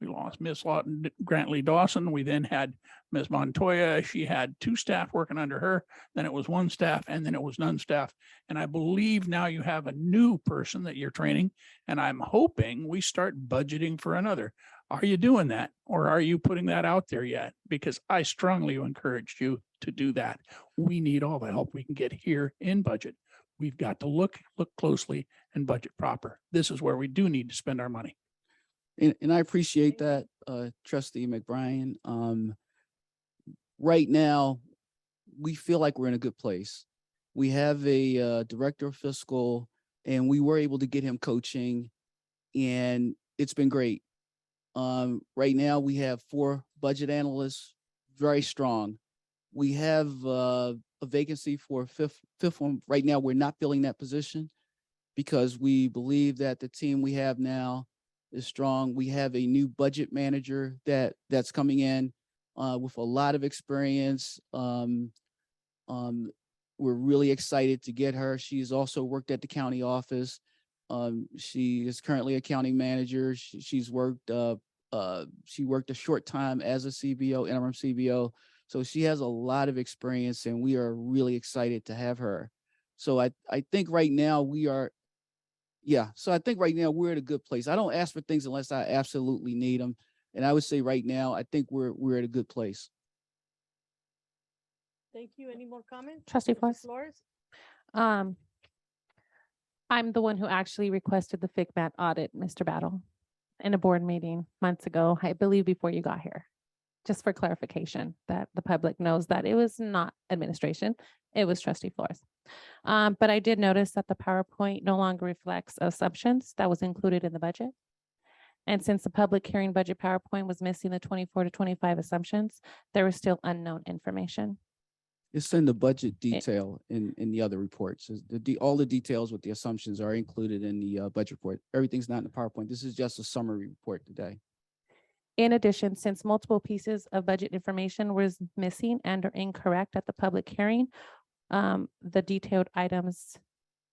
We lost Miss Lawton Grantley Dawson. We then had Miss Montoya. She had 2 staff working under her. Then it was 1 staff, and then it was none staff. And I believe now you have a new person that you're training, and I'm hoping we start budgeting for another. Are you doing that, or are you putting that out there yet? Because I strongly encouraged you to do that. We need all the help we can get here in budget. We've got to look closely and budget proper. This is where we do need to spend our money. And I appreciate that, Trustee McBrien. Right now, we feel like we're in a good place. We have a director of fiscal, and we were able to get him coaching, and it's been great. Right now, we have 4 budget analysts, very strong. We have a vacancy for a fifth one. Right now, we're not filling that position because we believe that the team we have now is strong. We have a new budget manager that's coming in with a lot of experience. We're really excited to get her. She's also worked at the county office. She is currently a county manager. She worked a short time as a CBO, interim CBO. So she has a lot of experience, and we are really excited to have her. So I think right now we're in a good place. I don't ask for things unless I absolutely need them. And I would say right now, I think we're at a good place. Thank you. Any more comments? Trustee Mrs. Flores? Flores? I'm the one who actually requested the FICMAT audit, Mr. Battle, in a board meeting months ago, I believe before you got here. Just for clarification, that the public knows that it was not administration, it was Trustee Flores. But I did notice that the PowerPoint no longer reflects assumptions that was included in the budget. And since the public hearing budget PowerPoint was missing the 24 to 25 assumptions, there was still unknown information. It's in the budget detail in the other reports. All the details with the assumptions are included in the budget report. Everything's not in the PowerPoint. This is just a summary report today. In addition, since multiple pieces of budget information was missing and are incorrect at the public hearing, the detailed items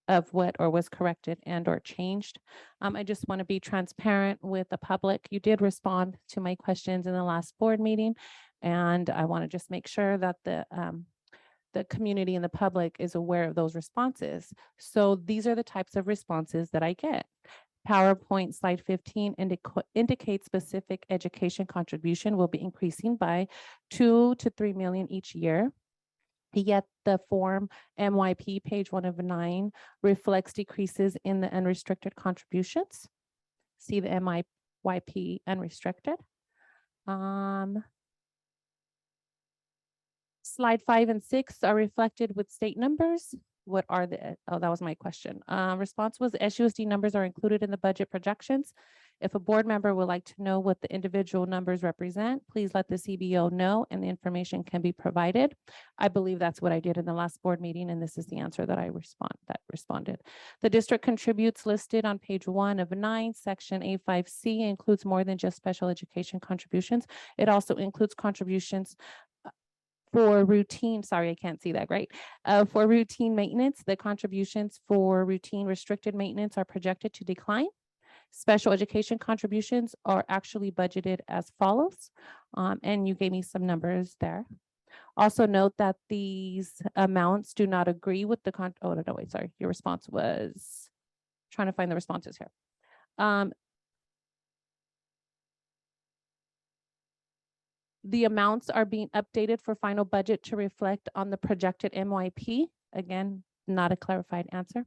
of what or was corrected and or changed. I just want to be transparent with the public. You did respond to my questions in the last board meeting, and I want to just make sure that the community and the public is aware of those responses. So these are the types of responses that I get. PowerPoint slide 15 indicates specific education contribution will be increasing by 2 to 3 million each year. Yet the form MYP page 1 of 9 reflects decreases in the unrestricted contributions. See the MYP unrestricted. Slide 5 and 6 are reflected with state numbers. What are the, oh, that was my question. Response was SUSD numbers are included in the budget projections. If a board member would like to know what the individual numbers represent, please let the CBO know and the information can be provided. I believe that's what I did in the last board meeting, and this is the answer that I responded. The district contributes listed on page 1 of 9, section A5C includes more than just special education contributions. It also includes contributions for routine, sorry, I can't see that great. For routine maintenance, the contributions for routine restricted maintenance are projected to decline. Special education contributions are actually budgeted as follows. And you gave me some numbers there. Also note that these amounts do not agree with the oh, no, wait, sorry. Your response was, trying to find the responses here. The amounts are being updated for final budget to reflect on the projected MYP. Again, not a clarified answer.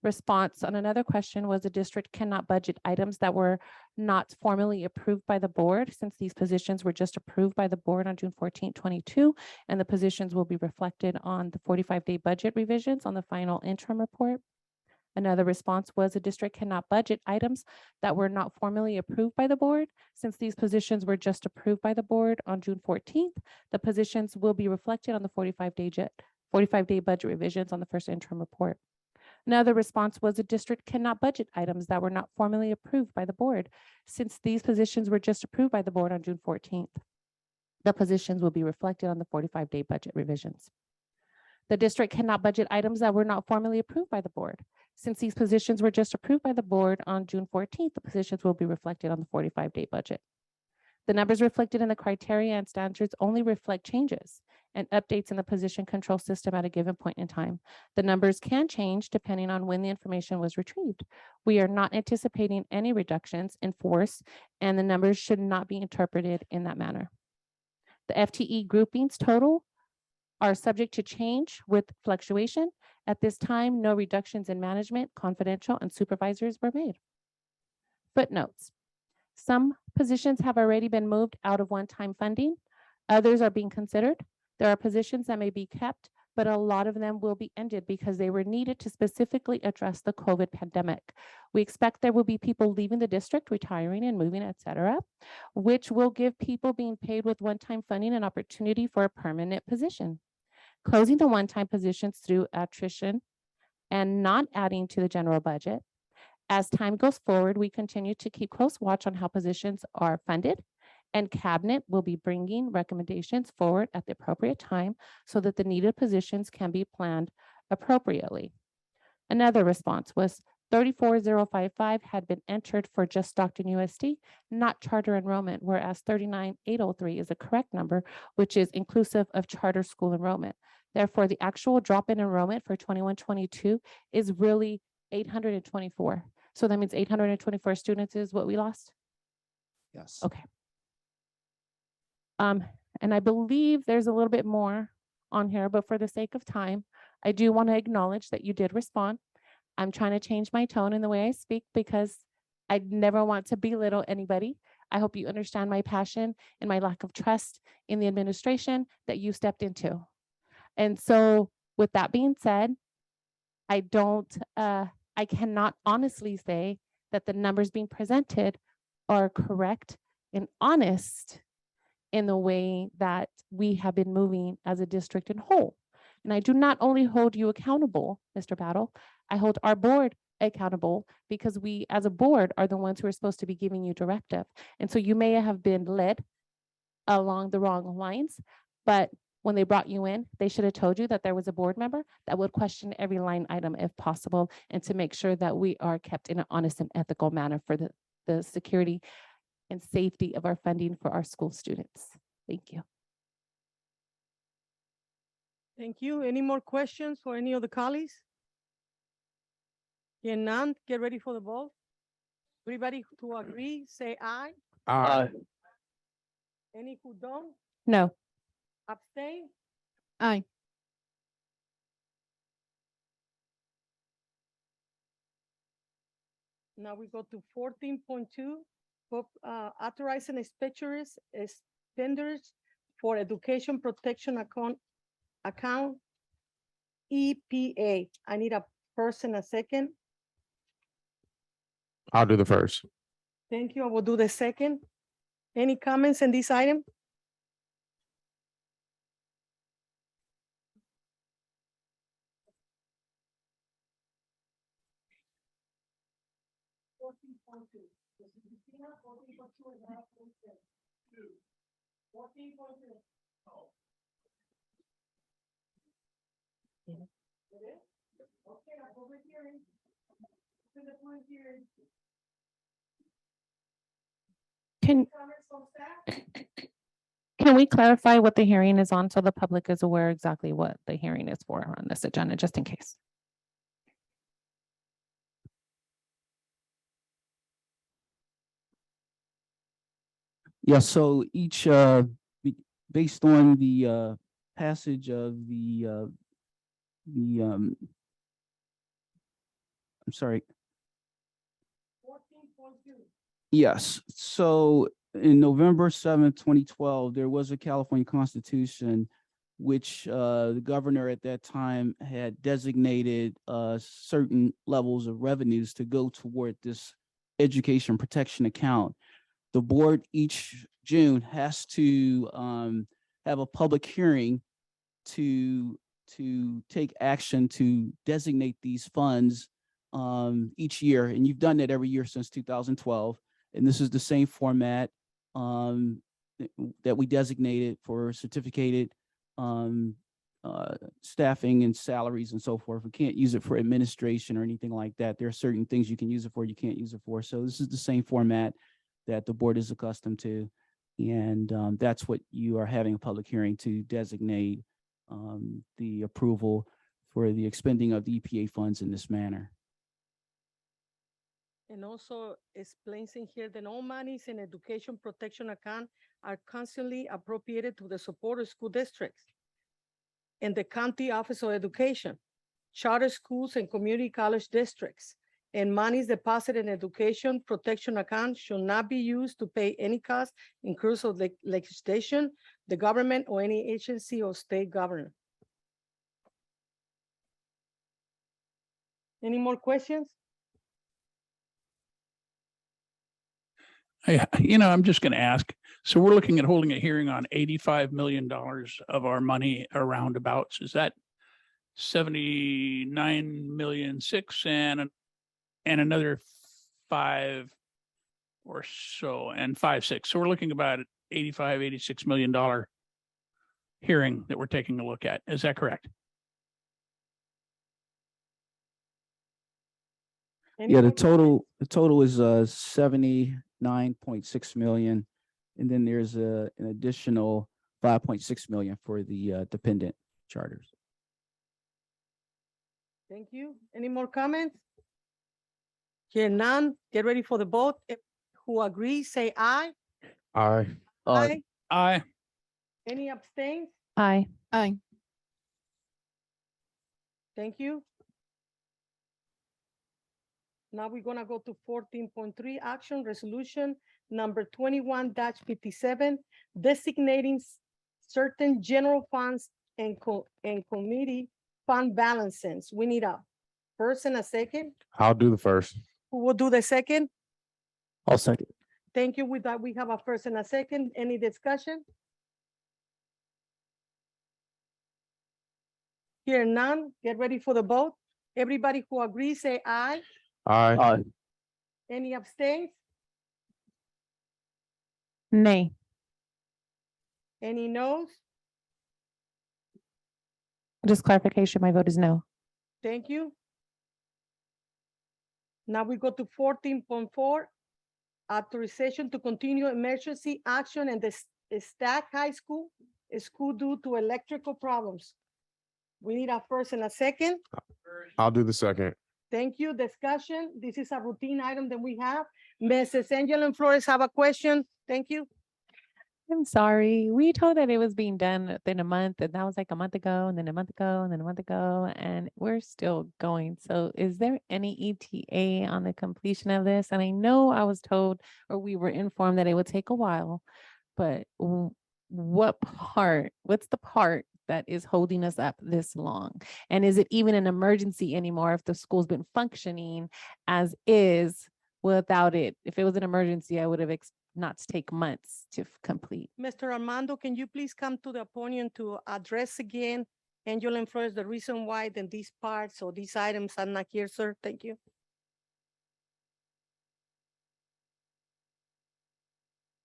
Response on another question was the district cannot budget items that were not formally approved by the board, since these positions were just approved by the board on June 14, 22, and the positions will be reflected on the 45-day budget revisions on the final interim report. Another response was the district cannot budget items that were not formally approved by the board. Since these positions were just approved by the board on June 14th, the positions will be reflected on the 45-day budget revisions on the first interim report. Another response was the district cannot budget items that were not formally approved by the board, since these positions were just approved by the board on June 14th. The positions will be reflected on the 45-day budget revisions. The district cannot budget items that were not formally approved by the board. Since these positions were just approved by the board on June 14th, the positions will be reflected on the 45-day budget. The numbers reflected in the criteria and standards only reflect changes and updates in the position control system at a given point in time. The numbers can change depending on when the information was retrieved. We are not anticipating any reductions in force, and the numbers should not be interpreted in that manner. The FTE groupings total are subject to change with fluctuation. At this time, no reductions in management, confidential, and supervisors were made. Footnotes. Some positions have already been moved out of one-time funding. Others are being considered. There are positions that may be kept, but a lot of them will be ended because they were needed to specifically address the COVID pandemic. We expect there will be people leaving the district, retiring and moving, etc., which will give people being paid with one-time funding an opportunity for a permanent position. Closing the one-time positions through attrition and not adding to the general budget. As time goes forward, we continue to keep close watch on how positions are funded, and cabinet will be bringing recommendations forward at the appropriate time so that the needed positions can be planned appropriately. Another response was 34055 had been entered for just Stockton USD, not charter enrollment, whereas 39803 is the correct number, which is inclusive of charter school enrollment. Therefore, the actual drop in enrollment for 21-22 is really 824. So that means 824 students is what we lost? Yes. Okay. And I believe there's a little bit more on here, but for the sake of time, I do want to acknowledge that you did respond. I'm trying to change my tone in the way I speak because I never want to belittle anybody. I hope you understand my passion and my lack of trust in the administration that you stepped into. And so with that being said, I cannot honestly say that the numbers being presented are correct and honest in the way that we have been moving as a district in whole. And I do not only hold you accountable, Mr. Battle, I hold our board accountable because we as a board are the ones who are supposed to be giving you directive. And so you may have been led along the wrong lines, but when they brought you in, they should have told you that there was a board member that would question every line item if possible, and to make sure that we are kept in an honest and ethical manner for the security and safety of our funding for our school students. Thank you. Thank you. Any more questions for any of the colleagues? Hearing none, get ready for the vote. Everybody who agree, say aye. Aye. Any who don't, No. abstain? Aye. Now we go to 14.2, authorizing expenditures for education protection account EPA. I need a person, a second. I'll do the first. Thank you. I will do the second. Any comments on this item? Can we clarify what the hearing is on so the public is aware exactly what the hearing is for on this agenda, just in case? Yeah, so each, based on the passage of the I'm sorry. Yes, so in November 7th, 2012, there was a California Constitution which the governor at that time had designated certain levels of revenues to go toward this education protection account. The board each June has to have a public hearing to to take action to designate these funds each year, and you've done that every year since 2012. And this is the same format that we designated for certificated staffing and salaries and so forth. We can't use it for administration or anything like that. There are certain things you can use it for, you can't use it for. So this is the same format that the board is accustomed to. And that's what you are having a public hearing to designate the approval for the expending of the EPA funds in this manner. And also explains in here that all monies in education protection account are constantly appropriated to the support of school districts and the county office of education, charter schools and community college districts. And monies deposited in education protection account should not be used to pay any cost incurred of legislation, the government, or any agency or state government. Any more questions? I'm just going to ask. So we're looking at holding a hearing on $85 million of our money around abouts. Is that 79,600,000 and another 5 or so and 5.6. So we're looking about $86 million hearing that we're taking a look at. Is that correct? Yeah, the total is 79.6 million. And then there's an additional 5.6 million for the dependent charters. Thank you. Any more comments? Here none, get ready for the vote. Who agrees, say aye. Aye. Aye. Aye. Any abstains? Aye. Aye. Thank you. Now we're gonna go to 14.3 action resolution number 21-57, designating certain general funds and committee fund balances. We need a first and a second. I'll do the first. Who will do the second? I'll second. Thank you. With that, we have a first and a second. Any discussion? Here none, get ready for the vote. Everybody who agrees, say aye. Aye. Aye. Any abstains? Nay. Any noes? Just clarification, my vote is no. Thank you. Now we go to 14.4, authorization to continue emergency action in the Stack High School due to electrical problems. We need a first and a second. I'll do the second. Thank you. Discussion. This is a routine item that we have. Mrs. Angela Flores have a question. Thank you. I'm sorry. We told that it was being done within a month, and that was like a month ago, and then a month ago, and then a month ago, and we're still going. So is there any ETA on the completion of this? And I know I was told, or we were informed that it would take a while, but what's the part that is holding us up this long? And is it even an emergency anymore if the school's been functioning as is without it? If it was an emergency, I would have not to take months to complete. Mr. Armando, can you please come to the podium to address again, Angela Flores, the reason why then these parts or these items are not here, sir? Thank you.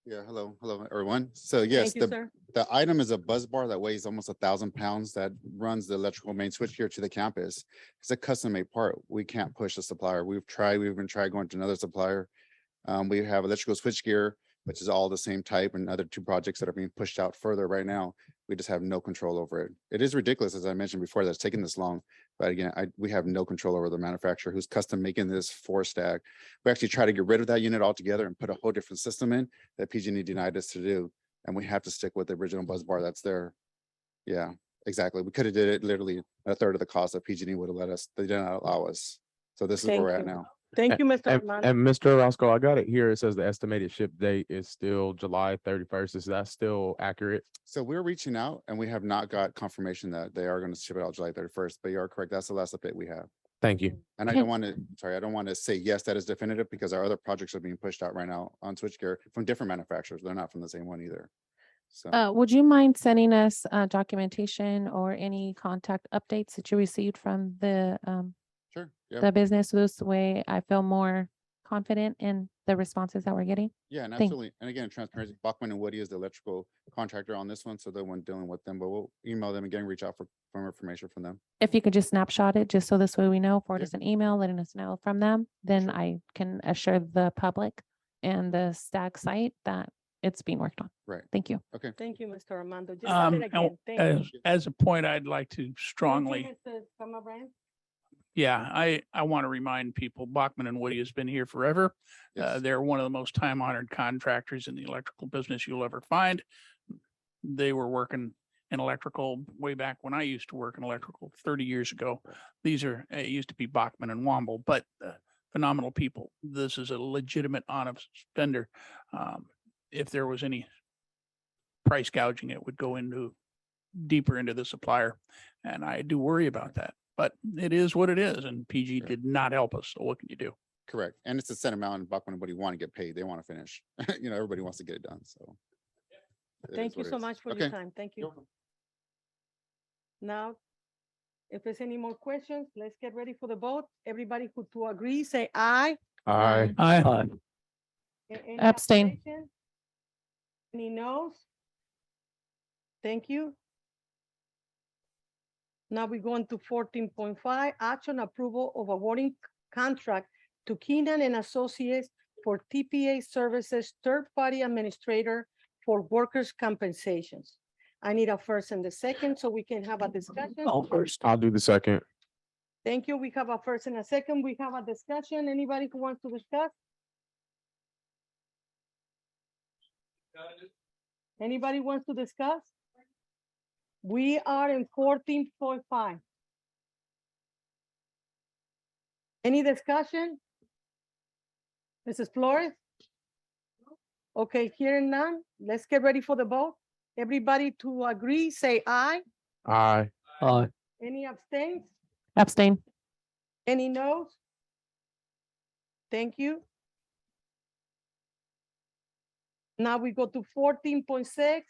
Yeah, hello, everyone. So yes, Thank you, sir. the item is a buzz bar that weighs almost 1,000 pounds that runs the electrical main switchgear to the campus. It's a custom made part. We can't push the supplier. We've even tried going to another supplier. We have electrical switchgear, which is all the same type, and other 2 projects that are being pushed out further right now. We just have no control over it. It is ridiculous, as I mentioned before, that's taking this long. But again, we have no control over the manufacturer who's custom making this 4-stack. We actually try to get rid of that unit altogether and put a whole different system in that PG&E denied us to do. And we have to stick with the original buzz bar that's there. Yeah, exactly. We could have did it literally a third of the cost that PG&E would have let us. They did not allow us. So this is where Thank we're at you. now. Thank you, Mr. And, Armando. and Mr. Orozco, I got it here. It says the estimated ship date is still July 31st. Is that still accurate? So we're reaching out and we have not got confirmation that they are going to ship it out July 31st, but you are correct. That's the last update we have. Thank you. And I don't want to say yes, that is definitive, because our other projects are being pushed out right now on switchgear from different manufacturers. They're not from the same one either. So. Would you mind sending us documentation or any contact updates that you received from the Sure. Yeah. the business? This way I feel more confident in the responses that we're getting. Yeah, and Thank- absolutely. And again, transparency, Bachman and Woody is the electrical contractor on this one, so they're one dealing with them, but we'll email them again, reach out for more information from them. If you could just snapshot it, just so this way we know, forward Yeah. us an email, letting us know from them, then Sure. I can assure the public and the STAG site that it's being worked on. Right. Thank you. Okay. Thank you, Mr. Armando. Just say it again. Thank you. As a point, I'd like to Thank you, strongly, Mr. Summerbrand. yeah, I want to remind people, Bachman and Woody has been here forever. Yes. They're one of the most time honored contractors in the electrical business you'll ever find. They were working in electrical way back when I used to work in electrical 30 years ago. These are, it used to be Bachman and Womble, but phenomenal people. This is a legitimate, honest vendor. If there was any price gouging, it would go into deeper into the supplier. And I do worry about that, but it is what it is. And PG did not help us. So what can you do? Correct. And it's a set amount and Bachman and Woody want to get paid. They want to finish. Everybody wants to get it done, so. it Thank is you what it so is. much for Okay. your time. Thank you. Now, if there's any more questions, let's get ready for the vote. Everybody who to agree, say aye. Aye. Aye. Any Abstain. abstention? Any noes? Thank you. Now we go into 14.5, action approval of awarding contract to Keenan and Associates for TPA services, third-party administrator for workers' compensations. I need a first and a second so we can have a discussion. First. I'll do the second. Thank you. We have a first and a second. We have a discussion. Anybody who wants to discuss? Anybody wants to discuss? We are in 14.5. Any discussion? Mrs. Flores? Okay, hearing none, let's get ready for the vote. Everybody to agree, say aye. Aye. Aye. Any abstains? Abstain. Any noes? Thank you. Now we go to 14.6,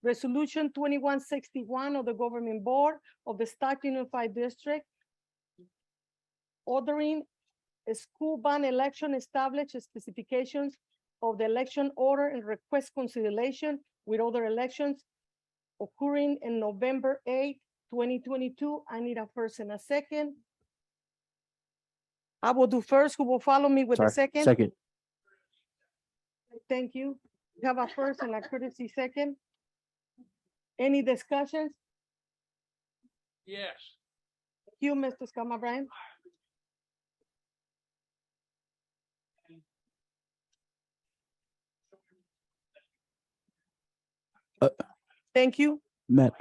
Resolution 2161 of the Government Board of the Stock Unified District, ordering a school bond election, establish specifications of the election order and request consideration with other elections occurring in November 8, 2022. I need a first and a second. I will do first. Who will follow me with a second? Second. Thank you. We have a first and a courtesy second. Any discussions? Yes. Thank you, Mr. Scamabrine. Thank you. Matt.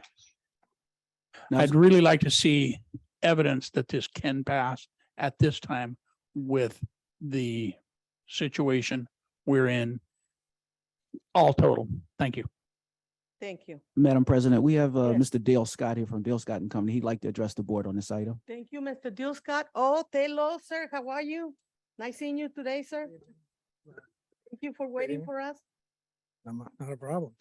Now, I'd really like to see evidence that this can pass at this time with the situation we're in. All total. Thank you. Thank you. Madam President, we have Yes. Mr. Dale Scott here from Dale Scott and Company. He'd like to address the board on this item. Thank you, Mr. Dill Scott. Oh, hello, sir. How are you? Nice seeing you today, sir. Thank you for waiting for us. Not a problem.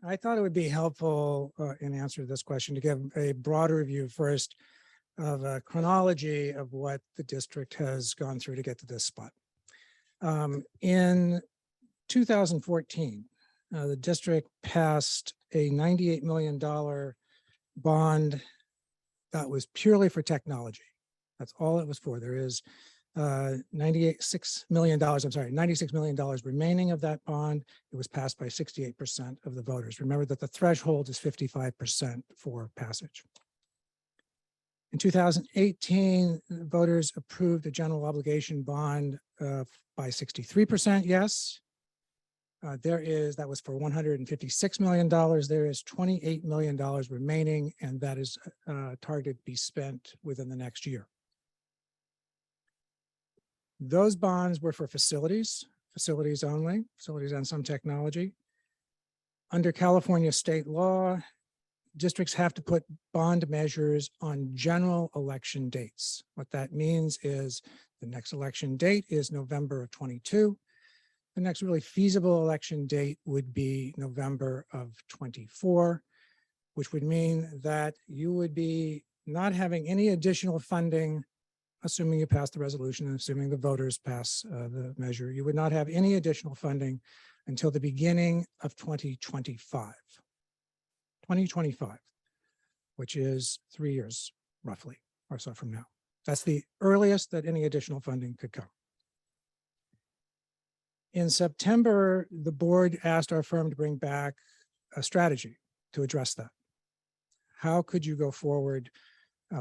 I thought it would be helpful in answer to this question to give a broader view first of a chronology of what the district has gone through to get to this spot. In 2014, the district passed a $98 million bond that was purely for technology. That's all it was for. There is $96 million remaining of that bond. It was passed by 68% of the voters. Remember that the threshold is 55% for passage. In 2018, the voters approved a general obligation bond by 63% yes. That was for $156 million. There is $28 million remaining, and that is targeted to be spent within the next year. Those bonds were for facilities only, facilities and some technology. Under California state law, districts have to put bond measures on general election dates. What that means is the next election date is November of 22. the next really feasible election date would be November of 24, which would mean that you would be not having any additional funding, assuming you pass the resolution and assuming the voters pass the measure, you would not have any additional funding until the beginning of 2025. 2025, which is 3 years roughly or so from now. That's the earliest that any additional funding could come. In September, the board asked our firm to bring back a strategy to address that. How could you go forward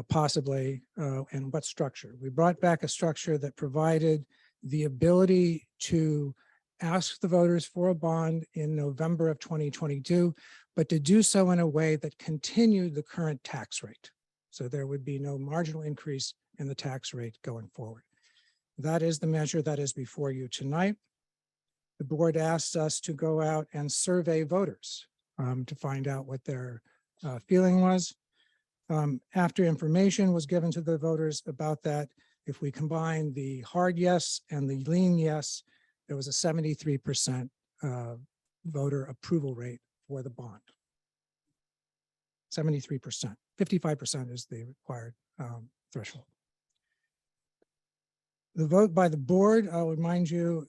possibly, and what structure? We brought back a structure that provided the ability to ask the voters for a bond in November of 2022, but to do so in a way that continued the current tax rate. So there would be no marginal increase in the tax rate going forward. That is the measure that is before you tonight. The board asked us to go out and survey voters to find out what their feeling was. After information was given to the voters about that, if we combine the hard yes and the lean yes, there was a 73% voter approval rate for the bond. 73%, 55% is the required threshold. The vote by the board, I'll remind you,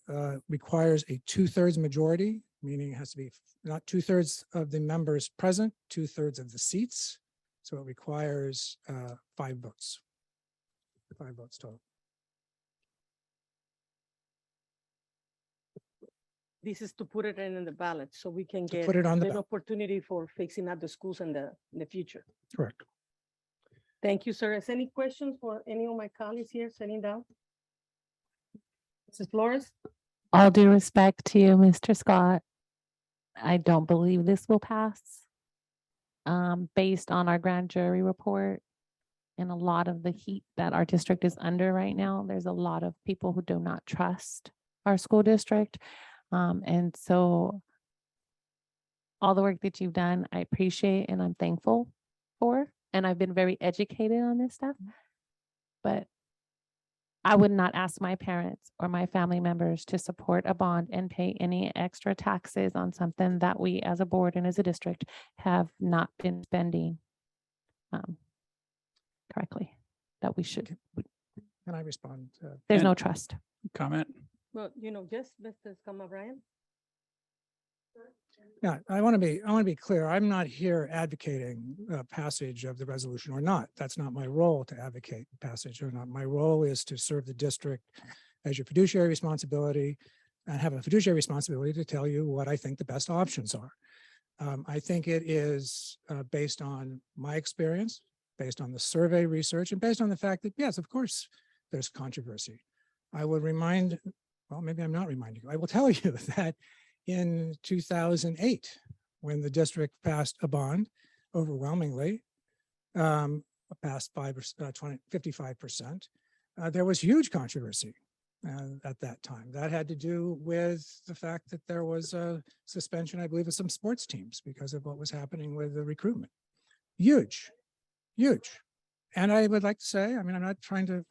requires a 2/3 majority, meaning it has to be not 2/3 of the members present, 2/3 of the seats. So it requires 5 votes, 5 votes total. This is to put it in the ballot so we can get put it on the an ballot. opportunity for fixing up the schools in the future. Correct. Thank you, sir. Is any questions for any of my colleagues here sitting down? Mrs. Flores? All due respect to you, Mr. Scott, I don't believe this will pass. Based on our grand jury report and a lot of the heat that our district is under right now, there's a lot of people who do not trust our school district. And so all the work that you've done, I appreciate and I'm thankful for, and I've been very educated on this stuff. But I would not ask my parents or my family members to support a bond and pay any extra taxes on something that we as a board and as a district have not been spending correctly, that we should. Can I respond? There's no trust. Comment? Well, just Mr. Scott Bryan. Yeah, I want to be clear. I'm not here advocating passage of the resolution or not. That's not my role to advocate passage or not. My role is to serve the district as your fiduciary responsibility and have a fiduciary responsibility to tell you what I think the best options are. I think it is based on my experience, based on the survey research, and based on the fact that, yes, of course, there's controversy. I would remind, well, maybe I'm not reminding you. I will tell you that in 2008, when the district passed a bond overwhelmingly, passed 55%, there was huge controversy at that time. That had to do with the fact that there was a suspension, I believe, of some sports teams because of what was happening with the recruitment. Huge, huge. And I would like to say, I mean, I'm not trying to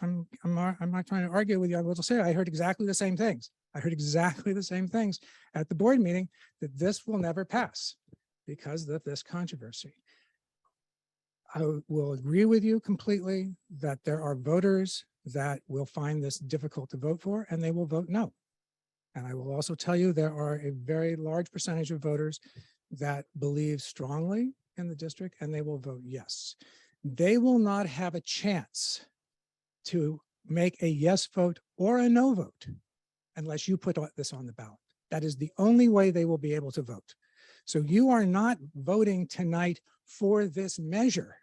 argue with you. I will say I heard exactly the same things. I heard exactly the same things at the board meeting, that this will never pass because of this controversy. I will agree with you completely that there are voters that will find this difficult to vote for, and they will vote no. And I will also tell you there are a very large percentage of voters that believe strongly in the district, and they will vote yes. They will not have a chance to make a yes vote or a no vote unless you put this on the ballot. That is the only way they will be able to vote. So you are not voting tonight for this measure.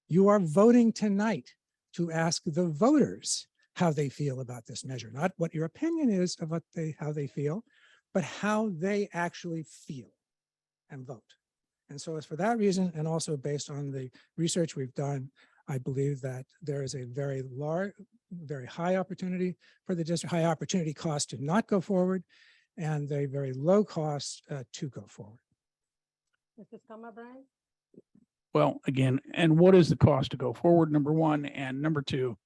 You are voting tonight to ask the voters how they feel about this measure, not what your opinion is of how they feel, but how they actually feel and vote. And so it's for that reason, and also based on the research we've done, I believe that there is a very large, very high opportunity for the district, high opportunity cost to not go forward, and a very low cost to go forward. Mr. Scott Bryan? Well, again, and what is the cost to go forward, number one, and number two,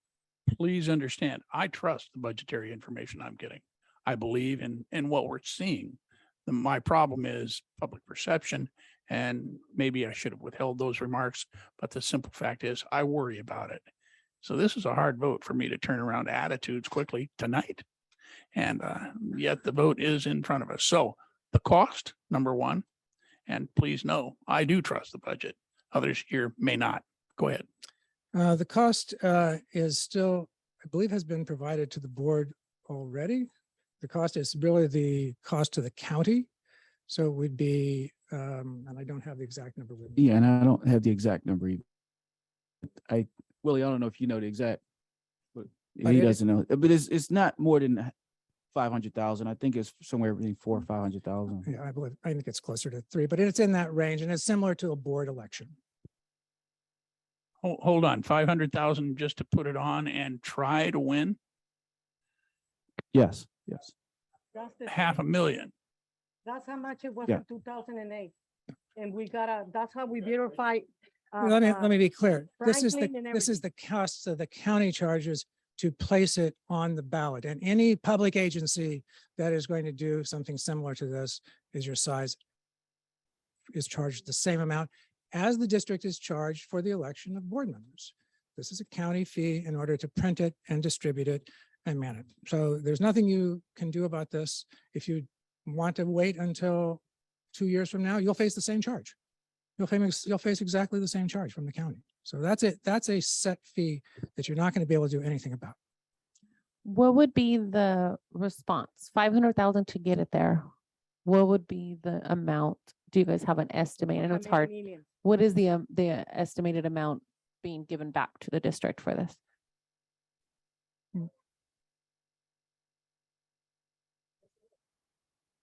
please understand, I trust the budgetary information I'm getting. I believe, in what we're seeing. My problem is public perception, and maybe I should have withheld those remarks, but the simple fact is I worry about it. So this is a hard vote for me to turn around attitudes quickly tonight. And yet the vote is in front of us. So the cost, number one, and please know, I do trust the budget. Others here may not. Go ahead. The cost is still, I believe, has been provided to the board already. The cost is really the cost to the county. So it would be, and I don't have the exact number with me. Yeah, and I don't have the exact number either. Willie, I don't know if you know the exact, but But he it- doesn't know. But it's not more than 500,000. I think it's somewhere between 400 or 500,000. Yeah, I think it's closer to 3, but it's in that range and it's similar to a board election. Hold on, 500,000 just to put it on and try to win Yes, yes. That's the 500,000. That's how much it was Yeah. in 2008. And we gotta, that's how we verify. Let me be clear. This is Franklin and the cost of the county charges to place it on the ballot. And any public agency that is going to do something similar to this is your size is charged the same amount as the district is charged for the election of board members. This is a county fee in order to print it and distribute it and man it. So there's nothing you can do about this. If you want to wait until 2 years from now, you'll face the same charge. You'll face exactly the same charge from the county. So that's it. That's a set fee that you're not going to be able to do anything about. What would be the response? 500,000 to get it there. What would be the amount? Do you guys have an estimate? I know it's hard. What is the estimated amount being given back to the district for this?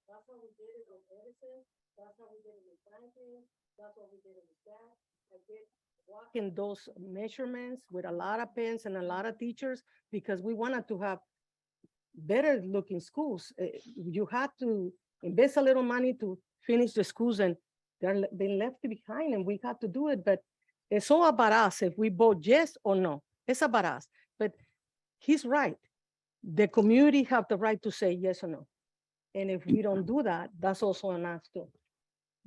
That's what we did it on Edison. That's what we did it in Franklin. That's what we did in the staff. I did walking those measurements with a lot of pens and a lot of teachers because we wanted to have better looking schools. You had to invest a little money to finish the schools and they're been left behind and we had to do it. But it's all about us if we vote yes or no. It's about us. But he's right. The community have the right to say yes or no. And if we don't do that, that's also on us too.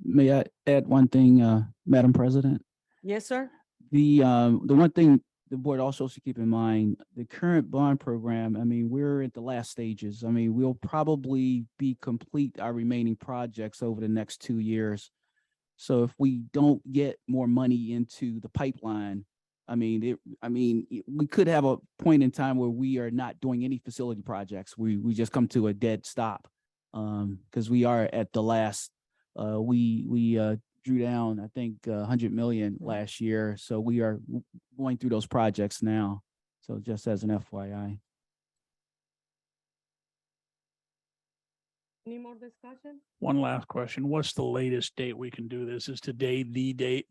May I add one thing, Madam President? Yes, sir? The one thing the board also should keep in mind, the current bond program, I mean, we're at the last stages. I mean, we'll probably be complete our remaining projects over the next 2 years. So if we don't get more money into the pipeline, we could have a point in time where we are not doing any facility projects. We just come to a dead stop. Because we are at the last, we drew down, I think, 100 million last year. So we are going through those projects now. So just as an FYI. Any more discussion? One last question. What's the latest date we can do this? Is today the date?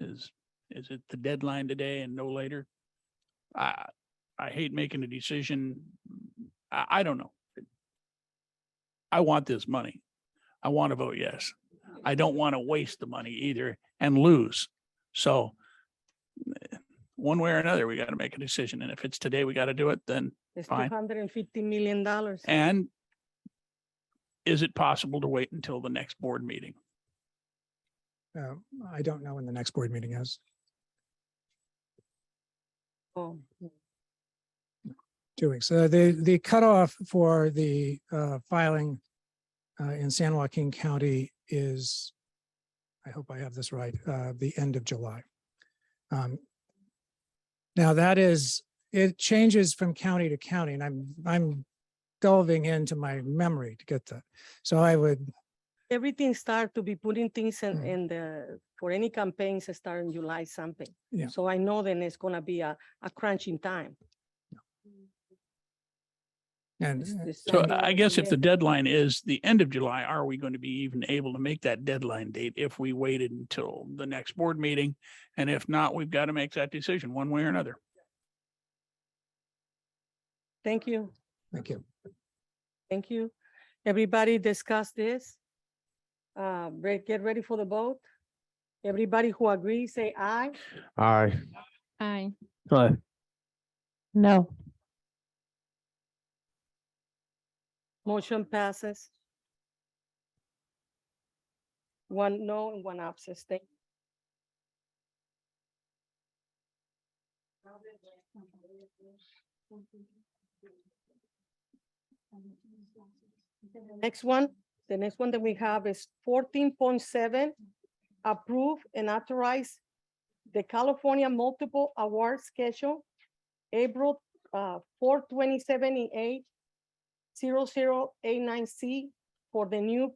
Is it the deadline today and no later? I hate making a decision. I don't know. I want this money. I want to vote yes. I don't want to waste the money either and lose. So one way or another, we got to make a decision. And if it's today, we got to do it, then It's fine. $250 million. And is it possible to wait until the next board meeting? I don't know when the next board meeting is. Oh, 2 weeks. The cutoff for the filing in San Joaquin County is, I hope I have this right, the end of July. Now it changes from county to county, and I'm delving into my memory to get that. So I would, everything start to be putting things in the, for any campaigns start in July something. Yeah. So I know then it's gonna be a crunching time. and So I guess if the deadline is the end of July, are we going to be even able to make that deadline date if we waited until the next board meeting? And if not, we've got to make that decision one way or another. Thank you. thank you. Thank you. Everybody discuss this. Get ready for the vote. Everybody who agrees, say aye. Aye. Aye. Aye. No. Motion passes. One no and one absent. Thank- The next one that we have is 14.7, approve and authorize the California Multiple Award Schedule, April 4/2078, 0089C for the new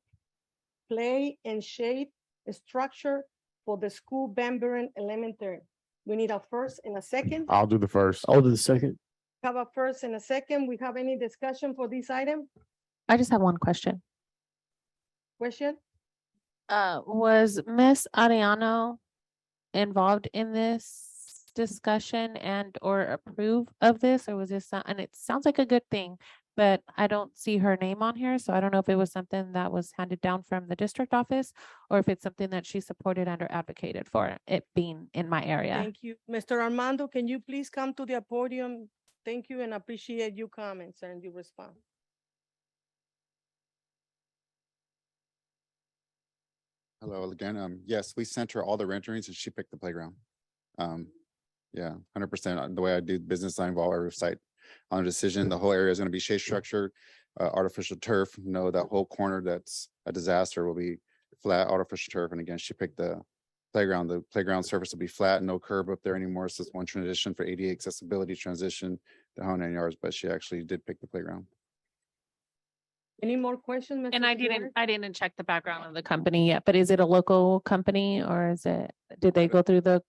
play and shade structure for the school Van Buren Elementary. We need a first and a second. I'll do the first. I'll do the second. Have a first and a second. We have any discussion for this item? I just have one question. Question? Was Miss Ariano involved in this discussion and or approve of this, or was this, and it sounds like a good thing, but I don't see her name on here, so I don't know if it was something that was handed down from the district office or if it's something that she supported and or advocated for it being in my area. Thank you. Mr. Armando, can you please come to the podium? Thank you and appreciate your comments and your response. Hello again. Yes, we sent her all the renderings and she picked the playground. Yeah, 100%. The way I do business, I involve every site on a decision. The whole area is going to be shade structured, artificial turf. No, that whole corner that's a disaster will be flat artificial turf. And again, she picked the playground. The playground surface will be flat, no curb up there anymore. It's just one transition for ADA accessibility transition, the 109 yards, but she actually did pick the playground. Any more questions? Mr. And I Flores? didn't check the background of the company yet, but is it a local company or did they go through the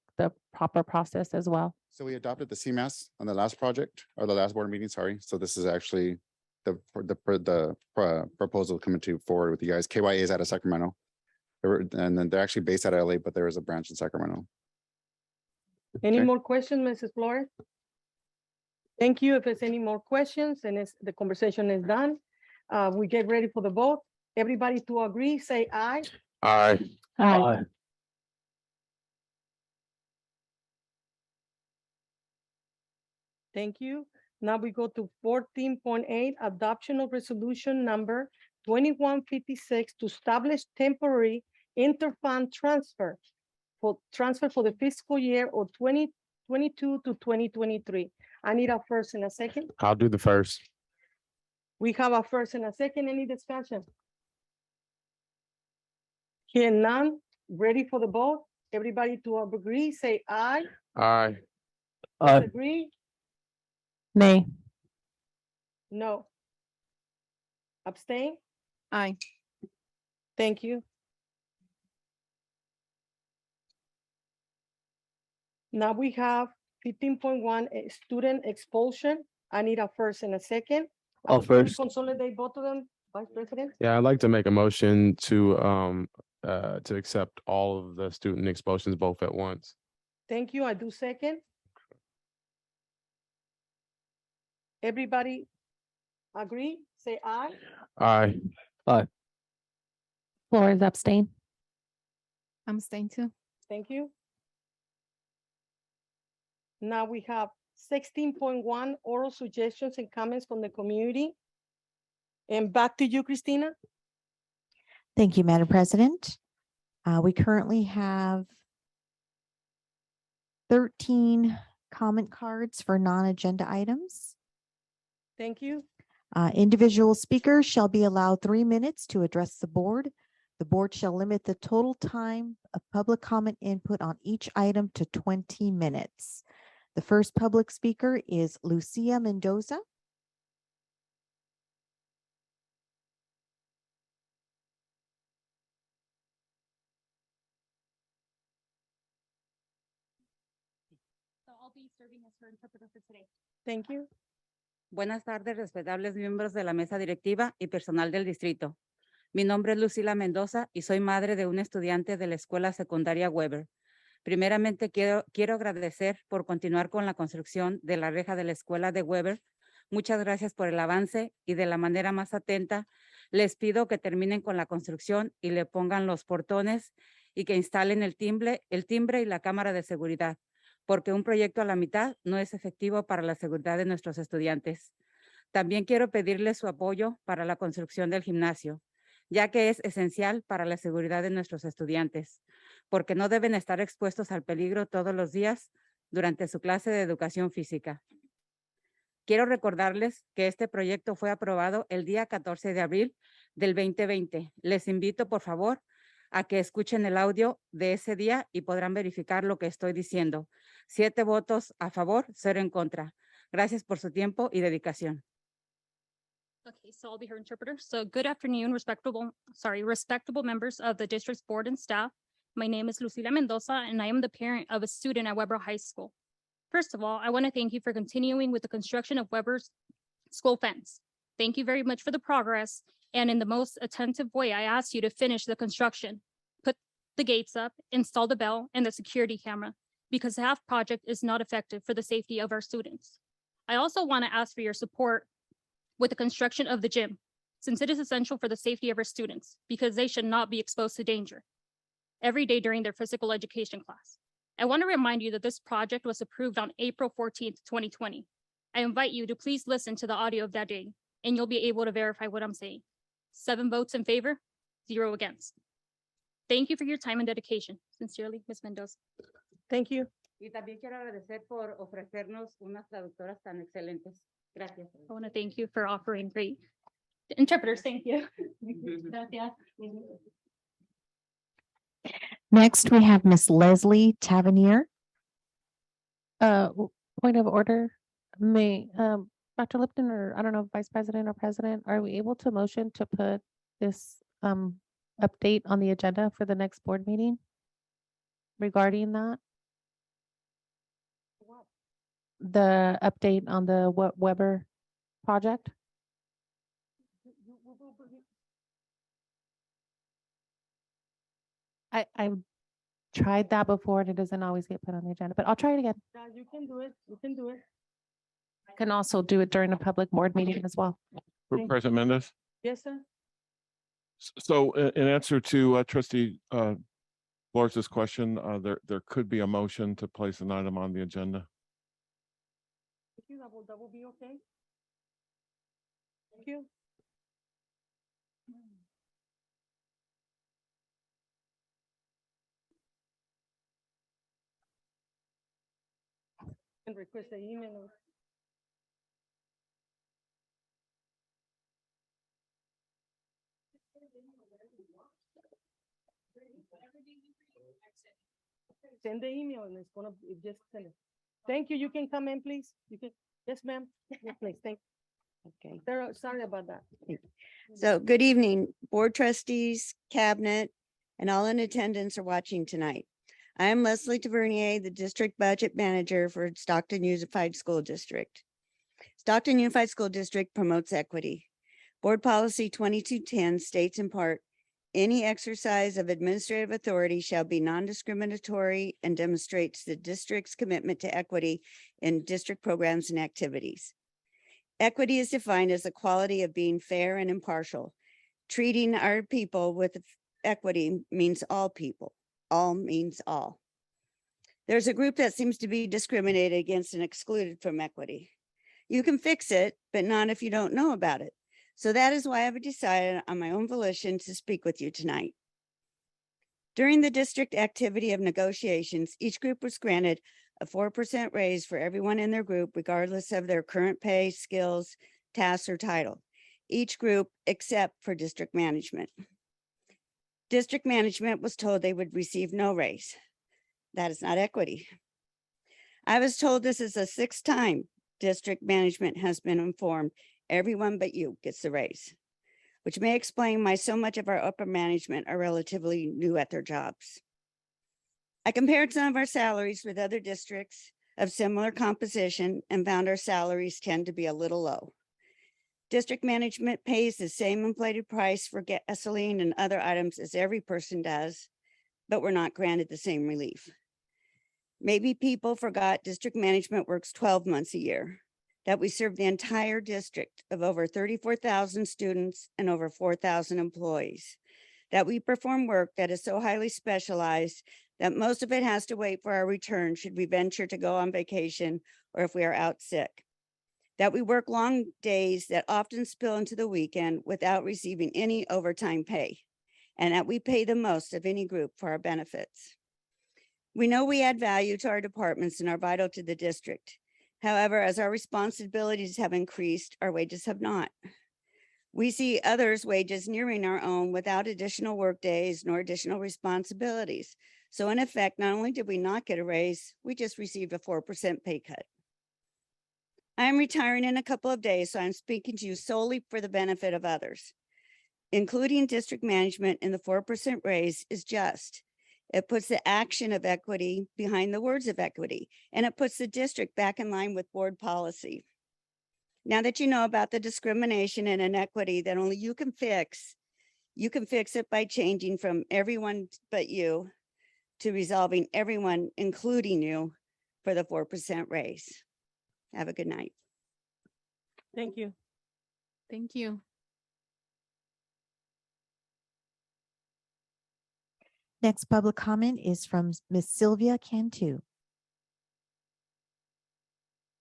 proper process as well? So we adopted the CMAS on the last project or the last board meeting, sorry. So this is actually the proposal coming to forward with you guys. KYA is out of Sacramento. And then they're actually based out of LA, but there is a branch in Sacramento. Any Okay. more questions, Mrs. Flores? Thank you. If there's any more questions and the conversation is done, we get ready for the vote. Everybody to agree, say aye. Aye. Aye. Thank you. Now we go to 14.8, adoption of resolution number 2156 to establish temporary interfund transfer for the fiscal year of 2022 to 2023. I need a first and a second. I'll do the first. We have a first and a second. Any discussion? Here none, ready for the vote. Everybody to agree, say aye. Aye. Disagree? Nay. No. Abstain? Aye. Thank you. Now we have 15.1, student expulsion. I need a first and a second. I'll Can we first. consolidate both of them, Vice President? Yeah, I'd like to make a motion to accept all of the student expulsions both at once. Thank you. I do second. Everybody agree? Say aye. Aye. Flores abstain. I'm staying too. Thank you. Now we have 16.1 oral suggestions and comments from the community. And back to you, Christina. Thank you, Madam President. We currently have 13 comment cards for non-agenda items. Thank you. Individual speakers shall be allowed 3 minutes to address the board. The board shall limit the total time of public comment input on each item to 20 minutes. The first public speaker is Lucia Mendoza. So I'll be serving as her interpreter for today. Thank you. Buenas tardes, respetables miembros de la mesa directiva y personal del distrito. Mi nombre es Lucila Mendoza y soy madre de un estudiante de la escuela secundaria Weber. Primeramente, quiero agradecer por continuar con la construcción de la reja de la escuela de Weber. Muchas gracias por el avance y de la manera más atenta les pido que terminen con la construcción y le pongan los portones y que instalen el timbre y la cámara de seguridad, porque un proyecto a la mitad no es efectivo para la seguridad de nuestros estudiantes. También quiero pedirle su apoyo para la construcción del gimnasio, ya que es esencial para la seguridad de nuestros estudiantes, porque no deben estar expuestos al peligro todos los días durante su clase de educación física. Quiero recordarles que este proyecto fue aprobado el día 14 de abril del 2020. Les invito, por favor, a que escuchen el audio de ese día y podrán verificar lo que estoy diciendo. 7 votos a favor, 0 en contra. Gracias por su tiempo y dedicación. Okay, so I'll be her interpreter. So good afternoon, respectable members of the district's board and staff. My name is Lucila Mendoza, and I am the parent of a student at Weber High School. First of all, I want to thank you for continuing with the construction of Weber's school fence. Thank you very much for the progress, and in the most attentive way, I asked you to finish the construction, put the gates up, install the bell and the security camera, because the half project is not effective for the safety of our students. I also want to ask for your support with the construction of the gym, since it is essential for the safety of our students, because they should not be exposed to danger every day during their physical education class. I want to remind you that this project was approved on April 14th, 2020. I invite you to please listen to the audio of that day, and you'll be able to verify what I'm saying. 7 votes in favor, 0 against. Thank you for your time and dedication. Sincerely, Ms. Mendoza. Thank you. Y también quiero agradecer por ofrecernos unas traductoras tan excelentes. Gracias. I want to thank you for offering great interpreters. Thank you. Gracias. Next, we have Miss Leslie Tavernier. Point of order, Dr. Lipton, or I don't know, Vice President or President, are we able to motion to put this update on the agenda for the next board meeting regarding that? The update on the Weber project? I tried that before and it doesn't always get put on the agenda, but I'll try it again. Yeah, you can do it. You can do it. I can also do it during a public board meeting as well. President Mendez. Yes, sir. So in answer to trustee Flores's question, there could be a motion to place an item on the agenda. Thank you. That will be okay. Thank you. And request the email. Send the email and it's gonna just send it. Thank you. You can come in, please. You can. Yes, ma'am. Yes, please. Thank. Okay. Sorry about that. So good evening, board trustees, cabinet, and all in attendance are watching tonight. I am Leslie Tavernier, the district budget manager for Stockton Unified School District. Stockton Unified School District promotes equity. Board Policy 2210 states in part, any exercise of administrative authority shall be non-discriminatory and demonstrates the district's commitment to equity in district programs and activities. Equity is defined as the quality of being fair and impartial. Treating our people with equity means all people. All means all. There's a group that seems to be discriminated against and excluded from equity. You can fix it, but not if you don't know about it. So that is why I've decided on my own volition to speak with you tonight. During the district activity of negotiations, each group was granted a 4% raise for everyone in their group, regardless of their current pay, skills, tasks, or title. Each group except for district management. District management was told they would receive no raise. That is not equity. I was told this is the 6th time district management has been informed everyone but you gets the raise, which may explain why so much of our upper management are relatively new at their jobs. I compared some of our salaries with other districts of similar composition and found our salaries tend to be a little low. District management pays the same inflated price for gasoline and other items as every person does, but we're not granted the same relief. Maybe people forgot district management works 12 months a year, that we serve the entire district of over 34,000 students and over 4,000 employees, that we perform work that is so highly specialized that most of it has to wait for our return should we venture to go on vacation or if we are out sick. that we work long days that often spill into the weekend without receiving any overtime pay, and that we pay the most of any group for our benefits. We know we add value to our departments and are vital to the district. However, as our responsibilities have increased, our wages have not. We see others' wages nearing our own without additional work days nor additional responsibilities. So in effect, not only did we not get a raise, we just received a 4% pay cut. I am retiring in a couple of days, so I'm speaking to you solely for the benefit of others. Including district management in the 4% raise is just. It puts the action of equity behind the words of equity, and it puts the district back in line with board policy. Now that you know about the discrimination and inequity that only you can fix it by changing from everyone but you to resolving everyone, including you, for the 4% raise. Have a good night. Thank you. Thank you. Next public comment is from Ms. Sylvia Cantu.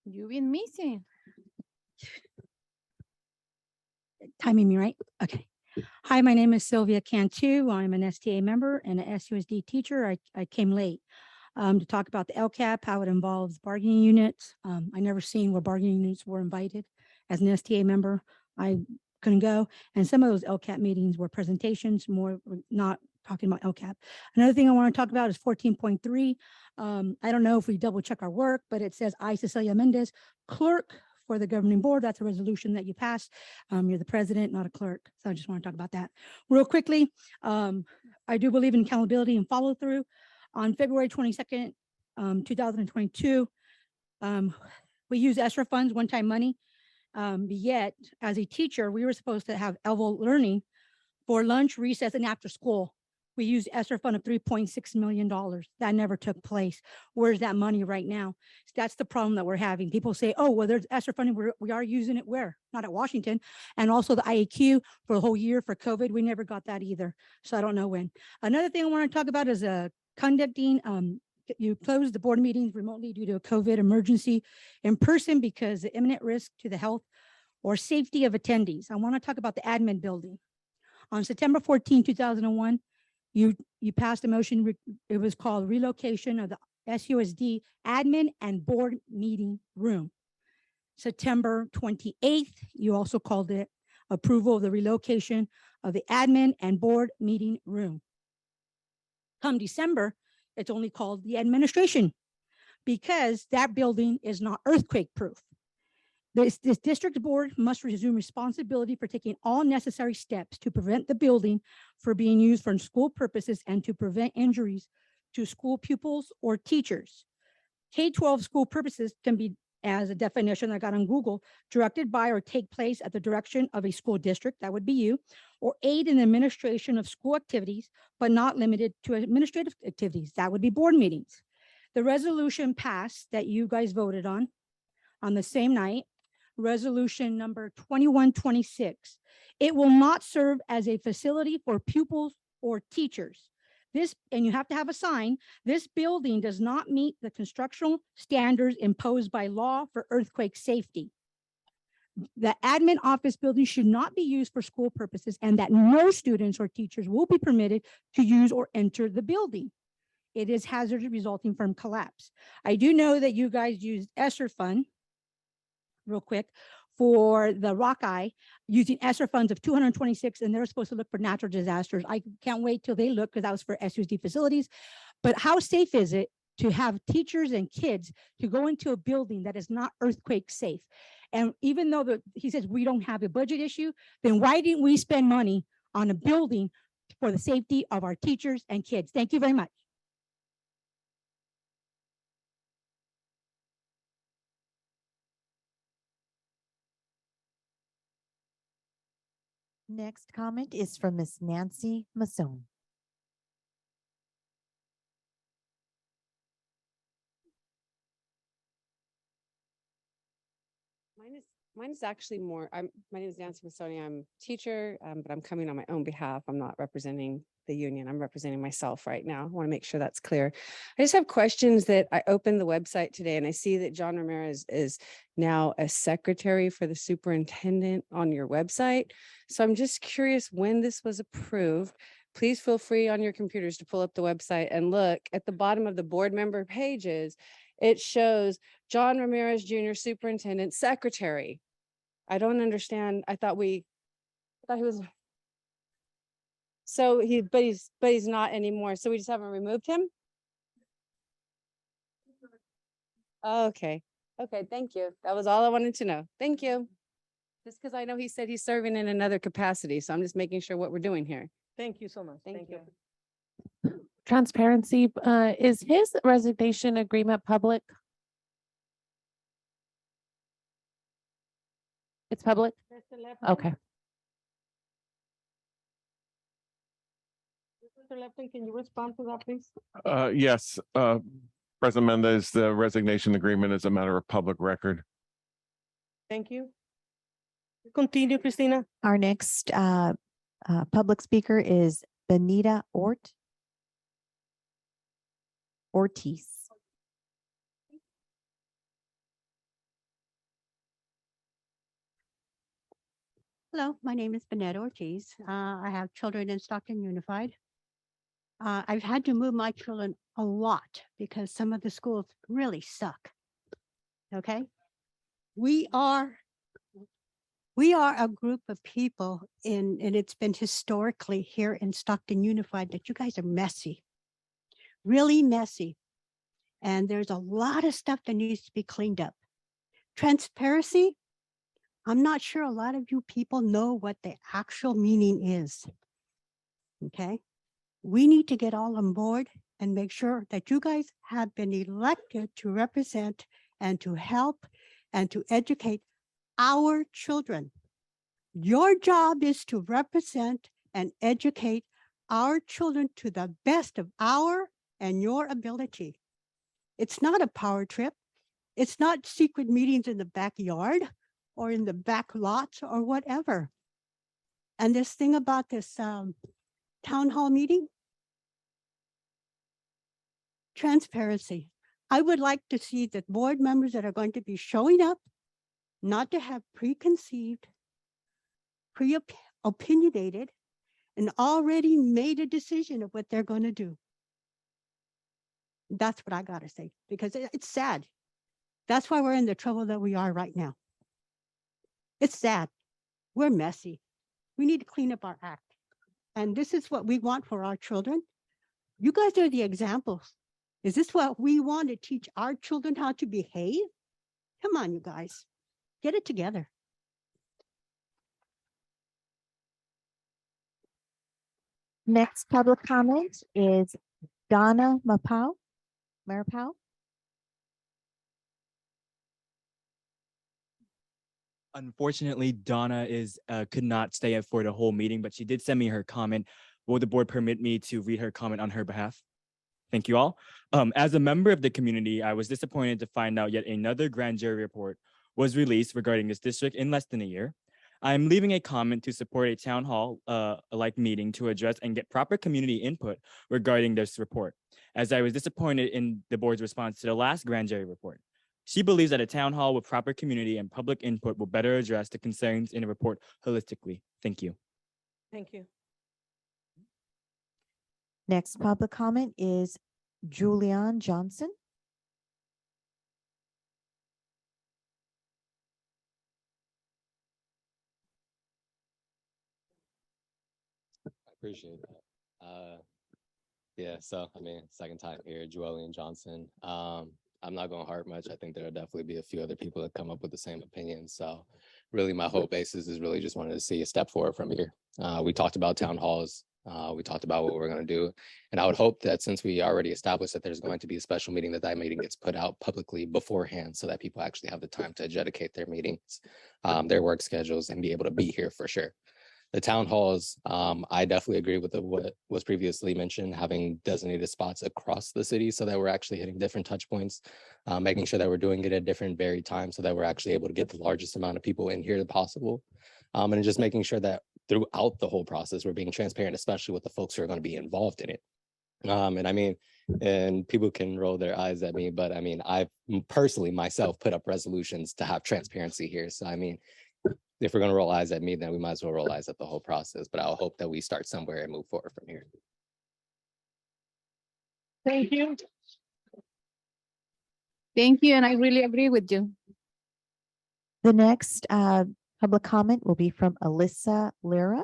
You've been missing. Timing me right? Okay. Hi, my name is Sylvia Cantu. I'm an STA member and an SUSD teacher. I came late to talk about the LCAP, how it involves bargaining units. I never seen where bargaining units were invited. As an STA member, I couldn't go. And some of those LCAP meetings were presentations, more not talking about LCAP. Another thing I want to talk about is 14.3. I don't know if we double check our work, but it says I, Cecilia Mendez, clerk for the governing board. That's a resolution that you passed. You're the president, not a clerk. So I just want to talk about that real quickly. I do believe in accountability and follow through. On February 22nd, 2022, we use ESSER funds, one-time money. Yet, as a teacher, we were supposed to have ELVO learning for lunch, recess, and after school. We used ESSER fund of $3.6 million. That never took place. Where's that money right now? That's the problem that we're having. People say, oh, well, there's ESSER funding. We are using it where? Not at Washington. And also the IAQ for the whole year for COVID. We never got that either. So I don't know when. Another thing I want to talk about is conducting, you closed the board meetings remotely due to a COVID emergency in person because of imminent risk to the health or safety of attendees. I want to talk about the admin building. On September 14, 2001, you passed a motion, it was called relocation of the SUSD admin and board meeting room. September 28th, you also called it approval of the relocation of the admin and board meeting room. Come December, it's only called the administration because that building is not earthquake proof. This district board must resume responsibility for taking all necessary steps to prevent the building from being used for school purposes and to prevent injuries to school pupils or teachers. K-12 school purposes can be, as a definition I got on Google, directed by or take place at the direction of a school district, that would be you, or aid in the administration of school activities, but not limited to administrative activities, that would be board meetings. The resolution passed that you guys voted on the same night, resolution number 2126. It will not serve as a facility for pupils or teachers. This, and you have to have a sign, this building does not meet the constructional standards imposed by law for earthquake safety. The admin office building should not be used for school purposes and that no students or teachers will be permitted to use or enter the building. It is hazardous resulting from collapse. I do know that you guys used ESSER fund, real quick, for the Rockeye using ESSER funds of 226, and they're supposed to look for natural disasters. I can't wait till they look because that was for SUSD facilities. But how safe is it to have teachers and kids to go into a building that is not earthquake safe? And even though he says we don't have a budget issue, then why didn't we spend money on a building for the safety of our teachers and kids? Thank you very much. Next comment is from Miss Nancy Masson. Mine is actually more, my name is Nancy Massoni. I'm a teacher, but I'm coming on my own behalf. I'm not representing the union. I'm representing myself right now. I want to make sure that's clear. I just have questions that I opened the website today and I see that John Ramirez is now a secretary for the superintendent on your website. So I'm just curious when this was approved. Please feel free on your computers to pull up the website and look at the bottom of the board member pages. It shows John Ramirez Jr., Superintendent Secretary. I don't understand. I thought he was. So but he's not anymore. So we just haven't removed him? Okay. Okay, thank you. That was all I wanted to know. Thank you. Just because I know he said he's serving in another capacity. So I'm just making sure what we're doing here. Thank you so much. Thank you. Transparency, is his resignation agreement public? It's public? Okay. Mr. Lepton, can you respond to that, please? Yes, President Mendez, the resignation agreement is a matter of public record. Thank you. Continue, Christina. Our next public speaker is Benita Ortiz. Hello, my name is Benetta Ortiz. I have children in Stockton Unified. I've had to move my children a lot because some of the schools really suck. Okay? We are a group of people and it's been historically here in Stockton Unified that you guys are messy, really messy. And there's a lot of stuff that needs to be cleaned up. Transparency, I'm not sure a lot of you people know what the actual meaning is. Okay? We need to get all on board and make sure that you guys have been elected to represent and to help and to educate our children. Your job is to represent and educate our children to the best of our and your ability. It's not a power trip. It's not secret meetings in the backyard or in the back lots or whatever. And this thing about this town hall meeting, transparency. I would like to see that board members that are going to be showing up, not to have preconceived, opinionated, and already made a decision of what they're going to do. That's what I got to say, because it's sad. That's why we're in the trouble that we are right now. It's sad. We're messy. We need to clean up our act. And this is what we want for our children. You guys are the examples. Is this what we want to teach our children how to behave? Come on, you guys. Get it together. Next public comment is Donna Marapau. Unfortunately, Donna could not stay for the whole meeting, but she did send me her comment. Will the board permit me to read her comment on her behalf? Thank you all. As a member of the community, I was disappointed to find out yet another grand jury report was released regarding this district in less than a year. I'm leaving a comment to support a town hall like meeting to address and get proper community input regarding this report, as I was disappointed in the board's response to the last grand jury report. She believes that a town hall with proper community and public input will better address the concerns in the report holistically. Thank you. Thank you. Next public comment is Julian Johnson. I appreciate that. Yeah, so I mean, second time here, Julian Johnson. I'm not going to harp much. I think there'll definitely be a few other people that come up with the same opinion. So really my whole basis is really just wanted to see a step forward from here. We talked about town halls. We talked about what we're going to do. And I would hope that since we already established that there's going to be a special meeting, that meeting gets put out publicly beforehand so that people actually have the time to adjudicate their meetings, their work schedules, and be able to be here for sure. The town halls, I definitely agree with what was previously mentioned, having designated spots across the city so that we're actually hitting different touch points, making sure that we're doing it at different varied times so that we're actually able to get the largest amount of people in here as possible. And just making sure that throughout the whole process, we're being transparent, especially with the folks who are going to be involved in it. And I mean, and people can roll their eyes at me, but I mean, I've personally myself put up resolutions to have transparency here. So I mean, if we're going to roll eyes at me, then we might as well roll eyes at the whole process. But I'll hope that we start somewhere and move forward from here. Thank you. Thank you, and I really agree with you. The next public comment will be from Alyssa Lira.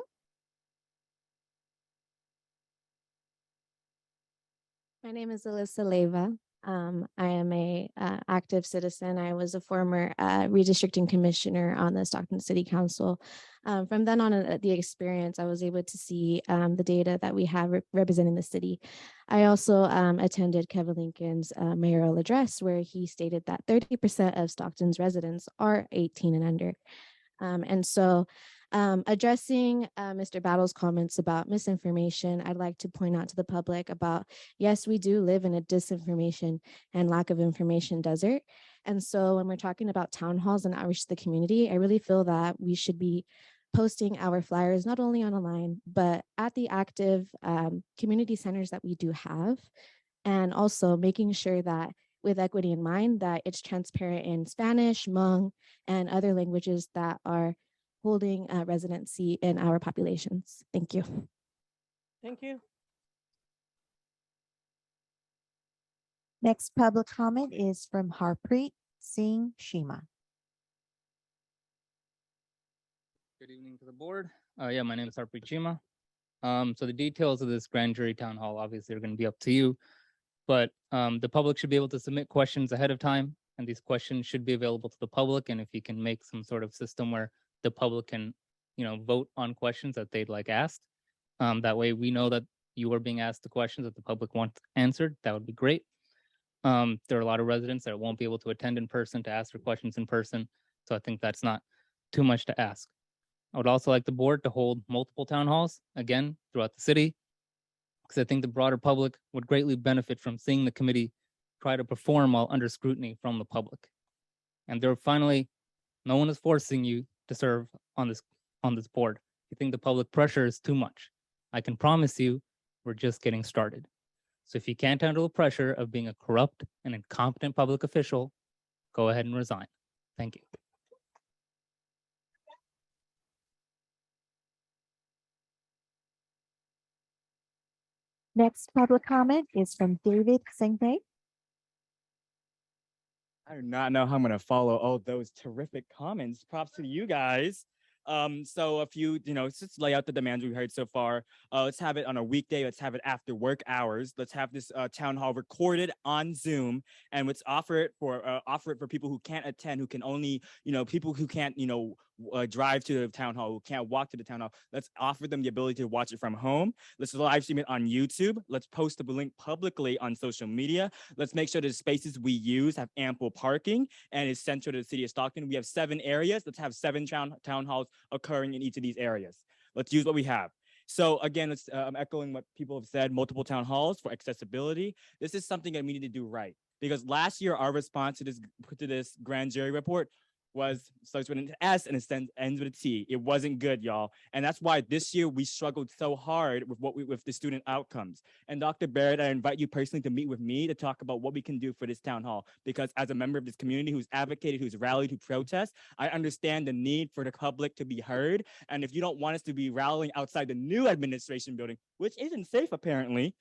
My name is Alyssa Leva. I am a active citizen. I was a former redistricting commissioner on the Stockton City Council. From then on, the experience, I was able to see the data that we have representing the city. I also attended Kevin Lincoln's mayoral address, where he stated that 30% of Stockton's residents are 18 and under. And so addressing Mr. Battle's comments about misinformation, I'd like to point out to the public about, yes, we do live in a disinformation and lack of information desert. And so when we're talking about town halls and outreach to the community, I really feel that we should be posting our flyers, not only online, but at the active community centers that we do have. And also making sure that with equity in mind, that it's transparent in Spanish, Hmong, and other languages that are holding residency in our populations. Thank you. Thank you. Next public comment is from Harpreet Singh Shima. Good evening to the board. Yeah, my name is Harpreet Shima. So the details of this grand jury town hall obviously are going to be up to you, but the public should be able to submit questions ahead of time, and these questions should be available to the public. And if you can make some sort of system where the public can, vote on questions that they'd like asked, that way we know that you are being asked the questions that the public wants answered. That would be great. There are a lot of residents that won't be able to attend in person to ask their questions in person, so I think that's not too much to ask. I would also like the board to hold multiple town halls, again, throughout the city, because I think the broader public would greatly benefit from seeing the committee try to perform while under scrutiny from the public. And there, finally, no one is forcing you to serve on this board. If you think the public pressure is too much, I can promise you we're just getting started. So if you can't handle the pressure of being a corrupt and incompetent public official, go ahead and resign. Thank you. Next public comment is from David Sengpei. I do not know how I'm going to follow all those terrific comments. Props to you guys. So a few, let's just lay out the demands we heard so far. Let's have it on a weekday. Let's have it after work hours. Let's have this town hall recorded on Zoom, and let's offer it for people who can't attend, who can only, people who can't, drive to the town hall, who can't walk to the town hall. Let's offer them the ability to watch it from home. Let's live stream it on YouTube. Let's post the link publicly on social media. Let's make sure the spaces we use have ample parking and is central to the city of Stockton. We have 7 areas. Let's have 7 town halls occurring in each of these areas. Let's use what we have. So again, I'm echoing what people have said, multiple town halls for accessibility. This is something that we need to do right, because last year our response to this grand jury report starts with an S and it ends with a T. It wasn't good, y'all. And that's why this year we struggled so hard with the student outcomes. And Dr. Barrett, I invite you personally to meet with me to talk about what we can do for this town hall. Because as a member of this community who's advocated, who's rallied, who protests, I understand the need for the public to be heard. And if you don't want us to be rallying outside the new administration building, which isn't safe apparently,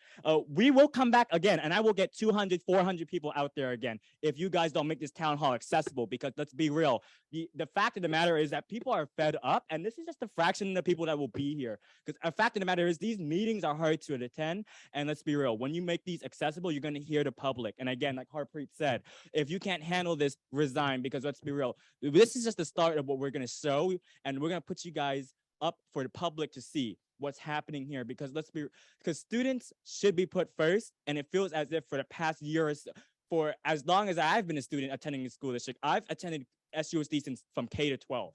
we will come back again. And I will get 200, 400 people out there again if you guys don't make this town hall accessible. Because let's be real, the fact of the matter is that people are fed up, and this is just a fraction of the people that will be here. Because the fact of the matter is these meetings are hard to attend, and let's be real, when you make these accessible, you're going to hear the public. And again, like Harpreet said, if you can't handle this, resign, because let's be real, this is just the start of what we're going to show, and we're going to put you guys up for the public to see what's happening here, because because students should be put first. And it feels as if for the past year or so, for as long as I've been a student attending the school district, I've attended SUSD from K to 12.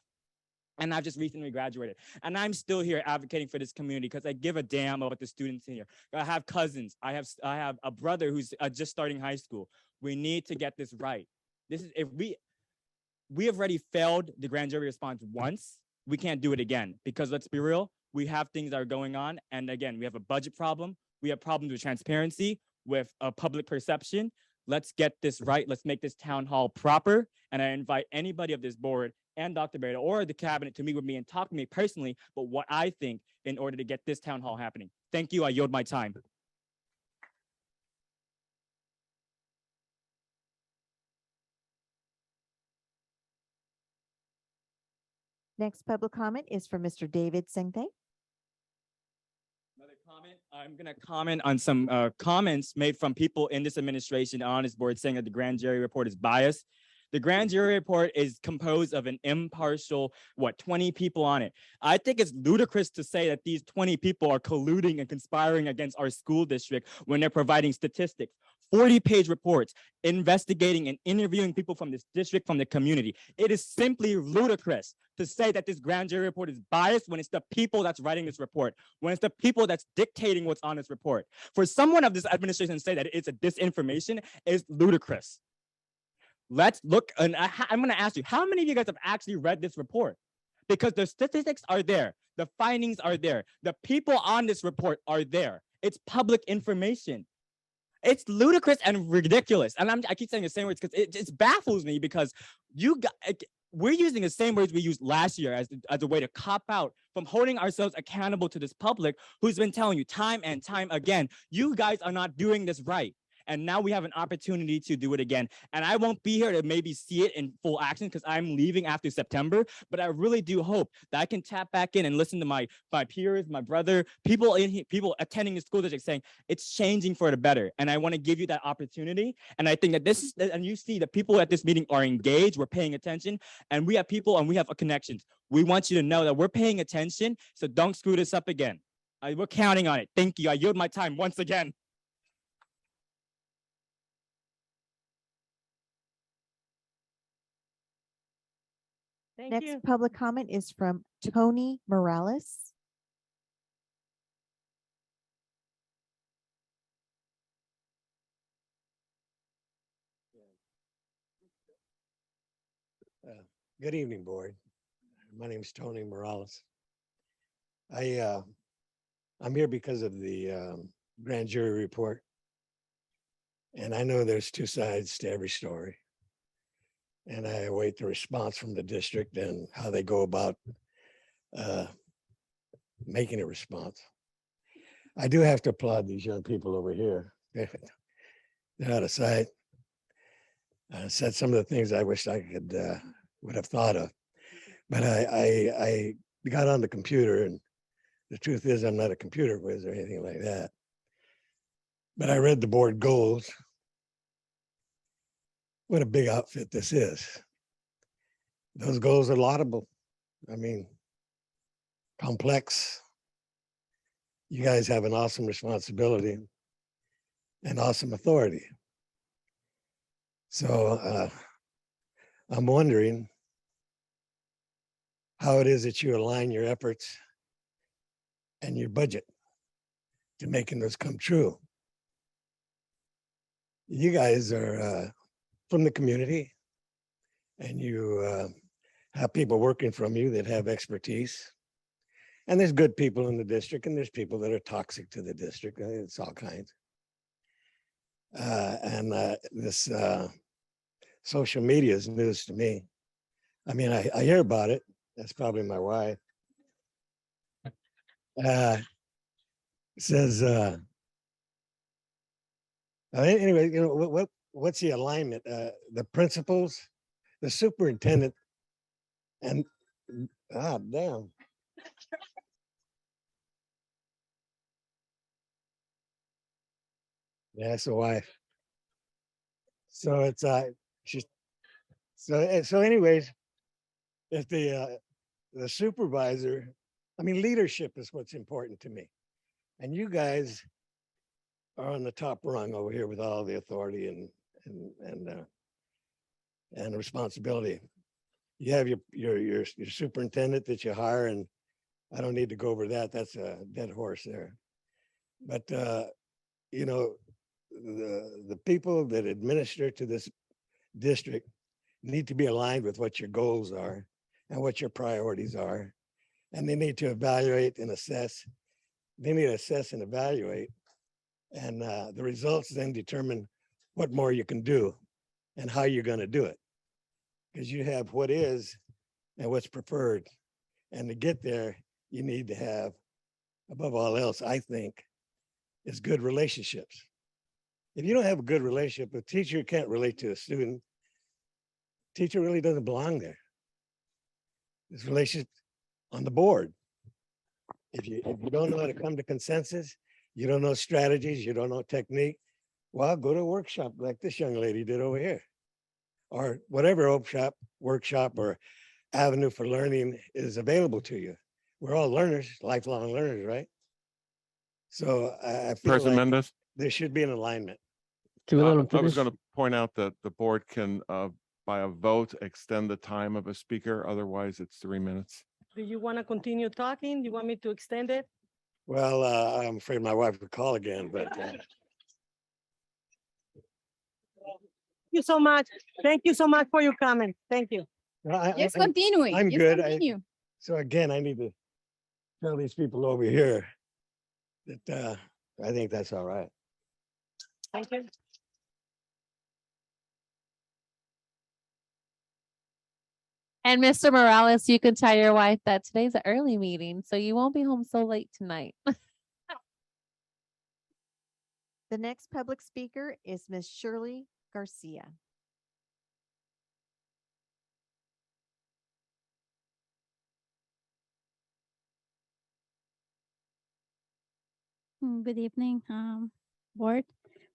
And I've just recently graduated. And I'm still here advocating for this community because I give a damn about the students in here. I have cousins. I have a brother who's just starting high school. We need to get this right. This is if we have already failed the grand jury response once. We can't do it again because let's be real, we have things that are going on. And again, we have a budget problem. We have problems with transparency, with a public perception. Let's get this right. Let's make this town hall proper. And I invite anybody of this board and Dr. Beretta or the cabinet to meet with me and talk to me personally, but what I think in order to get this town hall happening. Thank you. I yield my time. Next public comment is from Mr. David Sengte. Another comment. I'm going to comment on some comments made from people in this administration on this board saying that the grand jury report is biased. The grand jury report is composed of an impartial, 20 people on it. I think it's ludicrous to say that these 20 people are colluding and conspiring against our school district when they're providing statistics. 40-page reports investigating and interviewing people from this district, from the community. It is simply ludicrous to say that this grand jury report is biased when it's the people that's writing this report, when it's the people that's dictating what's on this report. For someone of this administration to say that it's a disinformation is ludicrous. Let's look, and I'm going to ask you, how many of you guys have actually read this report? Because the statistics are there, the findings are there, the people on this report are there. It's public information. It's ludicrous and ridiculous. And I keep saying the same words because it baffles me because we're using the same words we used last year as a way to cop out from holding ourselves accountable to this public who's been telling you time and time again, you guys are not doing this right. And now we have an opportunity to do it again. And I won't be here to maybe see it in full action because I'm leaving after September. But I really do hope that I can tap back in and listen to my peers, my brother, people in here, people attending the school district saying it's changing for the better. And I want to give you that opportunity. And I think that this is, and you see the people at this meeting are engaged, we're paying attention, and we have people and we have connections. We want you to know that we're paying attention. So don't screw this up again. We're counting on it. Thank you. I yield my time once again. Next public comment is from Tony Morales. Good evening, board. My name is Tony Morales. I'm here because of the grand jury report. And I know there's two sides to every story. And I await the response from the district and how they go about making a response. I do have to applaud these young people over here. They're out of sight. Said some of the things I wish I could would have thought of. But I got on the computer, and the truth is I'm not a computer whiz or anything like that. But I read the board goals. What a big outfit this is. Those goals are laudable. I mean, complex. You guys have an awesome responsibility and awesome authority. So I'm wondering how it is that you align your efforts and your budget to making those come true. You guys are from the community, and you have people working from you that have expertise. And there's good people in the district, and there's people that are toxic to the district. It's all kinds. This social media is news to me. I mean, I hear about it. That's probably my wife. Says, anyway, you know, what's the alignment? The principals, the superintendent, and damn. Yeah, that's the wife. So it's she's so anyways, if the supervisor, I mean, leadership is what's important to me, and you guys are on the top rung over here with all the authority and responsibility. You have your superintendent that you hire, and I don't need to go over that. That's a dead horse there. But, you know, the people that administer to this district need to be aligned with what your goals are and what your priorities are. And they need to evaluate and assess. They need to assess and evaluate. And the results then determine what more you can do and how you're going to do it. Because you have what is and what's preferred. And to get there, you need to have, above all else, I think, is good relationships. If you don't have a good relationship, a teacher can't relate to a student. Teacher really doesn't belong there. This relationship on the board. If you don't know how to come to consensus, you don't know strategies, you don't know technique, well, go to a workshop like this young lady did over here. Or whatever workshop or avenue for learning is available to you. We're all learners, lifelong learners, right? So I feel President like Mendez? there should be an alignment. Can we let him I was finish? going to point out that the board can, by a vote, extend the time of a speaker. Otherwise, it's 3 minutes. Do you want to continue talking? You want me to extend it? Well, I'm afraid my wife would call again, but Thank you so much. Thank you so much for your comment. Thank you. Yes, continue. I'm Yes, good. continue. So again, I need to tell these people over here that I think that's all right. Thank you. And Mr. Morales, you can tell your wife that today's an early meeting, so you won't be home so late tonight. The next public speaker is Ms. Shirley Garcia. Good evening, board.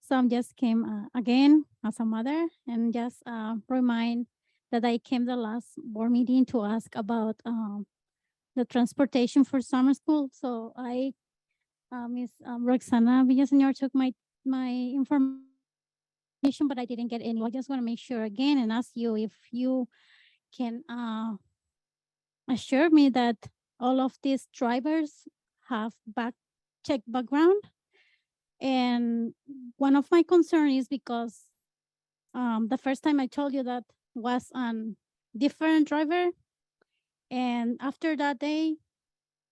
So I'm just came again as a mother and just remind that I came the last board meeting to ask about the transportation for summer school. So I, Miss Roxana Villaseñor took my information, but I didn't get any. I just want to make sure again and ask you if you can assure me that all of these drivers have check background. And one of my concerns is because the first time I told you that was on different driver. And after that day,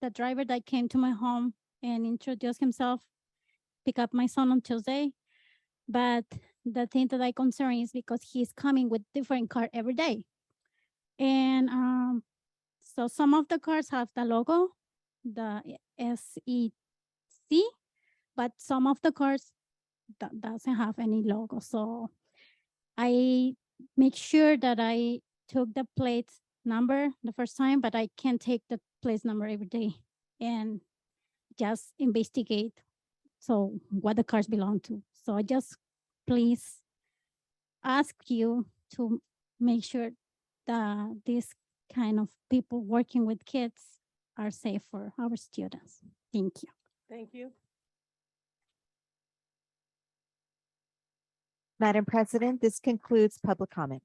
the driver that came to my home and introduced himself, pick up my son on Tuesday. But the thing that I concern is because he's coming with different car every day. And so some of the cars have the logo, the SEC, but some of the cars doesn't have any logo. So I make sure that I took the plate number the first time, but I can't take the plate number every day and just investigate so what the cars belong to. So I just please ask you to make sure that these kind of people working with kids are safe for our students. Thank you. Thank you. Madam President, this concludes public comment.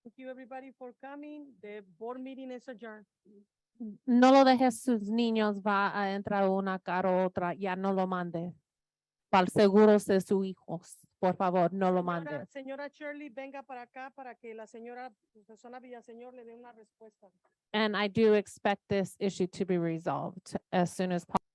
Thank you, everybody, for coming. The board meeting is adjourned. No lo dejes sus niños, va a entrar una cara otra, ya no lo mande. Para el seguro de sus hijos, por favor, no lo mande. Señora Shirley, venga para acá para que la señora Villaseñor le dé una respuesta. And I do expect this issue to be resolved as soon as possible.